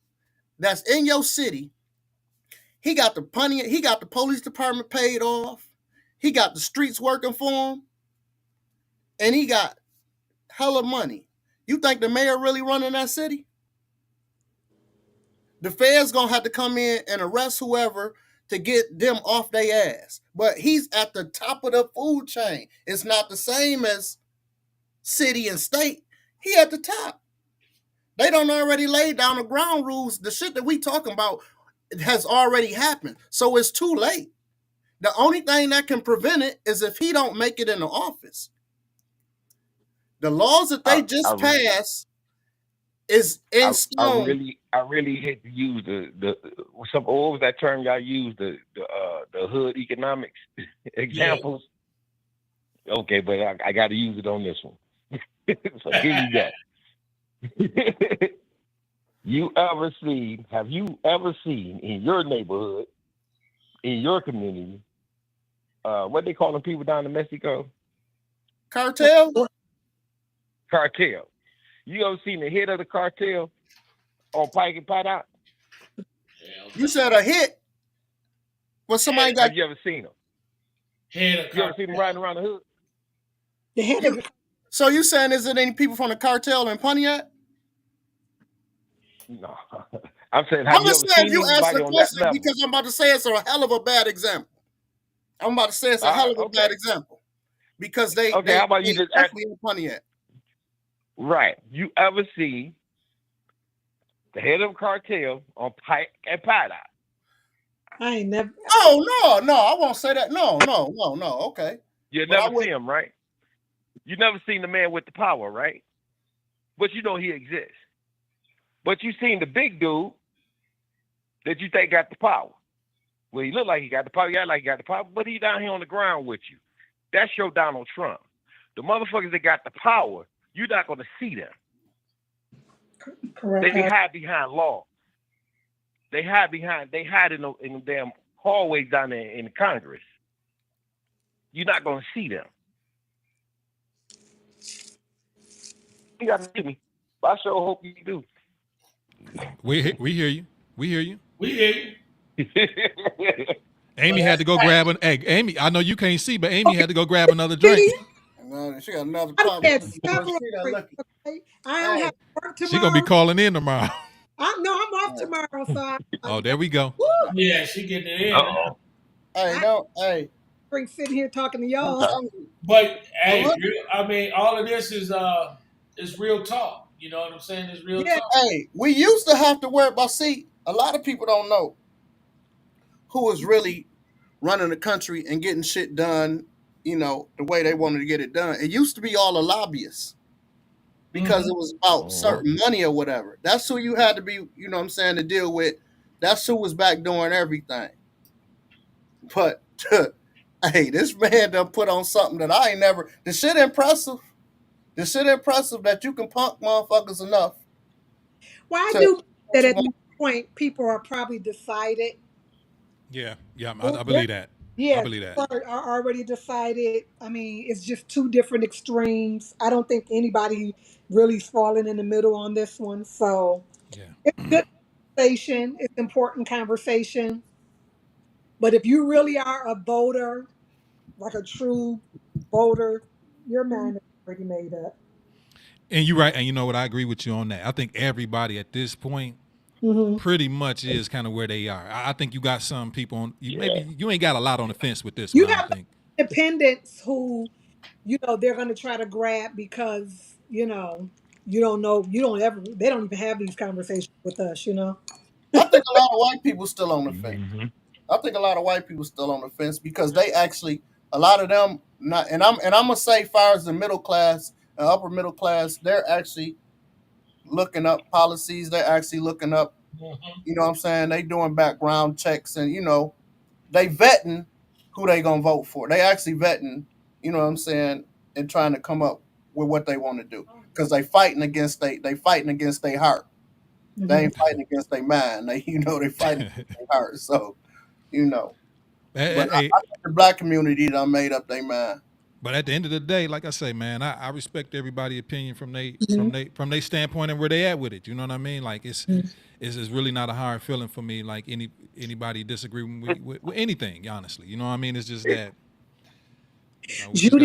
that's in your city, he got the police department paid off, he got the streets working for him, and he got hella money. You think the mayor really running that city? The feds gonna have to come in and arrest whoever to get them off their ass. But he's at the top of the food chain. It's not the same as city and state. He at the top. They don't already lay down the ground rules. The shit that we talking about has already happened. So it's too late. The only thing that can prevent it is if he don't make it in the office. The laws that they just passed is in stone. I really hate to use the what was that term y'all used, the hood economics examples. Yeah. Okay, but I got to use it on this one. So here you go. Have you ever seen in your neighborhood, in your community, what they calling people down in Mexico? Cartel? Cartel. You ever seen the head of the cartel on Pike and Pot? You said a hit? Well, somebody got. Have you ever seen them? Head of you ever seen them riding around the hood? The head of So you saying is it any people from the cartel in Pontiac? No. I'm saying, I'm just saying you asked the question because I'm about to say it's a hell of a bad example. I'm about to say it's a hell of a bad example. Because they how about you just definitely in Pontiac. Right. You ever see the head of a cartel on Pike and Pot? I ain't never. Oh, no, I won't say that. No. Okay. You never see him, right? You never seen the man with the power, right? But you know he exists. But you seen the big dude that you think got the power. Well, he look like he got the power. He act like he got the power, but he down here on the ground with you. That's your Donald Trump. The motherfuckers that got the power, you're not going to see them. Correct. They hide behind law. They hide in the damn hallways down there in Congress. You're not going to see them. You got to see me. I sure hope you do. We hear you. We hear you. We hear you. Amy had to go grab an egg. Amy, I know you can't see, but Amy had to go grab another drink. No, she got another I problem. had several drinks, okay? I don't have to work tomorrow. She gonna be calling in tomorrow. I'm off tomorrow, so Oh, there we go. Yeah, she getting it in. Uh-oh. Hey. Drink sitting here talking to y'all. But hey, I mean, all of this is real talk. You know what I'm saying? It's real talk. Hey, we used to have to worry about. See, a lot of people don't know who is really running the country and getting shit done. You know, the way they wanted to get it done. It used to be all the lobbyists because it was about certain money or whatever. That's who you had to be. You know what I'm saying, to deal with. That's who was back doing everything. But hey, this man done put on something that I ain't never. The shit impressive that you can punk motherfuckers enough. Well, I do that at this point, people are probably decided. Yeah, I believe that. Yeah, I believe that. Are already decided. I mean, it's just two different extremes. I don't think anybody really's falling in the middle on this one. So it's good conversation. It's important conversation. But if you really are a voter, like a true voter, your mind is already made up. And you're right, and you know what? I agree with you on that. I think everybody at this point pretty much is kind of where they are. I think you got some people on. Maybe you ain't got a lot on the fence with this. You have independents who, they're going to try to grab because you don't know, they don't even have these conversations with us. I think a lot of white people still on the fence. I think a lot of white people still on the fence because they actually, a lot of them not, and I'm gonna say, far as the middle class and upper middle class, they're actually looking up policies. They're actually looking up, you know what I'm saying? They doing background checks and, they vetting who they going to vote for. They actually vetting, you know what I'm saying, and trying to come up with what they want to do. Because they fighting against their heart. They ain't fighting against their mind. They fighting against their heart. So, But I think the black community done made up their mind. But at the end of the day, like I say, man, I respect everybody's opinion from their standpoint and where they at with it. You know what I mean? Like it's really not a hard feeling for me. Like anybody disagreeing with anything, honestly. You know what I mean? It's just that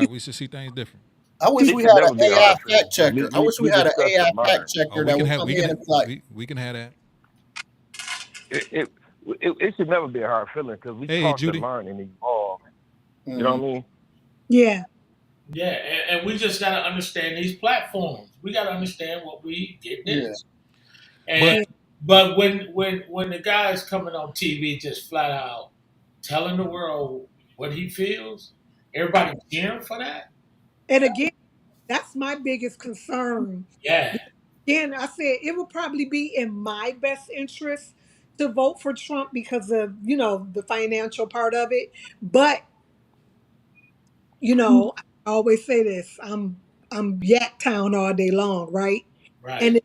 we should see things different. I wish we had an AI fact checker. I wish we had an AI fact checker that would come in and like. We can have that. it should never be a hard feeling because we Hey, taught to Judy. learn and evolve. You know Mm. what I mean? Yeah. Yeah, and we just got to understand these platforms. We got to understand what we getting Yeah. into. And But Yeah. but when the guy is coming on TV just flat out telling the world what he feels, everybody cheering for that. And again, that's my biggest concern. Yeah, Again, I said it would probably be in my best interest to vote for Trump because of, the financial part of it. But, I always say this, I'm Yak Town all day long, right? right. And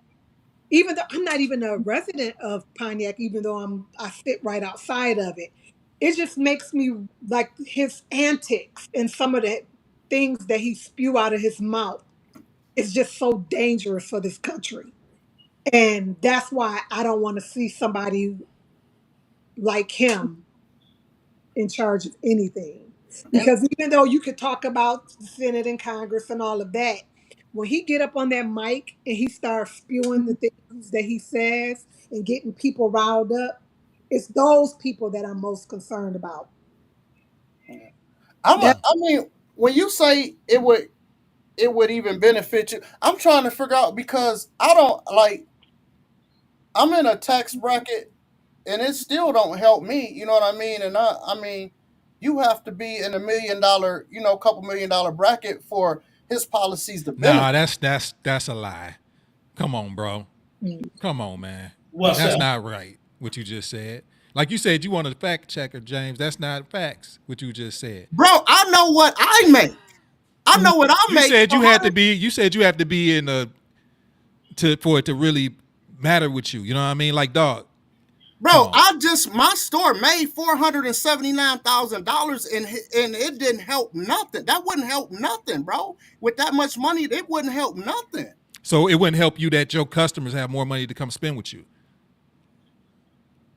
even though I'm not even a resident of Pontiac, even though I sit right outside of it, it just makes me like his antics and some of the things that he spew out of his mouth is just so dangerous for this country. And that's why I don't want to see somebody like him in charge of anything. And Because even though you could talk about the Senate and Congress and all of that, when he get up on that mic and he starts spewing the things that he says and getting people riled up, it's those people that I'm most concerned about. That I mean, when you say it would even benefit you, I'm trying to figure out because I don't like. I'm in a tax bracket, and it still don't help me. You know what I mean? And I mean, you have to be in $1 million, couple $1 million bracket for his policies to benefit. nah, that's a lie. Come on, bro. mm, Come on, man. What's That's that? not right. What you just said. Like you said, you want a fact checker, James. That's not facts. What you just said. Bro, I know what I make. I mm, know what I You make. said So you how had to be. You said you have to be in a for it to really matter with you. You know what I mean? Like, dog. Come Bro, on. my store made $479,000 and it didn't help nothing. That wouldn't help nothing, bro. With that much money, it wouldn't help nothing. So it wouldn't help you that your customers have more money to come spend with you.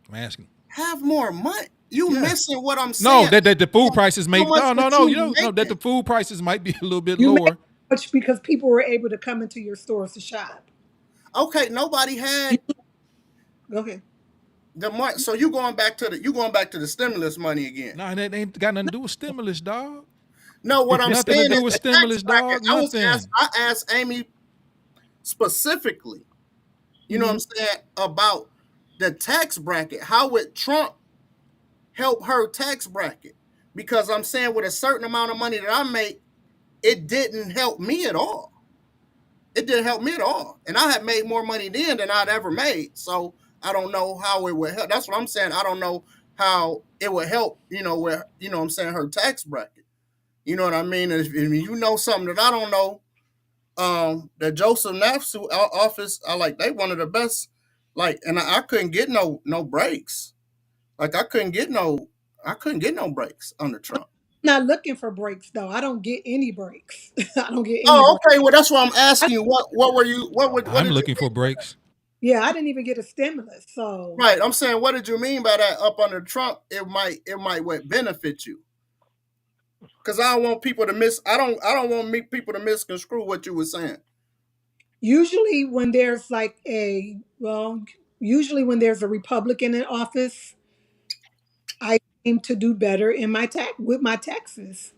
I'm asking. Have more money. You Yeah. missing what I'm No, saying. that the food prices How may much no. that you You know that the making? food prices might be a little bit you make lower. much because people were able to come into your stores to shop. Okay, nobody You, had go ahead. the money. So you going back to the stimulus money again. Nah, that ain't got nothing to do with stimulus, dog. No, what I'm Nothing to saying do is with the tax stimulus, bracket. dog. Nothing. I asked Amy specifically, you know what I'm Mhm. saying, about the tax bracket. How would Trump help her tax bracket? Because I'm saying with a certain amount of money that I make, it didn't help me at all. It didn't help me at all. And I had made more money then than I'd ever made. So I don't know how it would help. That's what I'm saying. I don't know how it would help, where, what I'm saying, her tax bracket. You know what I mean? If you know something that I don't know, the Joseph Nafsu office, they one of the best. Like, and I couldn't get no breaks. Like I couldn't get no breaks under Trump. Not looking for breaks though. I don't get any breaks. I don't get any Oh, breaks. okay. Well, that's why I'm I, asking you. What were you? What I'm did you looking for mean by that? breaks. yeah, I didn't even get a stimulus. So Right. I'm saying, what did you mean by that? Up under Trump, it might what benefit you. Because I don't want people to miss. I don't want people to misconstrue what you were saying. usually when there's like usually when there's a Republican in office, I seem to do better in my tax with my taxes.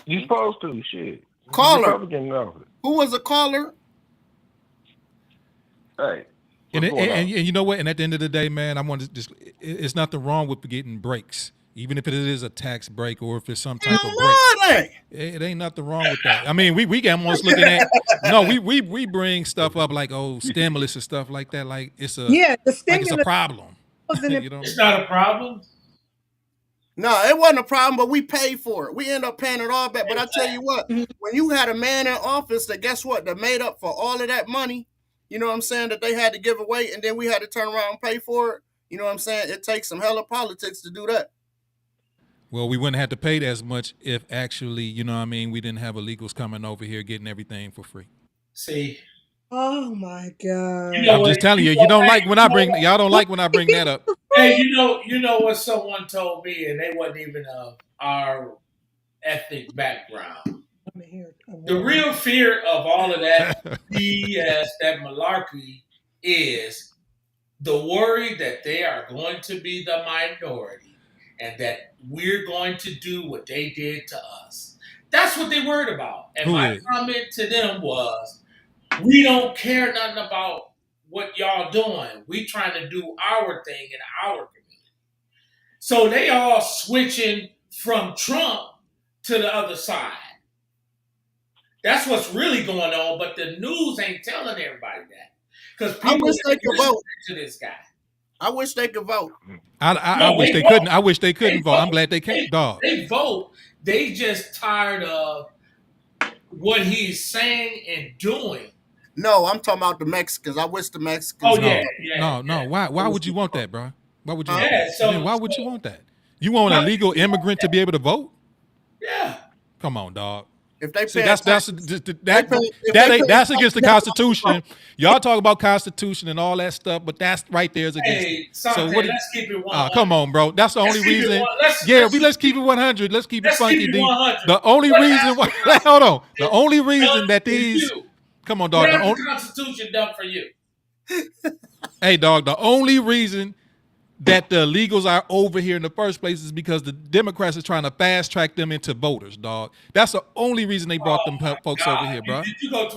You supposed to shit. Caller, Republican in office. who was a caller? Hey, And, what's it, going on? and you know what? And at the end of the day, man, I want to just. It's nothing wrong with getting breaks, even if it is a tax break or if it's some Hell type of break. no, it ain't. It ain't nothing wrong with that. I mean, we get almost looking at no, we bring stuff up like stimulus and stuff like that, like it's Yeah, the a stimulus problem. was in it. You know what I It's mean? not a problem. No, it wasn't a problem, but we paid for it. We end up paying it all back. But I tell you what, Mhm. when you had a man in office that, guess what, that made up for all of that money, you know what I'm saying, that they had to give away, and then we had to turn around and pay for it. You know what I'm saying? It takes some hella politics to do that. Well, we wouldn't have to pay as much if actually, you know what I mean, we didn't have illegals coming over here getting everything for free. See, Oh my you god. know I'm what? just telling you, You you know, don't hey, like when I bring y'all don't What like when I they bring get that up. for hey, free? you know what someone told me, and they wasn't even of our ethnic background. I'm here. The real fear of all of that BS, that malarkey, is the worry that they are going to be the minority and that we're going to do what they did to us. That's what they worried about. And Who my is? comment to them was, we don't care nothing about what y'all doing. We trying to do our thing in our community. So they all switching from Trump to the other side. That's what's really going on, but the news ain't telling everybody that. Because I people wish they could vote. to this guy. I wish they could vote. I wish they vote. couldn't. I wish they couldn't vote. I'm glad they can't. Dog. They vote. They just tired of what he's saying and doing. No, I'm talking about the Mexicans. I wish the Mexicans. Oh yeah, No. Why would you want that, bro? Why would you? Want that? So why would you want that? You want a legal immigrant to be able to vote? Yeah. Come on, dog. If they See, pay that's against the Constitution. Y'all talk about Constitution and all that stuff, but that's right there is against it. So let's keep it 100. Come on, bro. That's the only reason. Let's keep it 100. Let's keep it funky. The only reason. Hold on. The only reason that these. Come on, dog. What has the Constitution done for you? Hey, dog. The only reason that the illegals are over here in the first place is because the Democrats are trying to fast track them into voters, dog. That's the only reason they brought them folks over here, bro.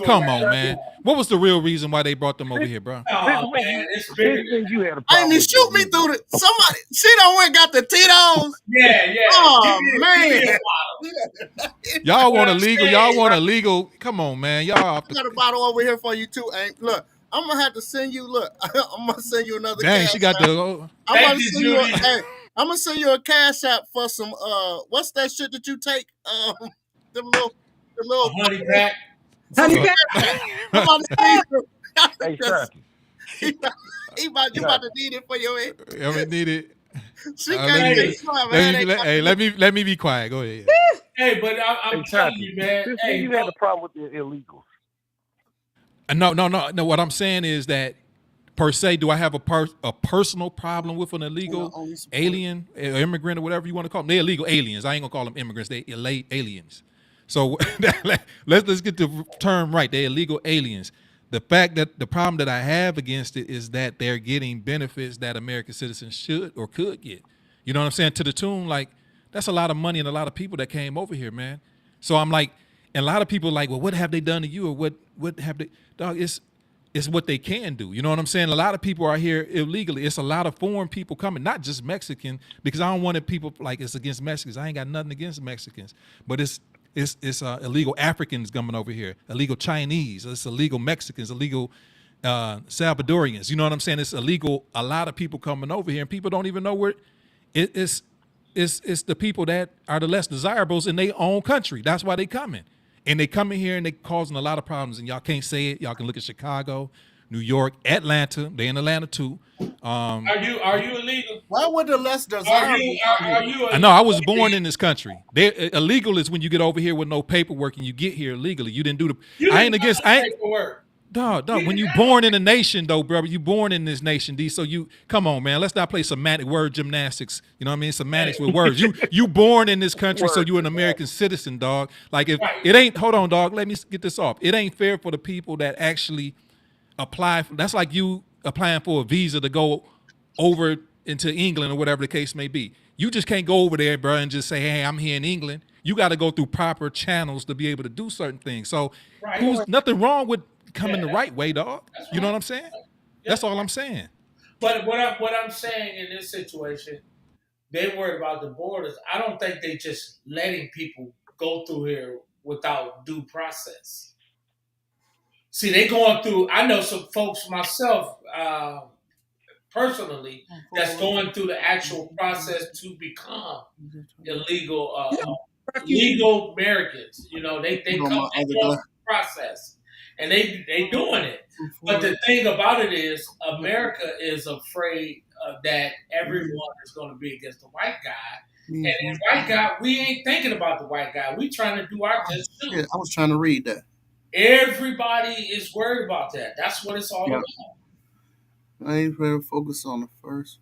Come on, man. What was the real reason why they brought them over here, bro? Oh, man, it's bigger than you had a I problem. mean, shoot me through the somebody. She done went got the Tito's. Yeah. Oh man. Y'all want illegal? Y'all want illegal? Come on, man. Y'all. I got a bottle over here for you too. Ain't look. I'm gonna have to send you. Look, I'm gonna send you another. Dang, she got the. I'm gonna send you. I'm gonna send you a cash app for some. What's that shit that you take? The little honey pack. Honey pack. I'm about to send you. Hey, sir. You about to need it for your head. I mean, need it. She can't get it. Hey, let me be quiet. Go ahead. Hey, but I'm telling you, man. Hey, you had a problem with the illegals. No. What I'm saying is that, per se, do I have a personal problem with an illegal alien, immigrant, or whatever you want to call them? They're illegal aliens. I ain't gonna call them immigrants. They're aliens. So let's get the term right. They're illegal aliens. The fact that the problem that I have against it is that they're getting benefits that American citizens should or could get. You know what I'm saying? To the tune, like, that's a lot of money and a lot of people that came over here, man. So I'm like, and a lot of people are like, well, what have they done to you, or what have they? Dog, it's what they can do. You know what I'm saying? A lot of people are here illegally. It's a lot of foreign people coming, not just Mexican, because I don't want it people like it's against Mexicans. I ain't got nothing against Mexicans, but it's illegal Africans coming over here, illegal Chinese, it's illegal Mexicans, illegal Salvadorians. You know what I'm saying? It's illegal. A lot of people coming over here, and people don't even know where it's the people that are the less desirables in their own country. That's why they coming. And they come in here and they causing a lot of problems, and y'all can't say it. Y'all can look at Chicago, New York, Atlanta. They in Atlanta too. Are you illegal? Why would the less desirable? I know. I was born in this country. Illegal is when you get over here with no paperwork and you get here illegally. You didn't do the. I ain't against. I ain't. Dog. When you born in a nation, though, brother, you born in this nation, D. So you come on, man. Let's not play semantic word gymnastics. You know what I mean? Semantics with words. You born in this country, so you're an American citizen, dog. Like if it ain't, hold on, dog. Let me get this off. It ain't fair for the people that actually apply. That's like you applying for a visa to go over into England or whatever the case may be. You just can't go over there, bro, and just say, hey, I'm here in England. You got to go through proper channels to be able to do certain things. So there's nothing wrong with coming the right way, dog. You know what I'm saying? That's all I'm saying. But what I'm saying in this situation, they worried about the borders. I don't think they just letting people go through here without due process. See, they going through. I know some folks myself, personally, that's going through the actual process to become illegal, legal Americans. You know, they come through the process. And they doing it. But the thing about it is, America is afraid that everyone is going to be against the white guy. And the white guy, we ain't thinking about the white guy. We trying to do our just too. I was trying to read that. Everybody is worried about that. That's what it's all about. I ain't very focused on the first.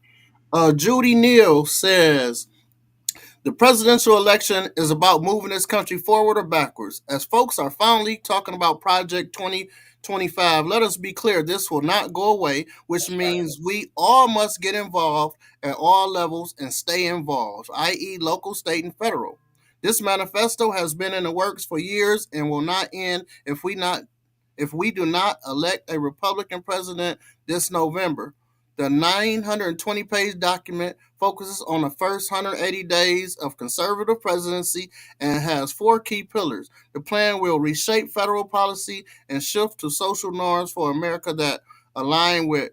Judy Neal says, The presidential election is about moving this country forward or backwards. As folks are finally talking about Project 2025, let us be clear this will not go away, which means we all must get involved at all levels and stay involved, i.e., local, state, and federal. This manifesto has been in the works for years and will not end if we do not elect a Republican president this November. The 920-page document focuses on the first 180 days of conservative presidency and has four key pillars. The plan will reshape federal policy and shift to social norms for America that align with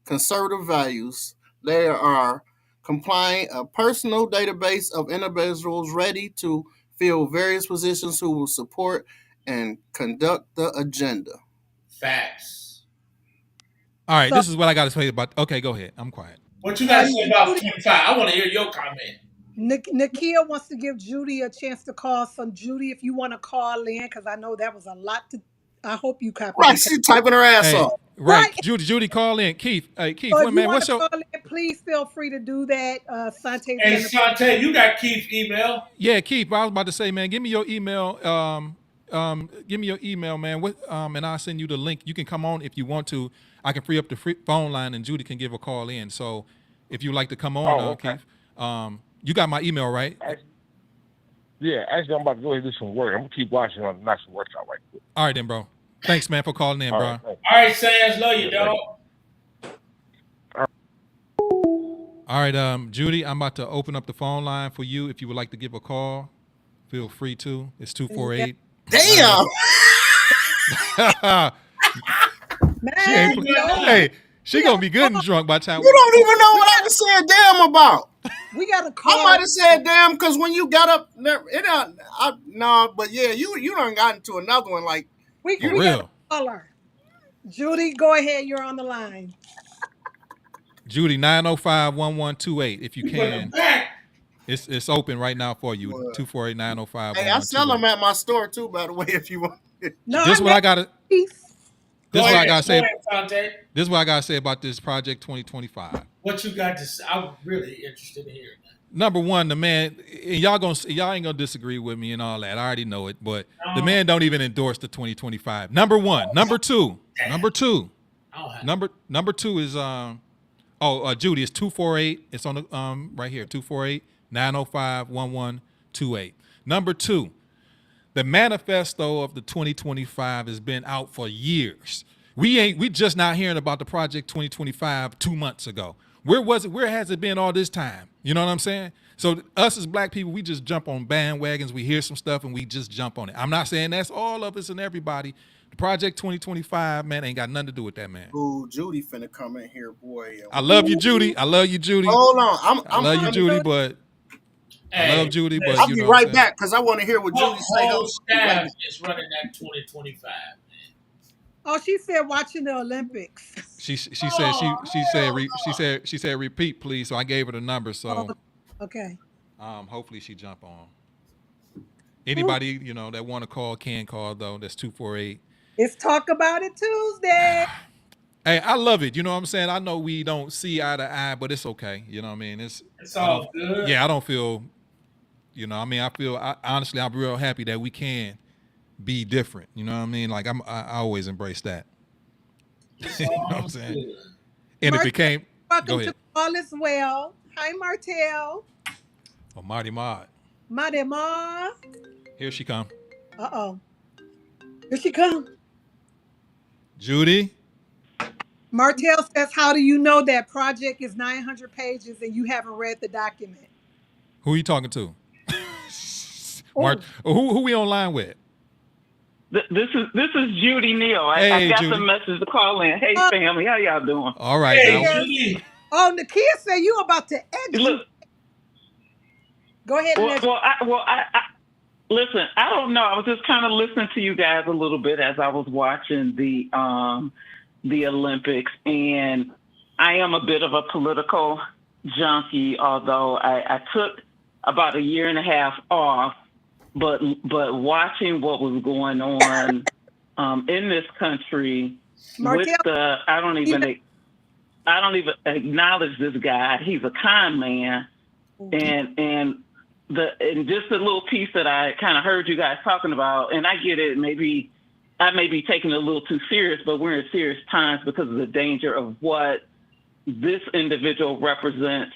conservative values. There are complying a personal database of individuals ready to fill various positions who will support and conduct the agenda. Facts. All right, So, this is what I got to say about. Okay, go ahead. I'm quiet. What you got to say about Judy, 25? I want to hear your comment. Nakia wants to give Judy a chance to call. So, Judy, if you want to call in, because I know that was a lot to. I hope you copied Right, and she pasted. typing her ass Hey, off. right, Right. Judy, call in. Keith, hey, Keith, So, what if you man? want What's to your? call in, please feel free to do that. Sante's Hey, going to. Shantae, you got Keith's email. Yeah, Keith. I was about to say, man, give me your email. Give me your email, man. And I'll send you the link. You can come on if you want to. I can free up the phone line, and Judy can give a call in. So, if you like to come on, okay. Keith, you got my email, right? Actually, I'm about to go ahead and do some work. I'm gonna keep watching on the national workout right quick. All right, then, bro. Thanks, man, for calling in, bro. Right, All right, Sans, love you, dog. All right, Judy, I'm about to open up the phone line for you. If you would like to give a call, feel free to. It's 248. Damn. Man, She gonna be good and drunk by the time. You don't even know what I was saying damn about. we got to call. I might have said damn because when you got up, but yeah, you done got into another one. Like, we For got real. to call her. Judy, go ahead. You're on the line. Judy, 905-1128. If you You put them can, back. it's open right now for you. What? 248-905-1128. hey, I sell them at my store too, by the way, if you want. No, This is what I gotta. Keith. This is what I gotta say. Go ahead, Shantae. This is what I gotta say about this Project 2025. What you got to say? I'm really interested in hearing that. Number one, the man, and y'all ain't gonna disagree with me and all that. I already know it, but the man don't even endorse the 2025. Number one. Number two. Number two. Number two is Judy, it's 248. It's on the right here, 248-905-1128. Number two, the manifesto of the 2025 has been out for years. We just not hearing about the Project 2025 2 months ago. Where was it? Where has it been all this time? You know what I'm saying? So us as black people, we just jump on bandwagons. We hear some stuff and we just jump on it. I'm not saying that's all of us and everybody. The Project 2025, man, ain't got nothing to do with that, man. Ooh, Judy finna come in here, boy. I love you, Judy. I love you, Judy. Hold on, I love you, Judy, but I love Judy, but I'll you be know right back because I want to hear what Judy say. Whole staff is running that 2025. Oh, she said watching the Olympics. She said she said repeat, please. So I gave her the number. So Okay. hopefully she jump on. Anybody that want to call can call though. That's 248. It's Talk About It Tuesday. Hey, I love it. You know what I'm saying? I know we don't see eye to eye, but it's okay. You know what I mean? It's all good. Yeah, I don't feel. Honestly, I'm real happy that we can be different. You know what I mean? Like I always embrace that. You know what I'm saying? Good. And Martell, it became. welcome Go to ahead. All Is Well. Hi, Martell. Oh, Marty Maud. Madema. Here she come. Uh-oh. Here she come. Judy. Martell says, how do you know that project is 900 pages and you haven't read the document? Who are you talking to? Who we online with? This is Judy Neal. Hey, I got Judy. the message to call in. Hey, family, how y'all doing? All right. Hey, Now. Judy. Oh, Nakia said you about to exit. Look, Go ahead and exit. I listen. I don't know. I was just kind of listening to you guys a little bit as I was watching the Olympics, and I am a bit of a political junkie. Although I took about a year and a half off, but watching what was going on in this country Martell, with the I don't even acknowledge this guy. He's a con man, and and just a little piece that I kind of heard you guys talking about, and I get it. Maybe I may be taking it a little too serious, but we're in serious times because of the danger of what this individual represents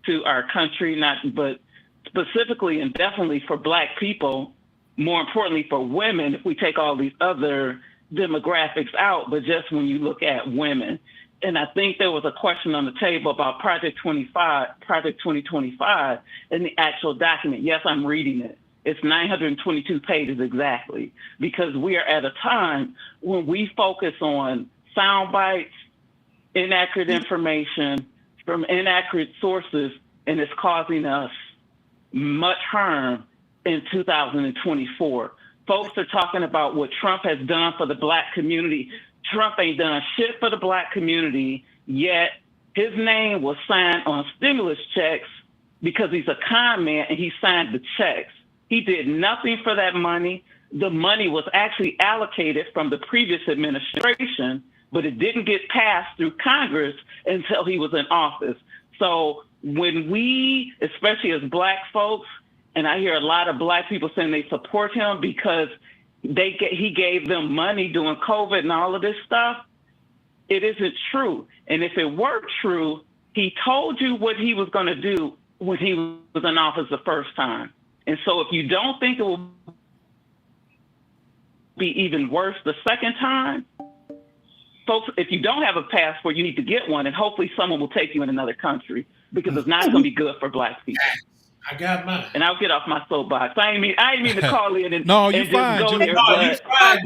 to our country, but specifically and definitely for Black people. More importantly, for women, if we take all these other demographics out, but just when you look at women. And I think there was a question on the table about Project 2025, and the actual document. Yes, I'm reading it. It's 922 pages exactly, because we are at a time when we focus on sound bites, inaccurate information from inaccurate sources, and it's causing us much harm in 2024. Folks are talking about what Trump has done for the Black community. Trump ain't done shit for the Black community, yet his name was signed on stimulus checks because he's a con man and he signed the checks. He did nothing for that money. The money was actually allocated from the previous administration, but it didn't get passed through Congress until he was in office. So when we, especially as Black folks, and I hear a lot of Black people saying they support him because he gave them money during COVID and all of this stuff, it isn't true. And if it were true, he told you what he was going to do when he was in office the first time. And so if you don't think it will be even worse the second time, folks, if you don't have a passport, you need to get one, and hopefully someone will take you in another country, because it's not going to be good for Black people. I got mine. And I'll get off my soapbox. I ain't mean to call in and, no, and fine, just go Judy.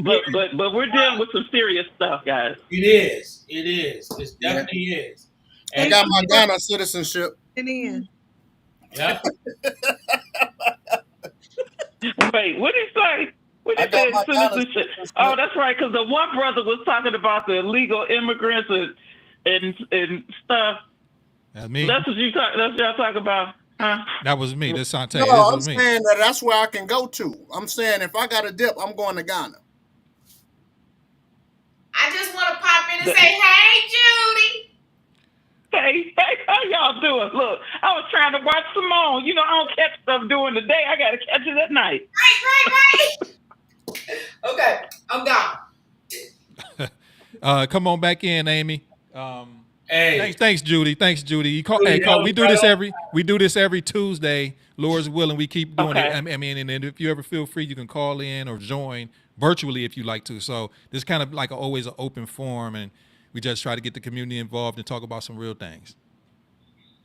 there, but we're dealing with some serious stuff, guys. It is. It definitely is. And I got my Ghana citizenship. In. Yeah. Wait, what did he say? What did he say? Citizenship? Oh, that's right, because the one brother was talking about the illegal immigrants and stuff. That's me. That's what y'all talk about. Huh? That was me. This Sante. No, I'm saying that's where I can go to. I'm saying if I got a dip, I'm going to Ghana. I just want to pop in and say, hey, Judy. Hey, how y'all doing? Look, I was trying to watch Simone. You know, I don't catch stuff during the day. I got to catch it at night. Right. Okay, I'm gone. Come on back in, Amy. Hey, thanks, Judy. Thanks, Judy. We do this every Tuesday. Lord's willing, we keep doing it. I mean, and if you ever feel free, you can call in or join virtually if you like to. So this is kind of like always an open forum, and we just try to get the community involved and talk about some real things.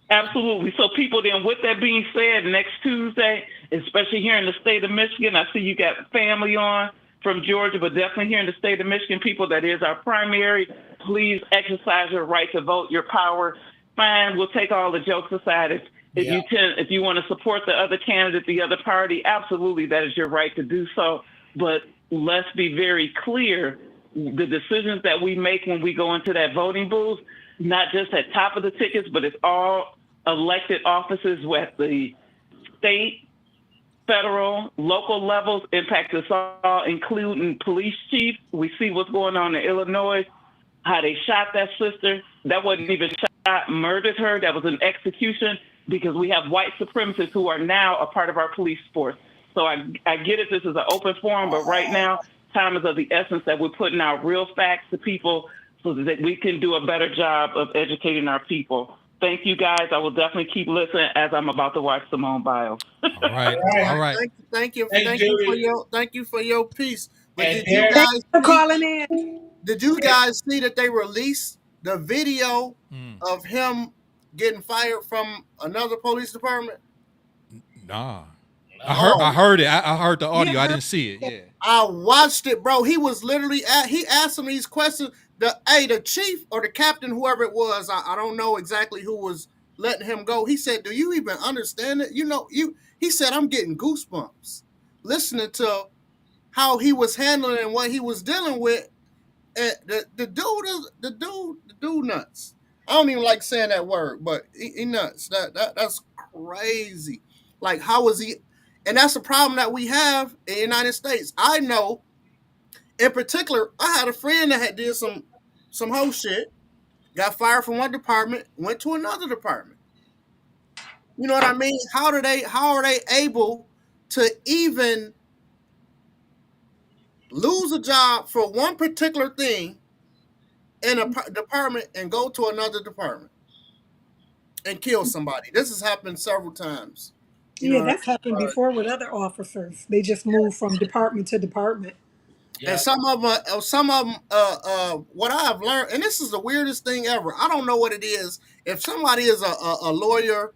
Absolutely. So people, then with that being said, next Tuesday, especially here in the state of Michigan, I see you got family on from Georgia, but definitely here in the state of Michigan, people, that is our primary. Please exercise your right to vote, your power. Fine, we'll take all the jokes aside. If you want to support the other candidate, the other party, absolutely, that is your right to do so. But let's be very clear, the decisions that we make when we go into that voting booth, not just at top of the tickets, but it's all elected offices at the state, federal, local levels, impact us all, including police chiefs. We see what's going on in Illinois, how they shot that sister. That wasn't even shot, murdered her. That was an execution, because we have white supremacists who are now a part of our police force. So I get it, this is an open forum, but right now, time is of the essence that we're putting out real facts to people so that we can do a better job of educating our people. Thank you, guys. I will definitely keep listening as I'm about to watch Simone Biles. All right. Thank you for your piece. But And did you guys see that they released the video of him getting fired from another police department? Nah. I heard it. I heard the audio. I didn't see it. Yeah. I watched it, bro. He was literally he asked him these questions. The chief or the captain, whoever it was, I don't know exactly who was letting him go. He said, "Do you even understand it?" He said, "I'm getting goosebumps listening to how he was handling and what he was dealing with." The dude nuts. I don't even like saying that word, but he nuts. That's crazy. Like, how was he? And that's the problem that we have in the United States. I know, in particular, I had a friend that had did some whole shit, got fired from one department, went to another department. You know what I mean? How are they able to even lose a job for one particular thing in a department and go to another department and kill somebody? This has happened several times. You know Yeah, what that's happened I mean? before with other officers. They just move from department to department. And Yeah. some of them, what I've learned, and this is the weirdest thing ever. I don't know what it is. If somebody is a lawyer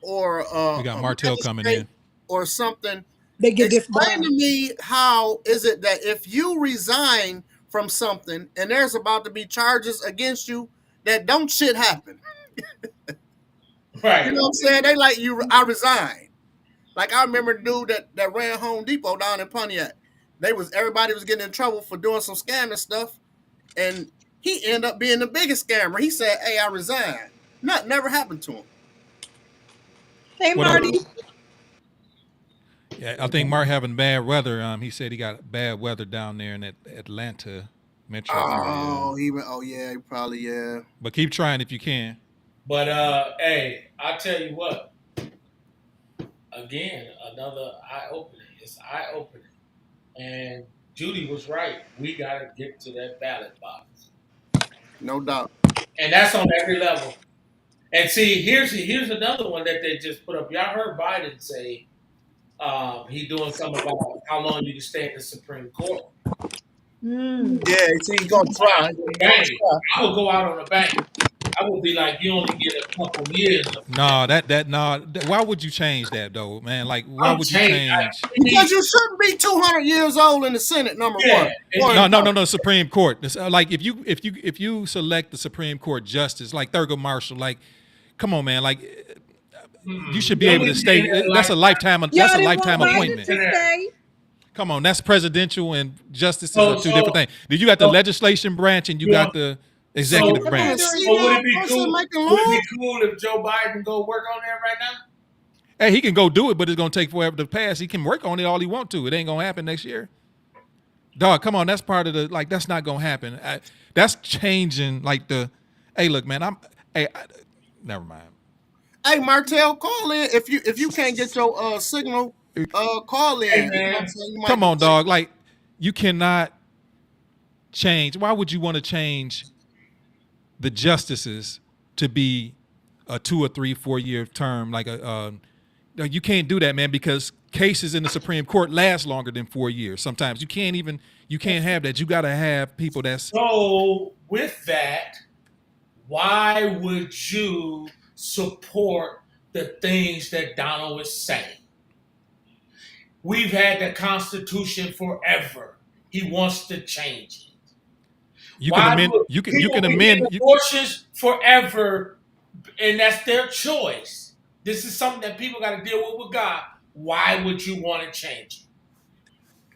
or We got a Martell coming magistrate in. or something, They get explain to disbarred. me how is it that if you resign from something and there's about to be charges against you, that don't shit happen. You Right. know what I'm saying? They like you. I resign. Like I remember the dude that ran Home Depot down in Pontiac. Everybody was getting in trouble for doing some scamming stuff, and he ended up being the biggest scammer. He said, "Hey, I resigned." Nothing never happened to him. Hey, What up? Marty. Yeah, I think Mark having bad weather. He said he got bad weather down there in that Atlanta metro area. Oh, oh yeah, he probably yeah. But keep trying if you can. But hey, I tell you what. Again, another eye opening. It's eye opening. And Judy was right. We gotta get to that ballot box. No doubt. And that's on every level. And see, here's another one that they just put up. Y'all heard Biden say he doing something about how long you can stay in the Supreme Court. Yeah, see, he's gonna try. Bang. I would go out on a bang. I would be like, you only get a couple years of No, why would you change that though, man? Like, why I'm would you changed. change? Because you shouldn't be 200 years old in the Senate. Number Yeah. one. No. Supreme Court. Like, if you select the Supreme Court justice, like Thurgood Marshall, like, come on, man, like, you should be able to stay. That's a lifetime. That's a Y'all lifetime didn't want Biden appointment. to stay. Come on, that's presidential and justice are two different things. You got the legislation branch and you got the executive branch. So would it be cool? Would it be cool if Joe Biden go work on that right now? Hey, he can go do it, but it's gonna take forever to pass. He can work on it all he want to. It ain't gonna happen next year. Dog, come on, that's part of that's not gonna happen. That's changing hey, look, man, never mind. Hey, Martell, call in if you can't get your signal. Call in. Hey, you know man. what I'm saying? Come on, dog. Like, you cannot change. Why would you want to change the justices to be a 2 or 3, 4 year term? Like you can't do that, man, because cases in the Supreme Court last longer than 4 years. Sometimes you can't have that. You got to have people that's. So with that, why would you support the things that Donald is saying? We've had the Constitution forever. He wants to change it. You can amend. You can amend abortions forever, and that's their choice. This is something that people got to deal with God. Why would you want to change it?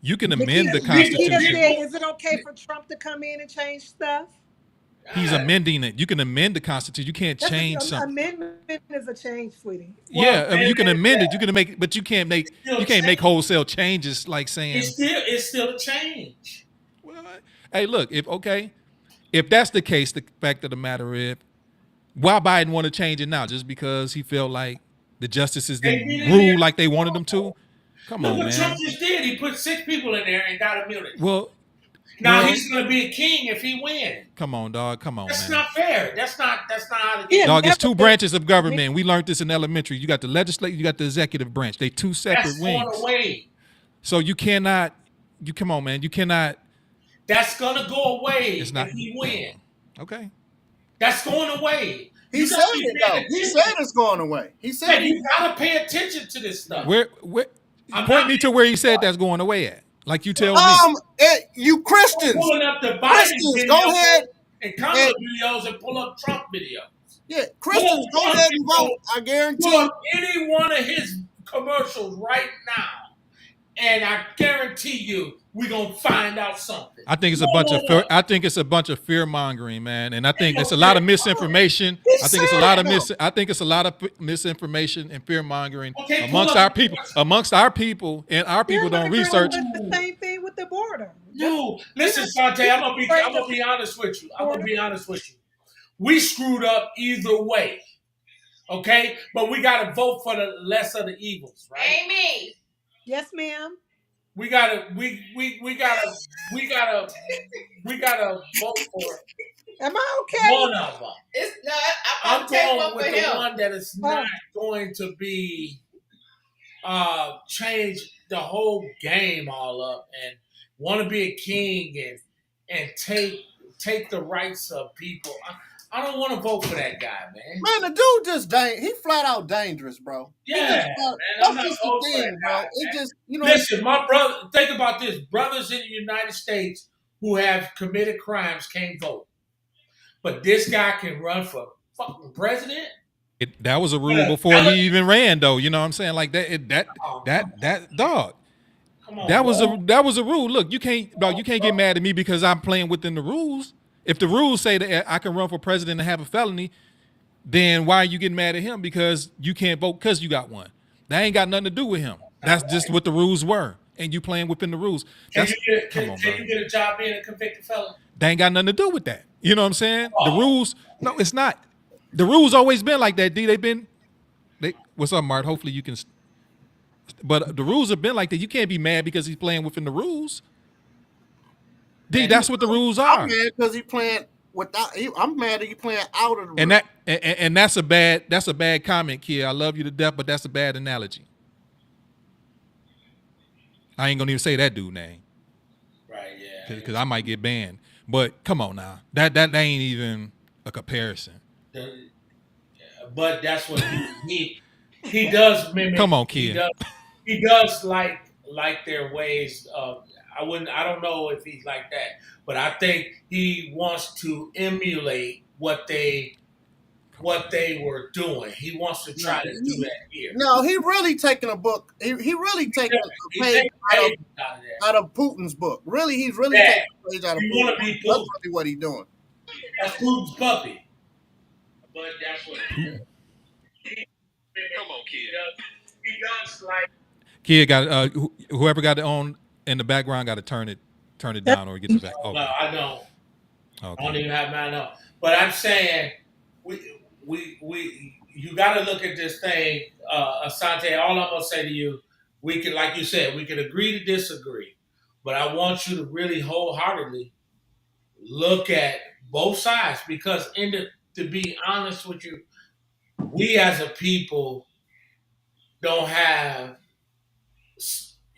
You can amend the Constitution. Nikita said, "Is it okay for Trump to come in and change stuff?" He's amending it. You can amend the Constitution. You can't change something. Amendment is a change, sweetie. Yeah, I mean, you can amend it. You can make, but you can't make wholesale changes like saying it's still a change. Well, hey, look, if that's the case, the fact of the matter is, why Biden want to change it now? Just because he felt like the justices didn't rule like they wanted them to? Come on, man. Look what Trump just did. He put 6 people in there and got immunity. Well, he's going to be a king if he wins. Come on, dog. Come on, That's man. not fair. That's not how to get. Dog, it's 2 branches of government. We learned this in elementary. You got the legislative, you got the executive branch. They 2 separate wings. That's going away. So you cannot. Come on, man. You cannot. That's going to go away if he wins. Okay. That's going away. He said it though. He said it's going away. He said you got to pay attention to this stuff. Where point me to where he said that's going away at. Like you tell me. You Christians. Pulling up the Biden Christians, go ahead and Kamala videos and pull up Trump videos. Yeah, Christians, go ahead and vote. I guarantee. Pull up any one of his commercials right now, and I guarantee you, we're gonna find out something. I think it's a bunch of fear mongering, man, and I think there's a lot of misinformation. I think it's a lot of misinformation and fear mongering amongst our people. And our people don't research. The same thing with the border. No, listen, Sante, I'm gonna be honest with you. We screwed up either way. Okay, but we got to vote for the less of the evils, right? Amy. Yes, ma'am. We gotta, we gotta vote for Am I okay? one of them. It's no. I'm I'm about to take going one with for the him. one that is Oh, not going to be change the whole game all up and want to be a king and take the rights of people. I don't want to vote for that guy, man. Man, the dude just he flat out dangerous, bro. He Yeah, just man, I'm that's not just the voting for that thing, guy, bro. It man. just Listen, my brother, think about this. Brothers in the United States who have committed crimes can't vote. But this guy can run for fucking president? That was a With rule a before he felony? even ran, though. You know what I'm saying? Like that. Oh, That dog. come on, bro. That was a rule. Look, you can't, dog. You can't get mad at me because I'm playing within the rules. If the rules say that I can run for president and have a felony, then why are you getting mad at him because you can't vote because you got one? That ain't got nothing to do with him. That's just what the rules were, and you playing within the rules. Can you That's get come on, bro. can you get a job being a convicted felon? That ain't got nothing to do with that. You know what I'm saying? The Oh, rules. No, it's not. The rules always been like that. D. They've been. What's up, Mart? Hopefully you can. But the rules have been like that. You can't be mad because he's playing within the rules. D. man. That's what the rules I'm are. mad because he playing without. I'm mad that he playing out of the And room. that's a bad comment, kid. I love you to death, but that's a bad analogy. I ain't gonna even say that dude name Right, yeah. because I might get banned. But come on now, that ain't even a comparison. But that's what he does mimic. Come on, He kid. does he does like their ways of. I don't know if he's like that, but I think he wants to emulate what they were doing. He wants to No, try to do that here. no, he really taking a book. He really taking a He page takes out of pages out of that. out of Putin's book. Really, he's really Yeah, taking a page out of you Putin's want to book. be That's Putin. really what he's doing. That's Putin's puppy. But that's what Putin. come on, kid. He does like. Kid got whoever got it on in the background got to turn it down or it gets it back. No, Okay. I don't. I don't Okay. even have mine up. But I'm saying we you got to look at this thing, Asante. All I'm gonna say to you, we can, like you said, we can agree to disagree, but I want you to really wholeheartedly look at both sides because, to be honest with you, we as a people don't have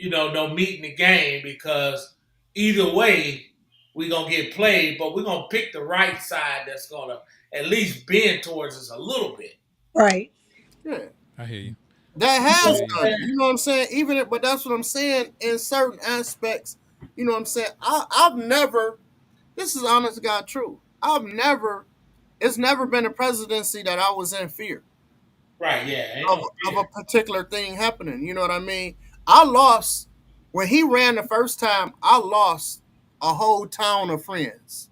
no meat in the game because either way we're gonna get played, but we're gonna pick the right side that's gonna at least bend towards us a little bit. right. Yeah, I hear you. that I has hear you. done it. You know what I'm saying? But that's what I'm saying. In certain aspects, you know what I'm saying. I've never. This is honest to God truth. I've never. It's never been a presidency that I was in fear Right, yeah. Ain't of no of fear. a particular thing happening. You know what I mean? I lost when he ran the first time. I lost a whole town of friends.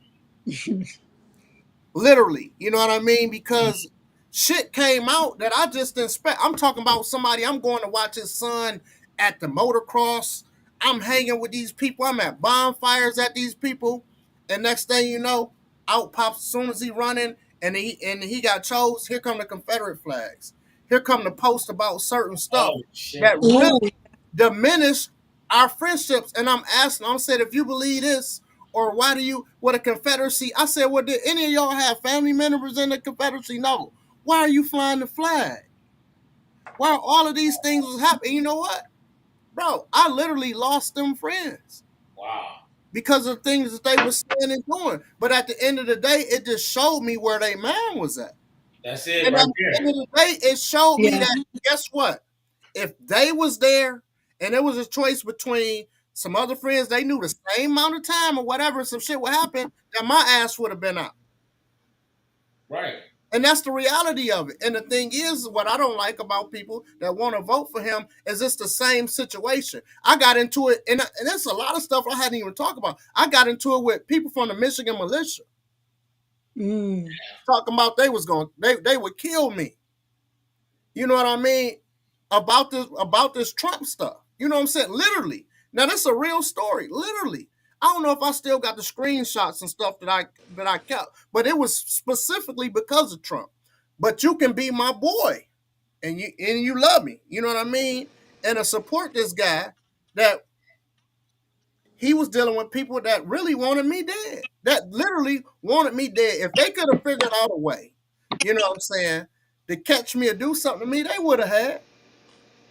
Literally, you know what I mean? Because shit came out that I just didn't expect. I'm talking about somebody. I'm going to watch his son at the motocross. I'm hanging with these people. I'm at bonfires at these people, and next thing you know, out pops as soon as he running, and he got chose. Here come the Confederate flags. Here come the post about certain stuff Oh shit. that Ooh, really diminish our friendships. And I'm asking, I'm saying, if you believe this, or why do you, what a Confederacy? I said, well, did any of y'all have family members in the Confederacy? No. Why are you flying the flag? Why are all of these things was happening? You know what, bro? I literally lost them friends Wow. because of things that they were saying and doing. But at the end of the day, it just showed me where their man was at. That's it And at right the there. end of the day, it showed me yeah, that guess what? If they was there and it was a choice between some other friends, they knew the same amount of time or whatever, some shit would happen, that my ass would have been out. Right. And that's the reality of it. And the thing is, what I don't like about people that want to vote for him is it's the same situation. I got into it, and there's a lot of stuff I hadn't even talked about. I got into it with people from the Michigan militia mm, talking about they would kill me. You know what I mean? About this Trump stuff. You know what I'm saying? Literally. Now that's a real story. Literally. I don't know if I still got the screenshots and stuff that I kept, but it was specifically because of Trump. but you can be my boy, and you love me. You know what I mean? And to support this guy that he was dealing with people that really wanted me dead, that literally wanted me dead. If they could have figured out a way, you know what I'm saying, to catch me or do something to me, they would have had.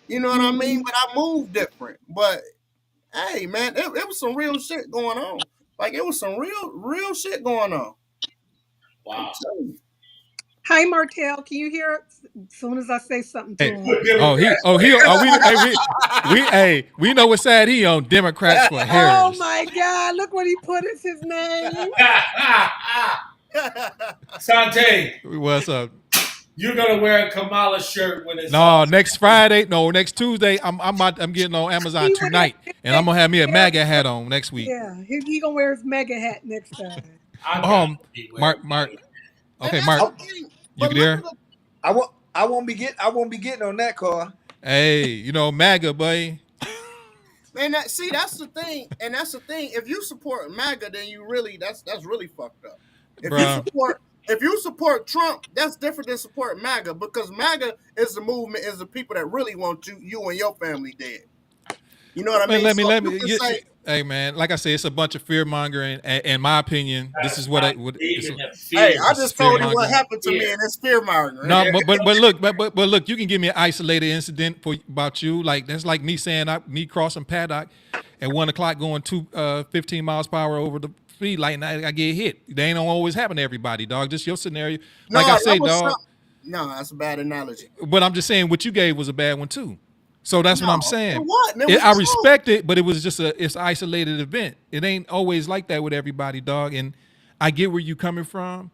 You know what I mean? But I moved different. But hey, man, it was some real shit going on. Like it was some real shit going on. Wow. Hi, Martell. Can you hear it? As soon as I say something to Hey, him. we know what side he on. Democrats for Oh Harris. my God! Look what he put as his name. Sante, What's up? you're gonna wear a Kamala shirt when it's No, next Friday. No, next Tuesday. I'm getting on Amazon tonight, and I'm gonna have me a MAGA hat on next week. Yeah, he gonna wear his mega hat next time. Mark. Okay, And Mark. that's the thing. You But can look hear? at the I won't be getting on that car. Hey, you know MAGA, boy. man. That's the thing, and that's the thing. If you support MAGA, then you really that's really fucked up. If you support Trump, that's different than support MAGA, because MAGA is the movement, is the people that really want you and your family dead. You know what I mean? Let So me. you can say, Hey, man. Like I said, it's a bunch of fear mongering. In my opinion, this is what I would. hey, I just told you what happened to me, and it's fear mongering. No, but look, you can give me an isolated incident about you. Like that's like me saying me crossing paddock at 1 o'clock going 15 miles per hour over the speed light, and I get hit. They ain't always happen to everybody, dog. Just your scenario. No, like I say, dog. No, that's a bad analogy. But I'm just saying what you gave was a bad one too. So that's what I'm saying. What? I respect it, but it was just it's an isolated event. It ain't always like that with everybody, dog. And I get where you coming from,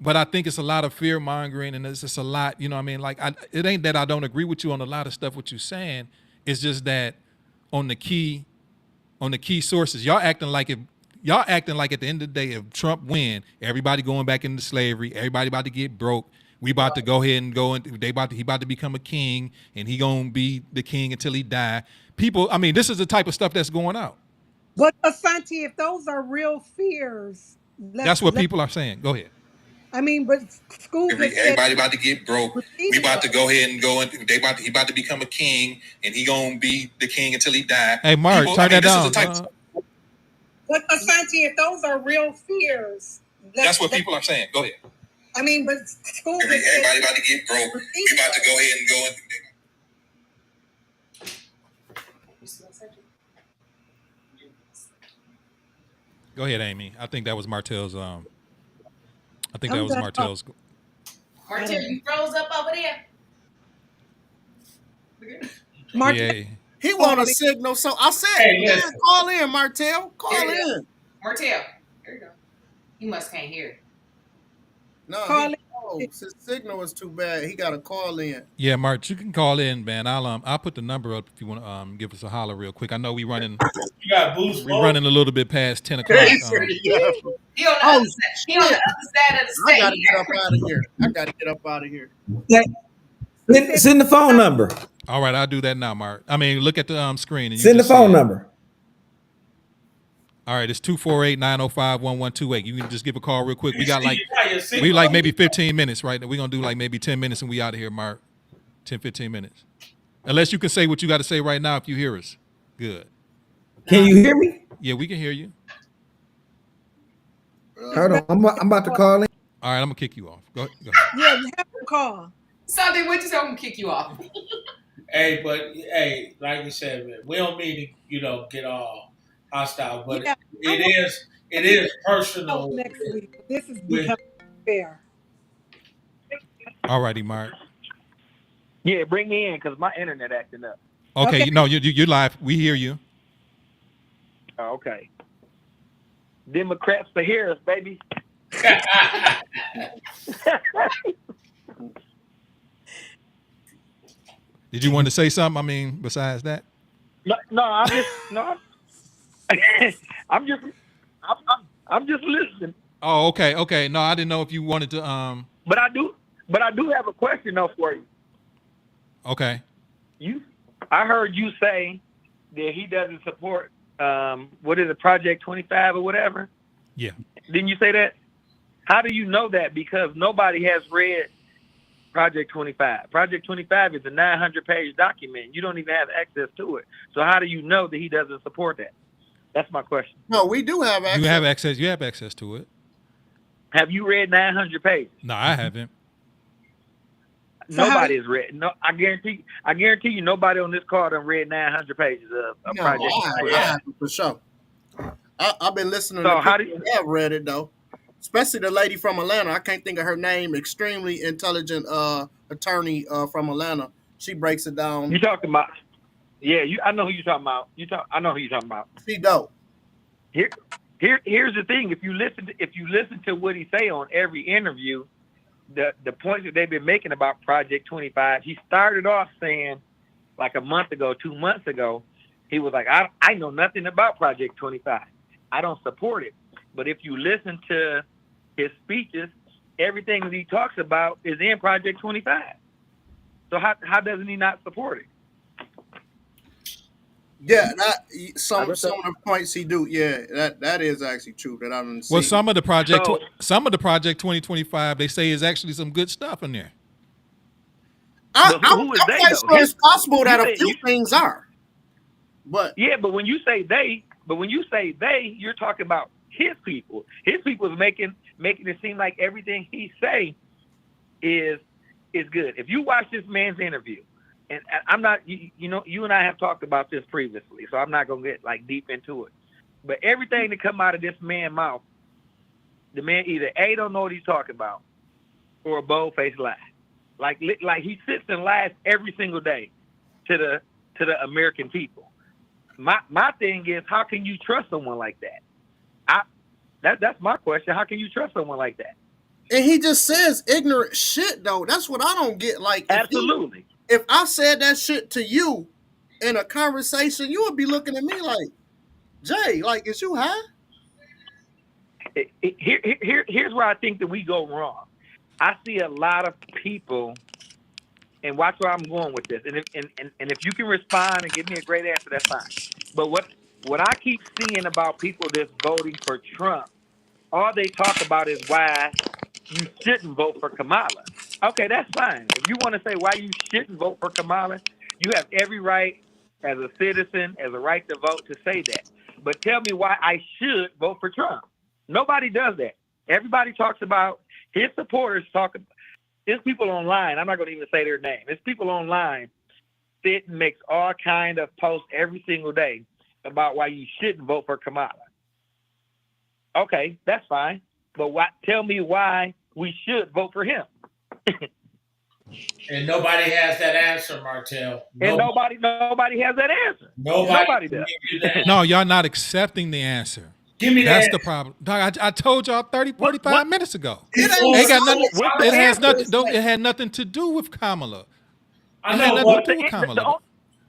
but I think it's a lot of fear mongering, and it's just a lot. You know what I mean? Like it ain't that I don't agree with you on a lot of stuff what you're saying. It's just that on the key sources, y'all acting like at the end of the day, if Trump win, everybody going back into slavery, everybody about to get broke. We about to go ahead and he about to become a king, and he gonna be the king until he die. People, I mean, this is the type of stuff that's going out. But Asante, if those are real fears, that's what people are saying. Go ahead. I mean, but school. Everybody about to get broke. We about to go ahead and he about to become a king, and he gonna be the king until he die. Hey, Mark, turn that down. But Asante, if those are real fears, that's what people are saying. Go ahead. I mean, but school. Everybody about to get broke. We about to go ahead and go ahead, Amy. I think that was Martell's. Martell's. Martell, you froze up over there. Martell, he want a signal, so I said, call in, Martell. Call in. Martell, there you go. He must can't hear. No, his signal is too bad. He got to call in. Yeah, Mark, you can call in, man. I'll put the number up if you want to give us a holler real quick. I know we running. You got boost. We're running a little bit past 10 o'clock. He on the other side of the state. I got to get up out of here. Send the phone number. All right, I'll do that now, Mark. I mean, look at the screen. And send the phone number. All right, it's 248-905-1128. You can just give a call real quick. We got maybe 15 minutes, right? We're going to do like maybe 10 minutes and we out of here, Mark. 10, 15 minutes. Unless you can say what you got to say right now if you hear us. Good. Can you hear me? Yeah, we can hear you. Hold on. I'm about to call in. All right, I'm going to kick you off. Go ahead. Yeah, you have to call. Sunday, what you say? I'm going to kick you off. Hey, like you said, man, we don't mean to, get all hostile, but it is personal. Next week. This is becoming fair. All righty, Mark. Yeah, bring me in because my internet acting up. Okay. No, you're live. We hear you. Oh, okay. Democrats for Harris, baby. Did you want to say something? I mean, besides that? I'm just listening. Oh, okay. No, I didn't know if you wanted to. But I do have a question though for you. Okay. I heard you say that he doesn't support what is it, Project 25 or whatever? Yeah. Didn't you say that? How do you know that? Because nobody has read Project 25. Project 25 is a 900-page document. You don't even have access to it. So how do you know that he doesn't support that? That's my question. No, we do have access. You have access. You have access to it. Have you read 900 pages? No, I haven't. So Nobody has read. No, I guarantee you, nobody on this call done read 900 pages of No, Project. I have for sure. I've been listening So to how people that have read it though, especially the lady from Atlanta. I can't think of her name. Extremely intelligent attorney from Atlanta. She breaks it down. You talking about? Yeah, I know who you talking about. I know who you talking about. She dope. Here's the thing. If you listen to what he say on every interview, the points that they've been making about Project 25, he started off saying, like a month ago, 2 months ago, he was like, I know nothing about Project 25. I don't support it. But if you listen to his speeches, everything that he talks about is in Project 25. So how doesn't he not support it? Yeah, some of the points he do. Yeah, that is actually true. That I don't see. Well, some of the project 2025, they say is actually some good stuff in there. I'm quite sure it's possible that a few things are. But yeah, but when you say they, you're talking about his people. His people is making it seem like everything he say is good. If you watch this man's interview, and I'm not, you and I have talked about this previously, so I'm not gonna get like deep into it. But everything that come out of this man's mouth, the man either A, don't know what he's talking about, or a bold-faced lie. Like he sits and lies every single day to the American people. My thing is, how can you trust someone like that? That's my question. How can you trust someone like that? And he just says ignorant shit though. That's what I don't get. Like, absolutely. If I said that shit to you in a conversation, you would be looking at me like, Jay, like, is you high? Here's where I think that we go wrong. I see a lot of people, and watch where I'm going with this. And if you can respond and give me a great answer, that's fine. But what I keep seeing about people that's voting for Trump, all they talk about is why you shouldn't vote for Kamala. Okay, that's fine. If you want to say why you shouldn't vote for Kamala, you have every right as a citizen, as a right to vote, to say that. But tell me why I should vote for Trump. Nobody does that. Everybody talks about his supporters there's people online. I'm not going to even say their name. There's people online sit and makes all kind of posts every single day about why you shouldn't vote for Kamala. Okay, that's fine. But tell me why we should vote for him. And nobody has that answer, Martell. And nobody has that answer. Nobody does. No, y'all not accepting the answer. Give me That's that. the problem. Dog, I told y'all 45 minutes ago. It had nothing to do with Kamala. I know.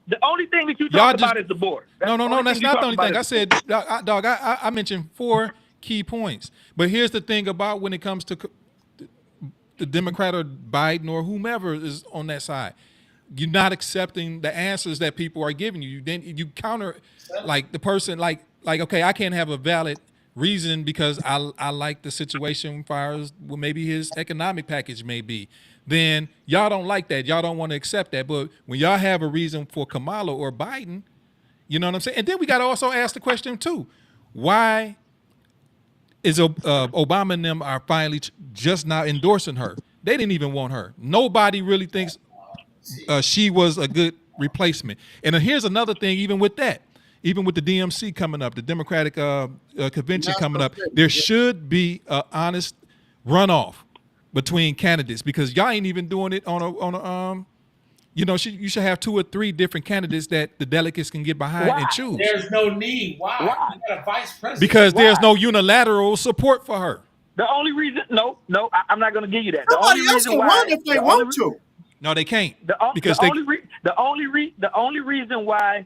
The only thing that you talk about is the border. No, that's not the only thing. I said, dog, I mentioned 4 key points. But here's the thing about when it comes to the Democrat or Biden or whomever is on that side. You're not accepting the answers that people are giving you. Then you counter, like the person, like okay, I can't have a valid reason because I like the situation as far as well, maybe his economic package may be. Then y'all don't like that. Y'all don't want to accept that. But when y'all have a reason for Kamala or Biden, you know what I'm saying? And then we got to also ask the question too, why is Obama and them are finally just now endorsing her? They didn't even want her. Nobody really thinks she was a good replacement. And here's another thing, even with that, even with the DMC coming up, the Democratic convention coming up, there should be an honest runoff between candidates because y'all ain't even doing it on a you should have 2 or 3 different candidates that the delegates can get behind and choose. There's no need. Why? You got a vice president. Because there's no unilateral support for her. The only reason, no, I'm not going to give you that. Nobody else can run if they want to. No, they can't. The only reason why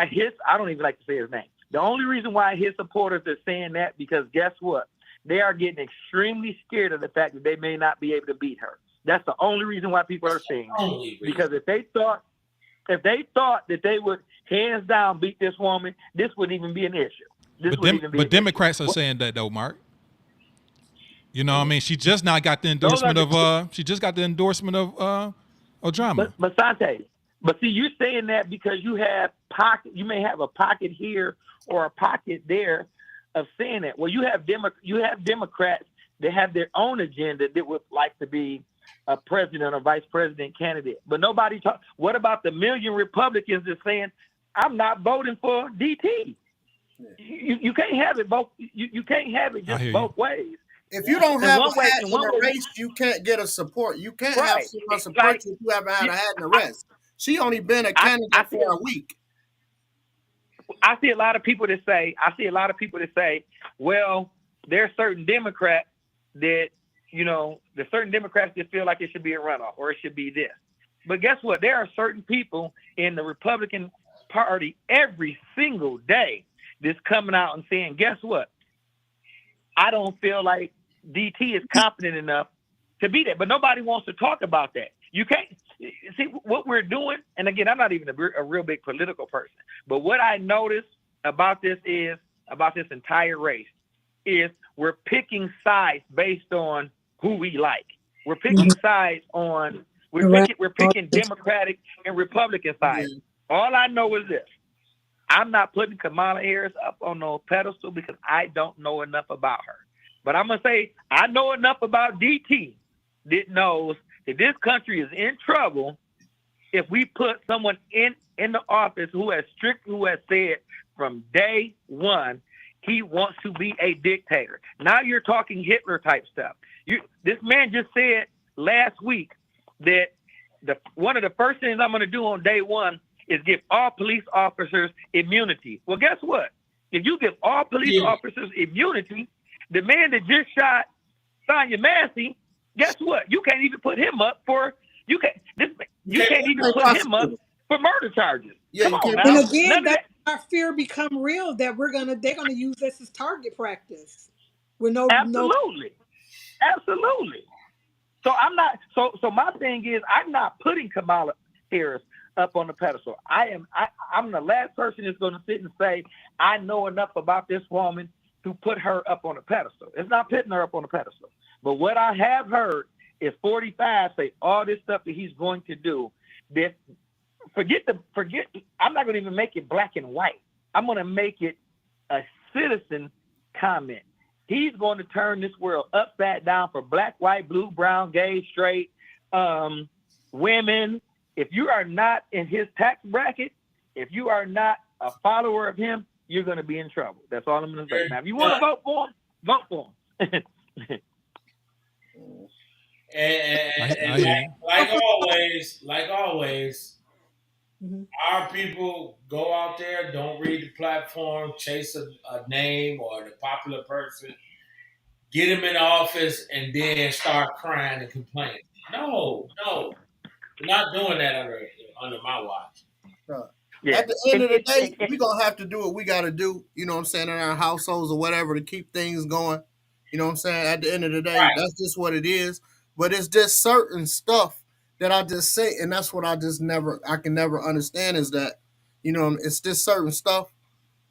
his, I don't even like to say his name. The only reason why his supporters are saying that, because guess what? They are getting extremely scared of the fact that they may not be able to beat her. That's the only reason why people are saying that. Because if they thought that they would hands down beat this woman, this wouldn't even be an issue. But Democrats are saying that though, Mark. You know what I mean? She just not got the endorsement of Drama. But Sante, but see, you're saying that because you have you may have a pocket here or a pocket there of saying that. Well, you have Democrats that have their own agenda that would like to be a president or vice president candidate. But nobody talks. What about the million Republicans that saying, I'm not voting for DT? You can't have it both. You can't have it just both ways. If you don't have a hat in the race, you can't get a support. You can't have someone support you if you haven't had a hat in the race. She only been a candidate for a week. I see a lot of people that say, well, there's certain Democrats that, the certain Democrats that feel like it should be a runoff or it should be this. But guess what? There are certain people in the Republican Party every single day that's coming out and saying, guess what? I don't feel like DT is confident enough to be there. But nobody wants to talk about that. You can't see what we're doing. And again, I'm not even a real big political person. But what I noticed about this entire race is we're picking sides based on who we like. We're picking sides on we're picking Democratic and Republican sides. All I know is this. I'm not putting Kamala Harris up on no pedestal because I don't know enough about her. But I'm going to say I know enough about DT that knows that this country is in trouble if we put someone in the office who has said from day one he wants to be a dictator. Now you're talking Hitler type stuff. This man just said last week that one of the first things I'm going to do on day one is give all police officers immunity. Well, guess what? If you give all police officers immunity, the man that just shot Sonya Massey, guess what? You can't even put him up for murder charges. Come on now. And again, that's our fear become real that they're gonna use this as target practice. With Absolutely. So I'm not. So my thing is, I'm not putting Kamala Harris up on the pedestal. I'm the last person that's going to sit and say I know enough about this woman to put her up on a pedestal. It's not putting her up on a pedestal. But what I have heard is 45 say all this stuff that he's going to do. That forget. I'm not going to even make it black and white. I'm going to make it a citizen comment. He's going to turn this world upside down for black, white, blue, brown, gay, straight, women. If you are not in his tax bracket, if you are not a follower of him, you're going to be in trouble. That's all I'm going to say. Now, if you want to vote for him, vote for him. and like always, our people go out there, don't read the platform, chase a name or the popular person, get him in office, and then start crying and complaining. No. We're not doing that under my watch. At the end of the day, we're going to have to do what we got to do, you know what I'm saying, in our households or whatever to keep things going. You know what I'm saying? At the end of the day, That's just what it is. But it's just certain stuff that I just say, and that's what I can never understand is that, it's just certain stuff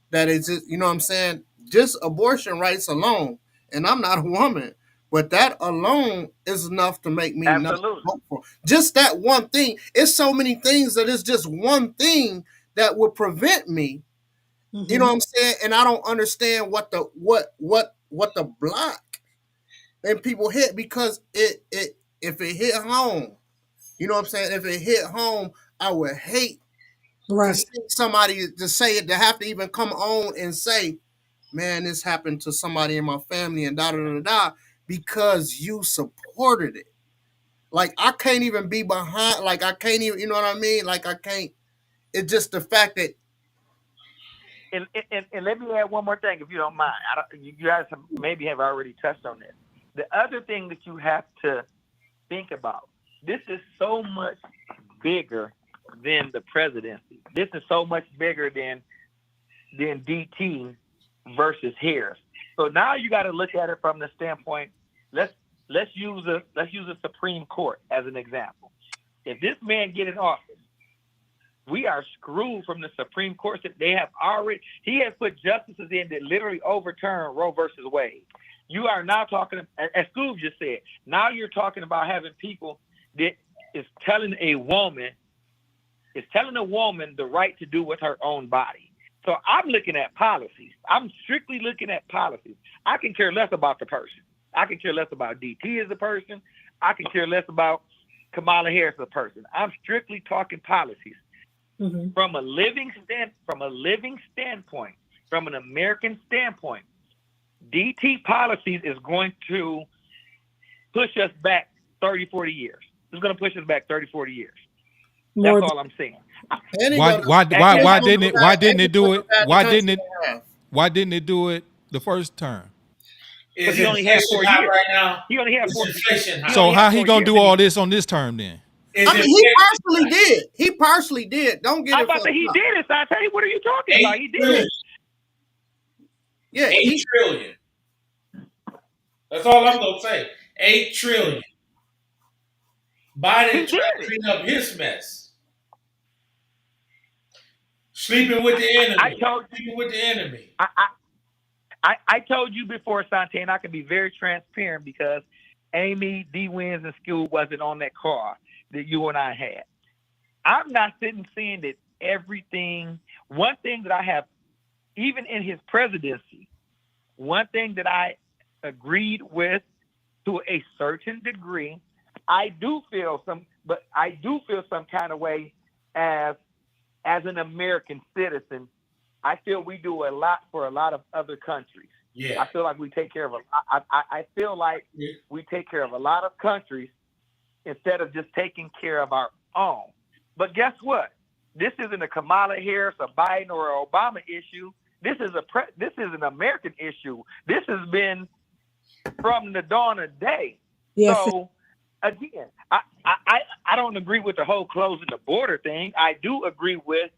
that is just, you know what I'm saying, just abortion rights alone. And I'm not a woman, but that alone is enough to make me not vote for. Just that one thing. It's so many things that it's just one thing that would prevent me. You know what I'm saying? And I don't understand what the block and people hit because if it hit home, you know what I'm saying? If it hit home, I would hate to see somebody to say it, to have to even come on and say, man, this happened to somebody in my family and da-da-da-da, because you supported it. Like, I can't even be behind, like, I can't even, you know what I mean? Like, I can't, it's just the fact that. And let me add one more thing, if you don't mind. You guys maybe have already touched on this. The other thing that you have to think about, this is so much bigger than the presidency. This is so much bigger than DT versus Harris. So now you got to look at it from the standpoint. Let's use a Supreme Court as an example. If this man get in office, we are screwed from the Supreme Court. He has put justices in that literally overturn Roe versus Wade. You are now talking, as Scoob just said, now you're talking about having people that is telling a woman the right to do with her own body. So I'm looking at policies. I'm strictly looking at policies. I can care less about the person. I can care less about DT as a person. I can care less about Kamala Harris as a person. I'm strictly talking policies. Mm-hmm. From a living standpoint, from an American standpoint, DT policies is going to push us back 30, 40 years. It's going to push us back 30, 40 years. That's all I'm saying. Why didn't it do it? Why didn't it do it the first term? Is he only had 4 years right now? He only had 4 years. So how he gonna do all this on this term then? I mean, he partially did. He partially did. Don't get it. I'm about to say he did it, Sante. What are you talking about? He did it. Yeah, $8 trillion. That's all I'm gonna say. $8 trillion. Biden trying to clean up his mess. Sleeping with the enemy. I told you before, Sante, and I can be very transparent because Amy, D. Wins, and School wasn't on that car that you and I had. I'm not sitting saying that everything. One thing that I have, even in his presidency, one thing that I agreed with to a certain degree, I do feel some kind of way as an American citizen. I feel we do a lot for a lot of other countries. Yeah. I feel like we take care of I feel like we take care of a lot of countries instead of just taking care of our own. But guess what? This isn't a Kamala Harris, a Biden, or an Obama issue. This is an American issue. This has been from the dawn of day. Yes. So again, I don't agree with the whole closing the border thing. I do agree with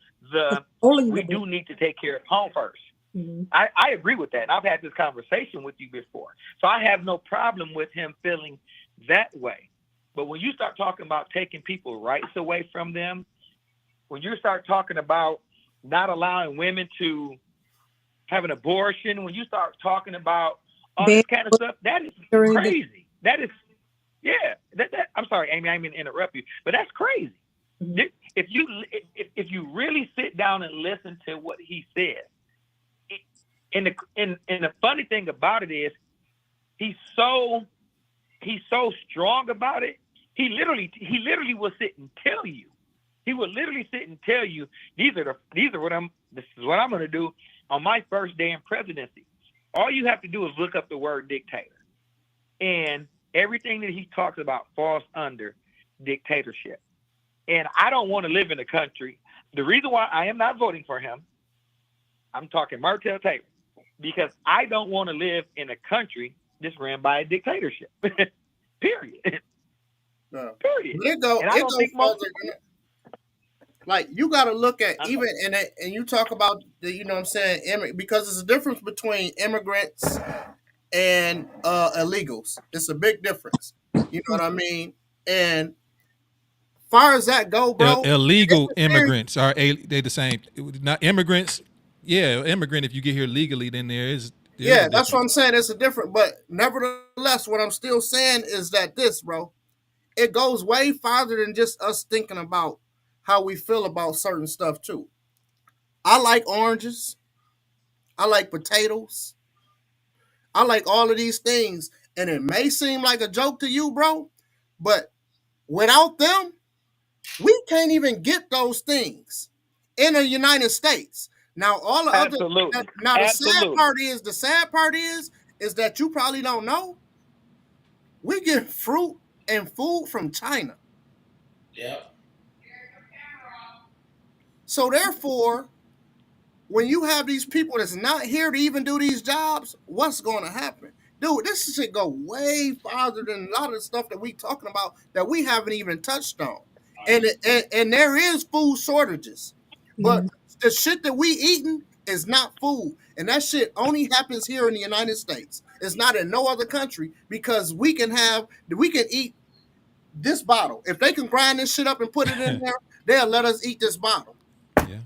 we do need to take care of home first. Mm-hmm. I agree with that. I've had this conversation with you before. So I have no problem with him feeling that way. But when you start talking about taking people's rights away from them, when you start talking about not allowing women to have an abortion, when you start talking about all this kind of stuff, that is crazy. That is, I'm sorry, Amy, I didn't mean to interrupt you, but that's crazy. Mm-hmm. If you really sit down and listen to what he said, and the funny thing about it is, he's so strong about it. He literally will sit and tell you. He will literally sit and tell you, this is what I'm going to do on my first day in presidency. All you have to do is look up the word dictator, and everything that he talks about falls under dictatorship. And I don't want to live in a country. The reason why I am not voting for him, I'm talking Martell Taylor, because I don't want to live in a country that's ran by a dictatorship. Period. No. Period. It goes like, you got to look at even and you talk about the, you know what I'm saying, because there's a difference between immigrants and illegals. It's a big difference. You know what I mean? And far as that go, bro, illegal immigrants are they the same? Not immigrants. Yeah, immigrant. If you get here legally, then there's that's what I'm saying. It's a different, but nevertheless, what I'm still saying is that bro, it goes way farther than just us thinking about how we feel about certain stuff too. I like oranges. I like potatoes. I like all of these things, and it may seem like a joke to you, bro, but without them, we can't even get those things in the United States. Now, all the Absolutely. other. Now, the sad part is that you probably don't know. We get fruit and food from China. Yep. So therefore, when you have these people that's not here to even do these jobs, what's going to happen? Dude, this should go way farther than a lot of the stuff that we talking about that we haven't even touched on. And there is food shortages. But the shit that we eating is not food. And that shit only happens here in the United States. It's not in no other country, because we can eat this bottle. If they can grind this shit up and put it in there, they'll let us eat this bottle. Yeah.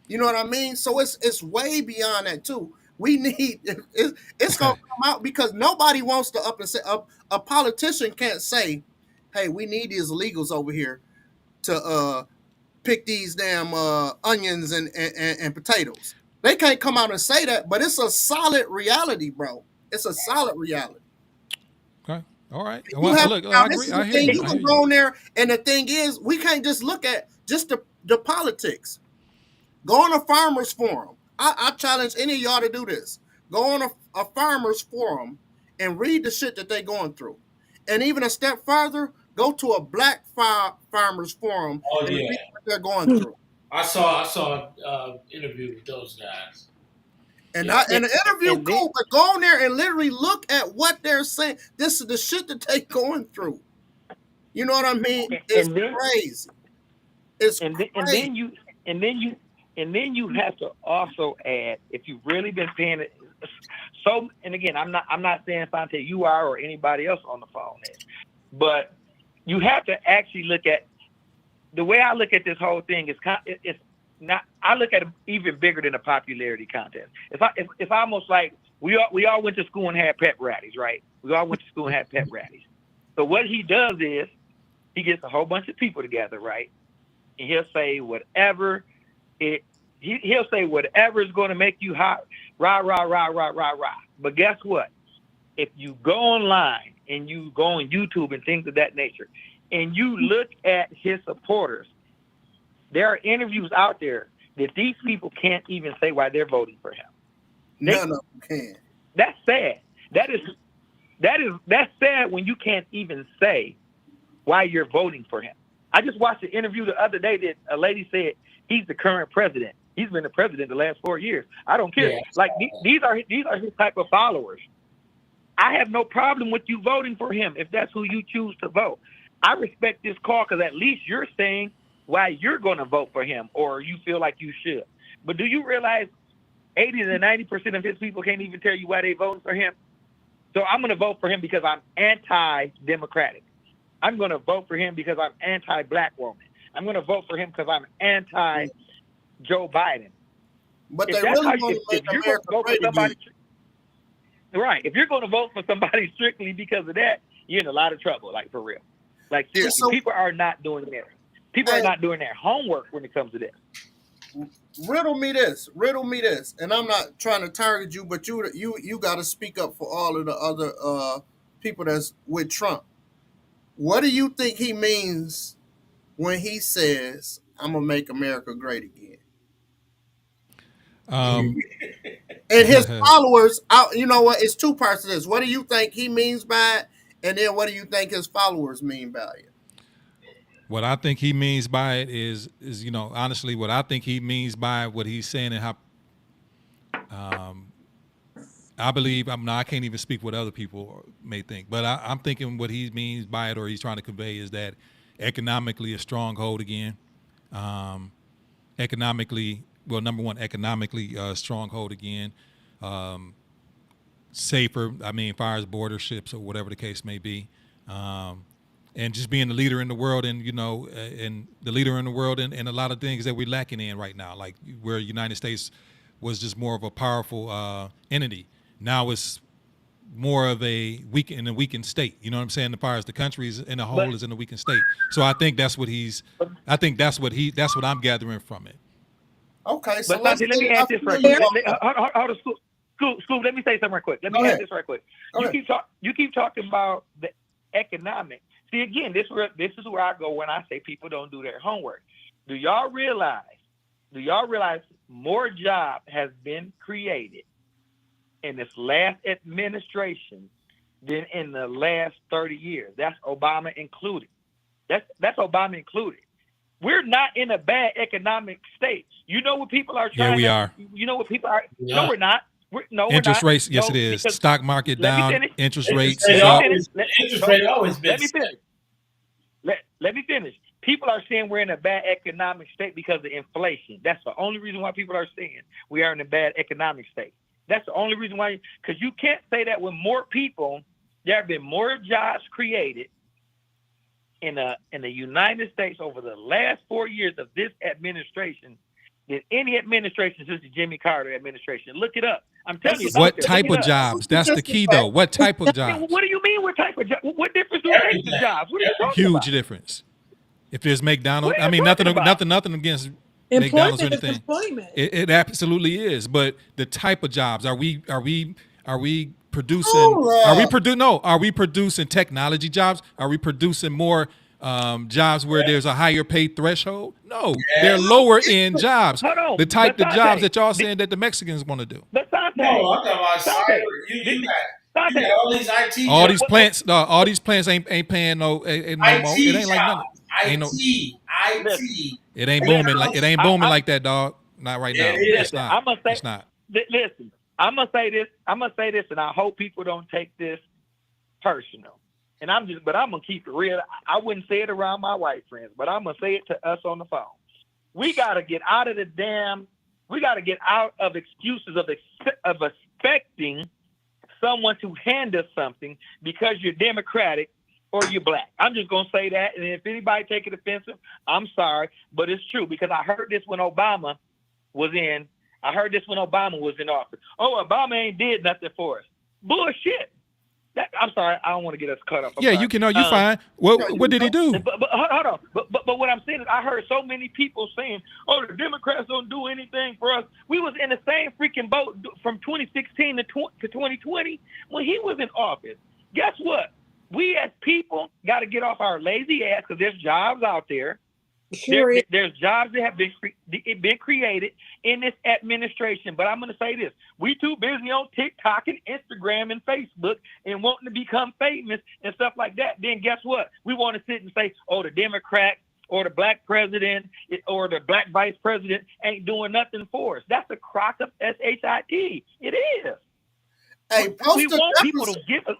You know what I mean? So it's way beyond that too. We need it's gonna come out because nobody wants to up and say a politician can't say, "Hey, we need these illegals over here to pick these damn onions and potatoes." They can't come out and say that, but it's a solid reality, bro. It's a solid reality. Okay. All right. You Well, have look, now. I This agree. is I the hear thing. you. You I can hear you. go in there, and the thing is, we can't just look at just the politics. Go on a farmers forum. I challenge any of y'all to do this. Go on a farmers forum and read the shit that they're going through. And even a step further, go to a black farmers forum Oh and yeah, read what they're going through. I saw interview with those guys. And Yeah, and the interview And then cool, but go on there and literally look at what they're saying. This is the shit that they going through. You know what I mean? It's and then crazy. It's and then and crazy. then you and then you and then you have to also add, if you've really been paying it. So, and again, I'm not saying Fonte you are or anybody else on the phone is, but you have to actually look at the way I look at this whole thing is it's not. I look at it even bigger than a popularity contest. It's almost like we all went to school and had pep rallies, right? We all went to school and had pep rallies. So what he does is he gets a whole bunch of people together, right? And he'll say whatever he'll say whatever is going to make you hot, rah, rah, rah, rah, rah, rah. But guess what? If you go online and you go on YouTube and things of that nature, and you look at his supporters, there are interviews out there that these people can't even say why they're voting for him. None of them can. That's sad. That's sad when you can't even say why you're voting for him. I just watched an interview the other day that a lady said he's the current president. He's been the president the last 4 years. I don't care. Yeah. Like these are his type of followers. I have no problem with you voting for him if that's who you choose to vote. I respect this call because at least you're saying why you're going to vote for him or you feel like you should. But do you realize 80 to 90% of his people can't even tell you why they voting for him? So I'm going to vote for him because I'm anti-democratic. I'm going to vote for him because I'm anti-black woman. I'm going to vote for him because I'm anti-Joe Biden. But If they that's really how want you, to if make you're going to America vote for great somebody, again. right? If you're going to vote for somebody strictly because of that, you're in a lot of trouble. Like for real. Like Yeah, seriously, so people are not doing People are not doing their homework when it comes to this. riddle me this, and I'm not trying to target you, but you got to speak up for all of the other people that's with Trump. What do you think he means when he says, "I'm gonna make America great again"? Um, And his followers, you know what? It's two parts of this. What do you think he means by it, and then what do you think his followers mean by it? what I think he means by it is honestly, what I think he means by what he's saying and how I believe. I can't even speak what other people may think, but I'm thinking what he means by it, or he's trying to convey, is that economically a stronghold again. Economically, well, number one, economically stronghold again. Safer. I mean, far as border ships or whatever the case may be. And just being the leader in the world, and and the leader in the world, and a lot of things that we're lacking in right now, like where the United States was just more of a powerful entity. Now it's more of a weakened state. You know what I'm saying? As far as the country in a whole is in a weakened state. So I think that's what that's what I'm gathering from it. Okay, so But Santi, let me ask this right quick. Hold on, Scoop, let me say something right quick. Let me ask this right quick. You keep talking about the economic. See, again, this is where I go when I say people don't do their homework. Do y'all realize more jobs has been created in this last administration than in the last 30 years? That's Obama included. That's Obama included. We're not in a bad economic state. You know what people are trying we are. You know what people are. Yeah. No, we're not. Interest we're not. rates, yes, No, it is. because- Stock market down. Interest rates is Interest up. rate always been. Let me finish. Let me finish. People are saying we're in a bad economic state because of inflation. That's the only reason why people are saying we are in a bad economic state. That's the only reason why, because you can't say that when more people, there have been more jobs created in the United States over the last 4 years of this administration than any administration since the Jimmy Carter administration. Look it up. I'm telling you, What look type it of up. jobs? That's the key, though. What type of jobs? What do you mean? What type of job? What difference do it make to jobs? What are you talking Huge about? difference. If there's McDonald's, What are I you mean, talking about? nothing against Employment McDonald's or is anything. employment. It absolutely is. But the type of jobs, are we producing? Hold Are we up. Are we producing technology jobs? Are we producing more jobs where there's a higher pay threshold? No, they're lower end jobs. Hold on, The type of Asante, jobs that y'all saying that the Mexicans want to do. But Asante, No, I'm talking about Asante, cyber. You got Asante, all these IT All jobs. these plants ain't paying no more. It IT ain't like nothing. jobs. Ain't no. IT. It ain't booming like I- that, dog. Not right now. It is. It's not. I'm gonna say, It's not. listen, I'm gonna say this, and I hope people don't take this personal. And I'm gonna keep it real. I wouldn't say it around my white friends, but I'm gonna say it to us on the phone. We gotta get out of excuses of expecting someone to hand us something because you're Democratic or you're black. I'm just gonna say that, and if anybody take it offensive, I'm sorry, but it's true because I heard this when Obama was in office. Oh, Obama ain't did nothing for us. Bullshit. I'm sorry, I don't want to get us cut up. You can know you fine. What did he do? But hold on. But what I'm saying is, I heard so many people saying, "Oh, the Democrats don't do anything for us." We was in the same freaking boat from 2016 to 2020 when he was in office. Guess what? We as people got to get off our lazy ass because there's jobs out there. There's jobs that have been created in this administration. But I'm going to say this. We too busy on TikTok and Instagram and Facebook and wanting to become famous and stuff like that. Then guess what? We want to sit and say, oh, the Democrat or the black president or the black vice president ain't doing nothing for us. That's a crock of shit. It is. Hey, we want people to give us.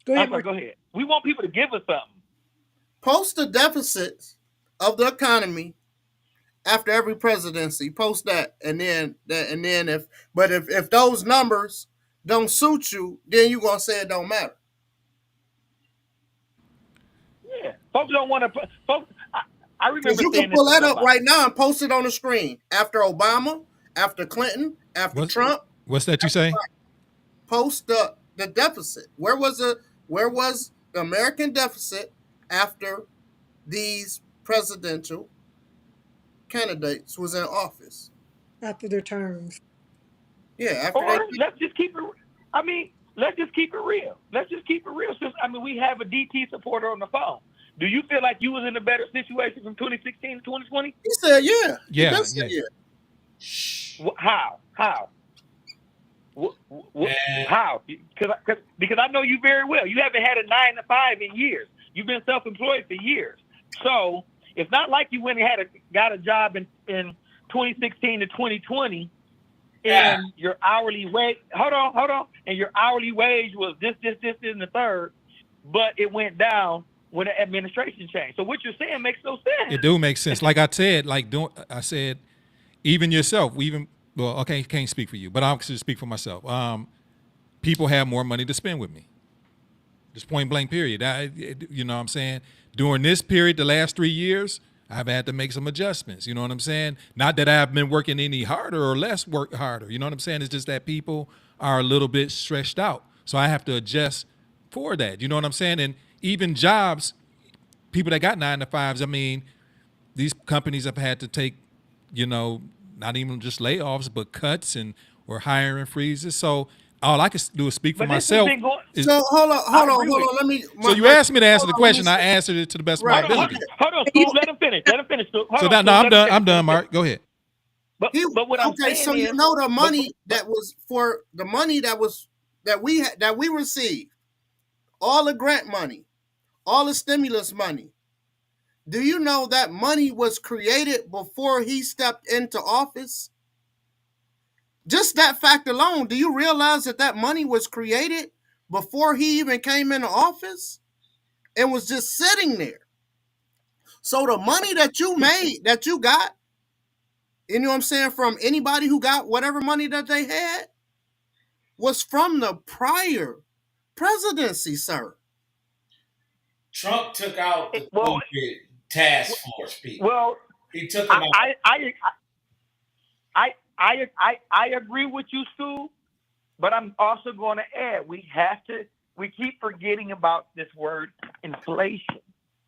Go ahead. We want people to give us something. Post the deficits of the economy after every presidency. Post that, and then if those numbers don't suit you, then you gonna say it don't matter. Yeah, folks don't want to. Folks, I remember you can pull that up right now and post it on the screen. After Obama, after Clinton, after Trump. What's that you say? Post the deficit. Where was the American deficit after these presidential candidates was in office? After their terms. Yeah, let's just keep it. I mean, let's just keep it real. Since we have a DT supporter on the phone. Do you feel like you was in a better situation from 2016 to 2020? He said, yeah. Yeah. How? How? Because I know you very well. You haven't had a 9-to-5 in years. You've been self-employed for years. So it's not like you went and got a job in 2016 to 2020 and your hourly wage, hold on, and your hourly wage was this, and the third, but it went down when the administration changed. So what you're saying makes no sense. It do make sense. Like I said, even yourself, can't speak for you, but I'll just speak for myself. People have more money to spend with me. Just point blank period. You know what I'm saying? During this period, the last 3 years, I've had to make some adjustments. You know what I'm saying? Not that I've been working any harder or less work harder. You know what I'm saying? It's just that people are a little bit stretched out. So I have to adjust for that. You know what I'm saying? And even jobs, people that got 9-to-5s, these companies have had to take, not even just layoffs, but cuts or hiring freezes. So all I can do is speak for myself. So hold on. Let me. So you asked me to answer the question. I answered it to the best of my ability. Hold on, Stu, let him finish. I'm done. I'm done, Mark. Go ahead. But what I'm saying so is, the money that we received, all the grant money, all the stimulus money. Do you know that money was created before he stepped into office? Just that fact alone, do you realize that money was created before he even came into office and was just sitting there? So the money that you made, that you got, you know what I'm saying, from anybody who got whatever money that they had, was from the prior presidency, sir. Trump took out the COVID task force people. Well, He took him out. I agree with you, Sue, but I'm also going to add we keep forgetting about this word inflation.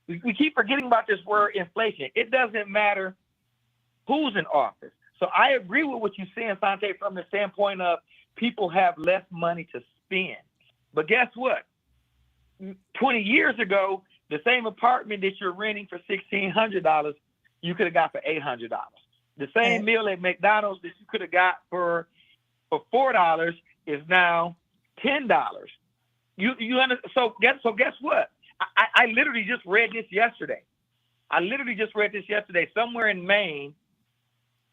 We keep forgetting about this word inflation. It doesn't matter who's in office. So I agree with what you're saying, Sante, from the standpoint of people have less money to spend. But guess what? 20 years ago, the same apartment that you're renting for $1,600, you could have got for $800. The same meal at McDonald's that you could have got for $4 is now $10. You understand? So guess what? I literally just read this yesterday. Somewhere in Maine,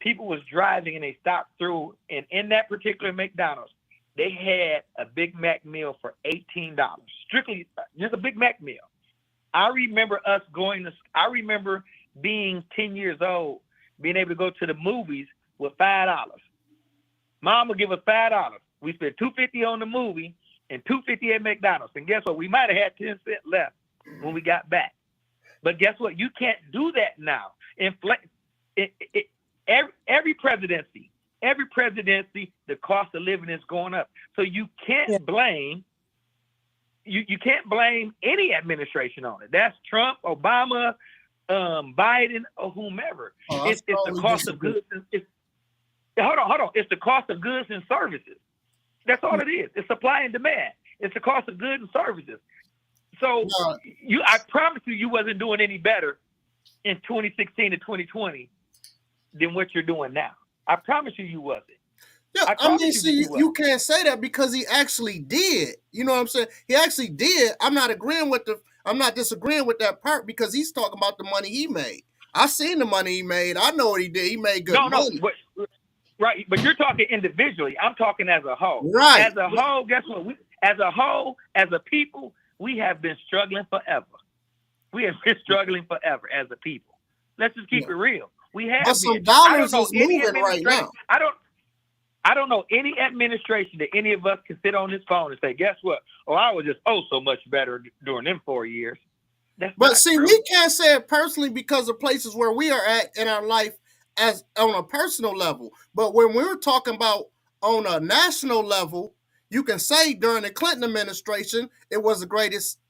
people was driving and they stopped through, and in that particular McDonald's, they had a Big Mac meal for $18. Strictly just a Big Mac meal. I remember being 10 years old, being able to go to the movies with $5. Mom would give us $5. We spent $2.50 on the movie and $2.50 at McDonald's. And guess what? We might have had 10 cents left when we got back. But guess what? You can't do that now. Every presidency, the cost of living is going up. So you can't blame you can't blame any administration on it. That's Trump, Obama, Biden, or whomever. It's the cost of goods. Hold on. It's the cost of goods and services. That's all it is. It's supply and demand. It's the cost of goods and services. So I promise you wasn't doing any better in 2016 to 2020 than what you're doing now. I promise you wasn't. Yeah, I mean, see, you can't say that because he actually did. You know what I'm saying? He actually did. I'm not disagreeing with that part because he's talking about the money he made. I seen the money he made. I know what he did. He made good money. Right, but you're talking individually. I'm talking as a whole. Right. As a whole, guess what? As a people, we have been struggling forever. As a people. Let's just keep it real. We have. But some dollars is moving right now. I don't know any administration that any of us can sit on this phone and say, guess what? Oh, I was just so much better during them 4 years. But see, we can't say it personally because of places where we are at in our life as on a personal level. But when we're talking about on a national level, you can say during the Clinton administration, it was the greatest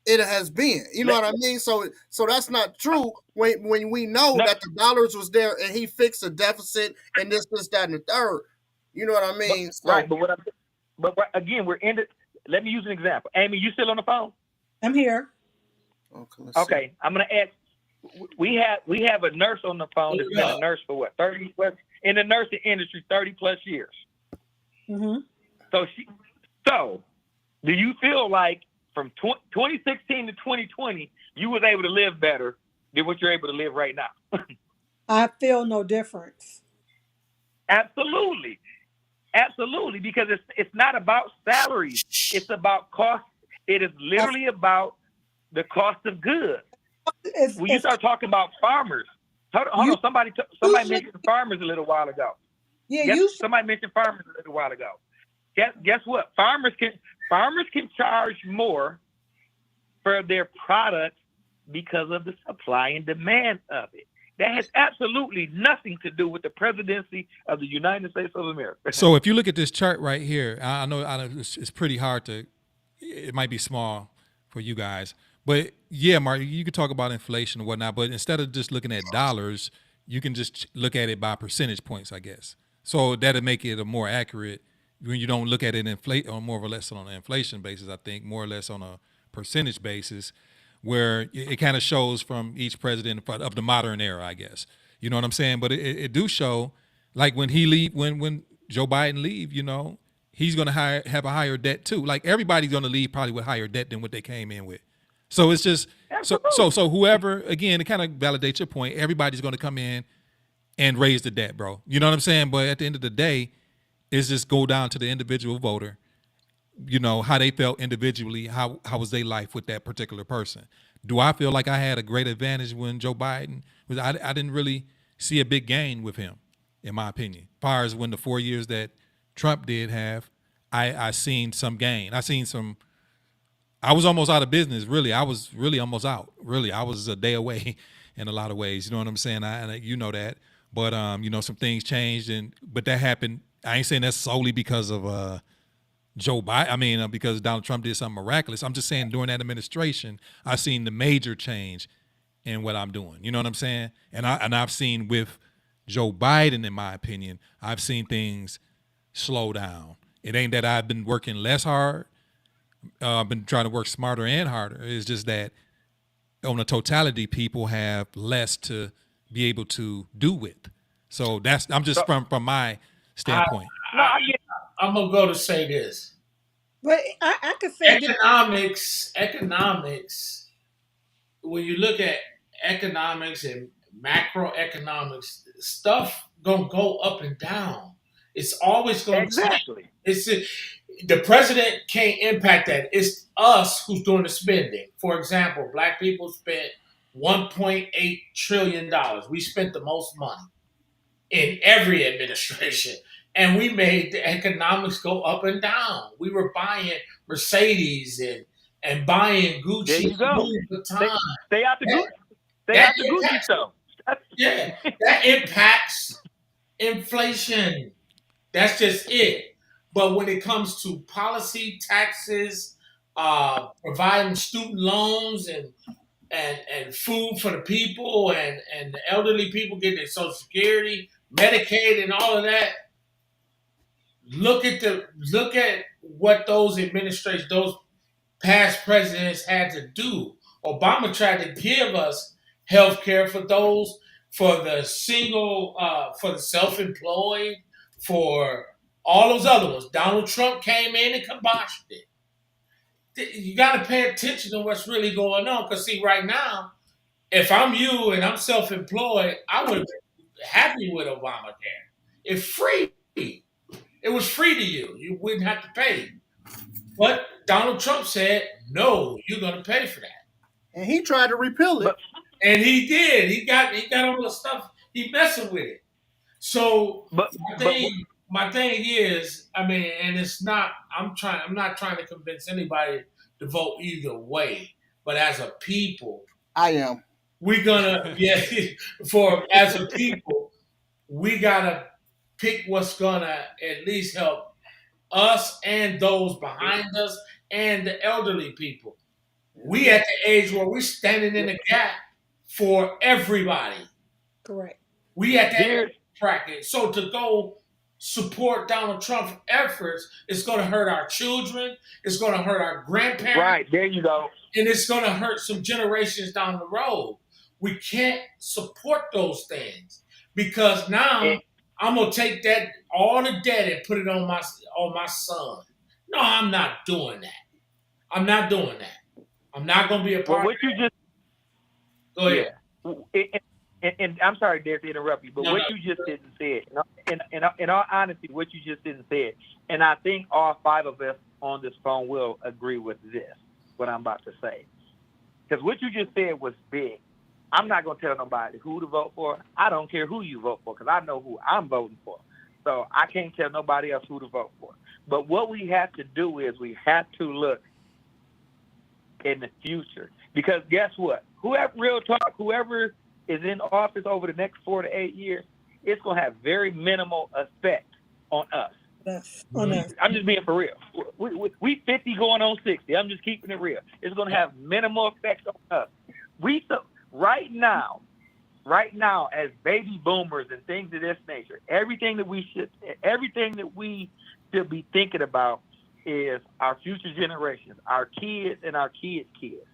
it has been. You know what I mean? So that's not true when we know that the dollars was there and he fixed the deficit and this, that, and the third. You know what I mean? Right. But again, we're in it. Let me use an example. Amy, you still on the phone? I'm here. Okay. I'm going to ask. We have a nurse on the phone that's been a nurse for what, 30 plus in the nursing industry, 30 plus years. Mm-hmm. So do you feel like from 2016 to 2020, you was able to live better than what you're able to live right now? I feel no difference. Absolutely, because it's not about salaries. It's about cost. It is literally about the cost of goods. When you start talking about farmers, hold on. Somebody mentioned farmers a little while ago. Somebody mentioned farmers a little while ago. Guess what? Farmers can charge more for their products because of the supply and demand of it. That has absolutely nothing to do with the presidency of the United States of America. So if you look at this chart right here, I know it's pretty hard to, it might be small for you guys, but yeah, Mark, you could talk about inflation and whatnot, but instead of just looking at dollars, you can just look at it by percentage points, I guess. So that'll make it a more accurate when you don't look at it or more or less on an inflation basis, I think, more or less on a percentage basis, where it kind of shows from each president of the modern era, I guess. You know what I'm saying? But it do show, like when when Joe Biden leave, you know, he's going to have a higher debt too. Like everybody's going to leave probably with higher debt than what they came in with. So it's just, so whoever, again, it kind of validates your point. Everybody's going to come in and raise the debt, bro. You know what I'm saying? But at the end of the day, it's just go down to the individual voter, you know, how they felt individually, how was their life with that particular person. Do I feel like I had a great advantage when Joe Biden was? I didn't really see a big gain with him, in my opinion. As far as when the 4 years that Trump did have, I seen some gain. I seen some I was almost out of business. Really, I was really almost out. Really, I was a day away in a lot of ways. You know what I'm saying? You know that. But some things changed, but that happened. I ain't saying that's solely because of Joe Biden. I mean, because Donald Trump did something miraculous. I'm just saying during that administration, I've seen the major change in what I'm doing. You know what I'm saying? And I've seen with Joe Biden, in my opinion, I've seen things slow down. It ain't that I've been working less hard. I've been trying to work smarter and harder. It's just that on the totality, people have less to be able to do with. So I'm just from my standpoint. I'm gonna go to say this. But I could say Economics. When you look at economics and macroeconomics, stuff gonna go up and down. It's always gonna exactly. The president can't impact that. It's us who's doing the spending. For example, black people spent $1.8 trillion. We spent the most money in every administration. And we made the economics go up and down. We were buying Mercedes and buying Gucci. There you go. Stay out the Gucci. Stay out the Gucci stuff. Yeah, that impacts inflation. That's just it. But when it comes to policy, taxes, providing student loans and food for the people and the elderly people getting their Social Security, Medicaid, and all of that, look at what those administrations, those past presidents had to do. Obama tried to give us health care for the single, for the self-employed, for all those other ones. Donald Trump came in and kiboshed it. You got to pay attention to what's really going on. Because, see, right now, if I'm you and I'm self-employed, I would be happy with Obamacare. It's free. It was free to you. You wouldn't have to pay. But Donald Trump said, no, you're going to pay for that. And he tried to repeal it. And he did. He got all the stuff. He messing with it. So my thing is, I mean, and it's not, I'm not trying to convince anybody to vote either way. But as a people, I am. We're gonna, as a people, we gotta pick what's gonna at least help us and those behind us and the elderly people. We at the age where we're standing in the gap for everybody. Correct. We at that bracket. So to go support Donald Trump's efforts, it's going to hurt our children. It's going to hurt our grandparents. Right, there you go. And it's going to hurt some generations down the road. We can't support those things because now I'm going to take all the debt and put it on my son. No, I'm not doing that. I'm not doing that. I'm not going to be a part of that. Go ahead. And I'm sorry, Derek, to interrupt you, but what you just didn't say, in all honesty, what you just didn't say, and I think all five of us on this phone will agree with this, what I'm about to say. Because what you just said was big. I'm not going to tell nobody who to vote for. I don't care who you vote for because I know who I'm voting for. So I can't tell nobody else who to vote for. But what we have to do is we have to look in the future. Because guess what? Whoever is in office over the next 4 to 8 years, it's going to have very minimal effect on us. Yes, on us. I'm just being for real. We 50 going on 60. I'm just keeping it real. It's going to have minimal effect on us. Right now, as baby boomers and things of this nature, everything that we should be thinking about is our future generations, our kids and our kids' kids.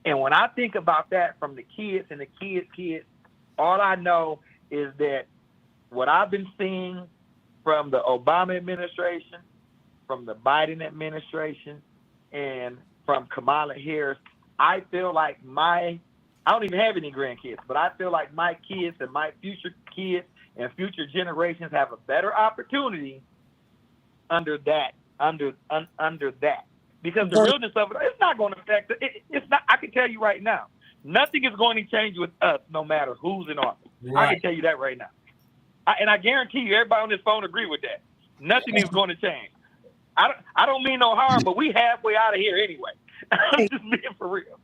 And when I think about that from the kids and the kids, all I know is that what I've been seeing from the Obama administration, from the Biden administration, and from Kamala Harris, I feel like I don't even have any grandkids, but I feel like my kids and my future kids and future generations have a better opportunity under that. Because the realness of it, it's not going to affect it. It's not. I can tell you right now, nothing is going to change with us, no matter who's in office. Right. I can tell you that right now, and I guarantee you, everybody on this phone agree with that. Nothing is going to change. I don't mean no harm, but we halfway out of here anyway. I'm just being for real.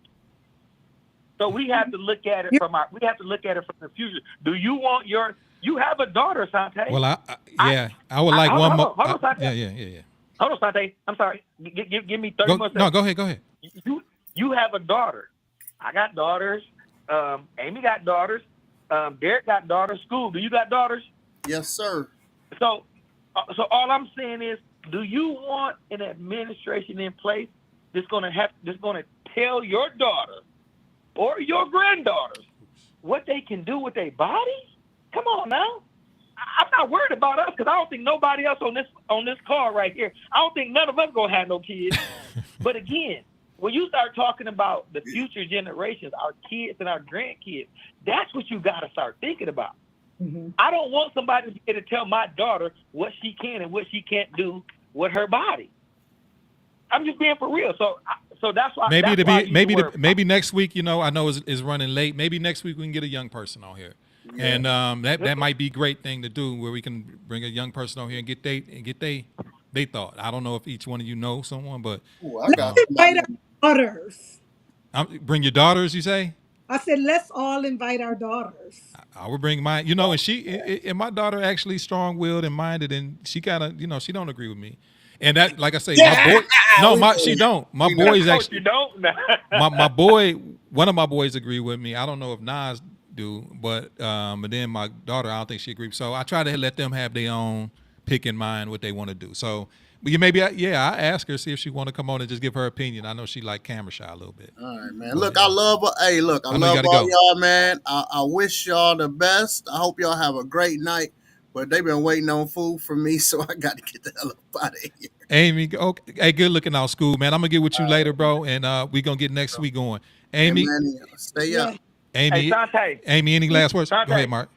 So we have to look at it from the future. Do you want you have a daughter, Sante? Well, I would like one more. Hold on, Sante. Yeah. Hold on, Sante. I'm sorry. Give me 30 more seconds. No, go ahead. You have a daughter. I got daughters. Amy got daughters. Derek got daughters. School, do you got daughters? Yes, sir. So all I'm saying is, do you want an administration in place that's going to tell your daughter or your granddaughters what they can do with their bodies? Come on now. I'm not worried about us because I don't think nobody else on this call right here. I don't think none of us gonna have no kids. But again, when you start talking about the future generations, our kids and our grandkids, that's what you got to start thinking about. Mm-hmm. I don't want somebody to be able to tell my daughter what she can and what she can't do with her body. I'm just being for real. So that's why. Maybe next week. I know it's running late. Maybe next week we can get a young person on here, and that might be a great thing to do, where we can bring a young person on here and get they thought. I don't know if each one of you know someone, but let's invite our daughters. Bring your daughters, you say? I said, let's all invite our daughters. I would bring mine, and my daughter actually strong-willed and minded, and she kind of, she don't agree with me. And that, like I say, she don't. My boys actually, you don't. my boy, one of my boys agree with me. I don't know if Nas do, but then my daughter, I don't think she agrees. So I try to let them have their own pick in mind what they want to do. So, but I ask her, see if she want to come on and just give her opinion. I know she like camera shy a little bit. All right, man. Look, I love all y'all, man. I wish y'all the best. I hope y'all have a great night. But they've been waiting on food from me, so I got to get the hell up out of here. Amy, okay, hey, good looking out, school, man. I'm gonna get with you later, bro, and we gonna get next week going. Amy, stay up. Amy, hey, Sante. Amy, any last words? Sante. Go ahead, Mark.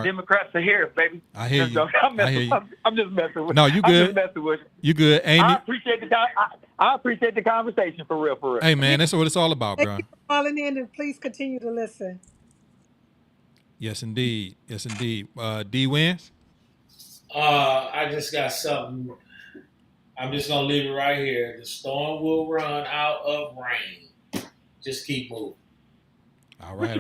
Democrats are here, baby. I hear you. I'm just messing with you. No, you good. I'm just messing with you. You good, Amy? I appreciate the conversation for real. Hey, man, that's what it's all about, bro. Thank you for calling in, and please continue to listen. Yes, indeed. D wins. I just got something. I'm just gonna leave it right here. The storm will run out of rain. Just keep moving. All right.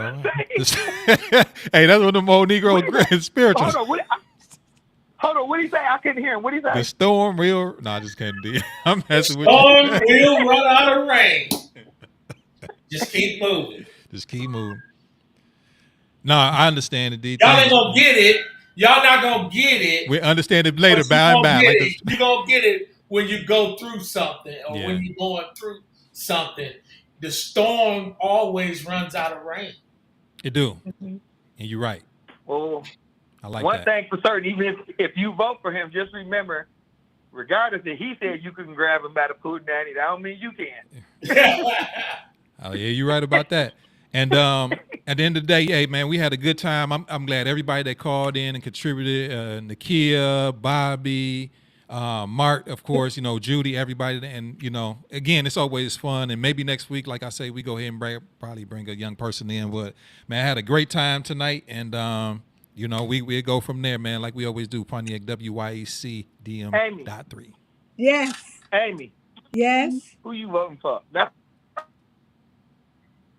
Hey, that's what the old Negro spirituals. Hold on. What did he say? I couldn't hear him. What did he say? The storm will. No, I just can't do it. I'm messing with you. The storm will run out of rain. Just keep moving. No, I understand it, D. Y'all ain't gonna get it. Y'all not gonna get it. We understand it later, by and by. You're gonna get it when you go through something, or when you're going through something. The storm always runs out of rain. It do. Mm-hmm. And you're right. Well, I like one that. thing for certain, even if you vote for him, just remember, regardless that he said you couldn't grab him by the pootie nanny, that don't mean you can. Oh yeah, you're right about that. And at the end of the day, hey man, we had a good time. I'm glad everybody that called in and contributed. Nakia, Bobby, Mark, of course, Judy, everybody, and again, it's always fun. And maybe next week, like I say, we go ahead and probably bring a young person in. But man, I had a great time tonight, and we'll go from there, man, like we always do. Pontiac WYAC DM.3. Yes. Amy. Yes. Who you voting for?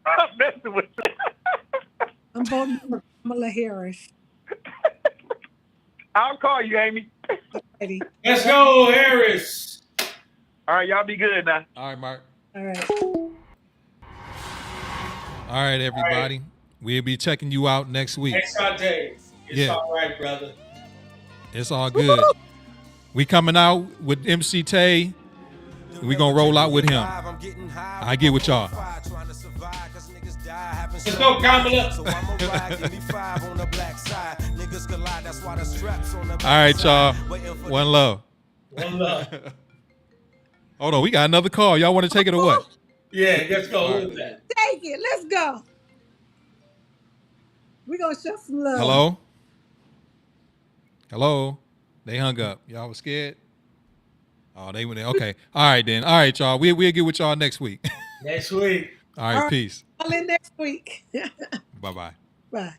I'm messing with you. I'm voting for Kamala Harris. I'll call you, Amy. Alrighty. Let's go, Harris. All right, y'all be good now. All right, Mark. All right. All right, everybody. All right. We'll be checking you out next week. Next Sunday. It's all right, brother. It's all good. We coming out with MC Tay. We gonna roll out with him. I get with y'all. Let's go, Kamala. All right, y'all. One love. Hold on, we got another call. Y'all want to take it or what? Yeah, let's go. Who is that? Take it. Let's go. We're going to show some Hello? love. Hello? They hung up. Y'all was scared? Oh, they went in. Okay. All right, then. All right, y'all. We'll get with y'all next week. Next week. All right, peace. All in next week. Bye-bye. Bye.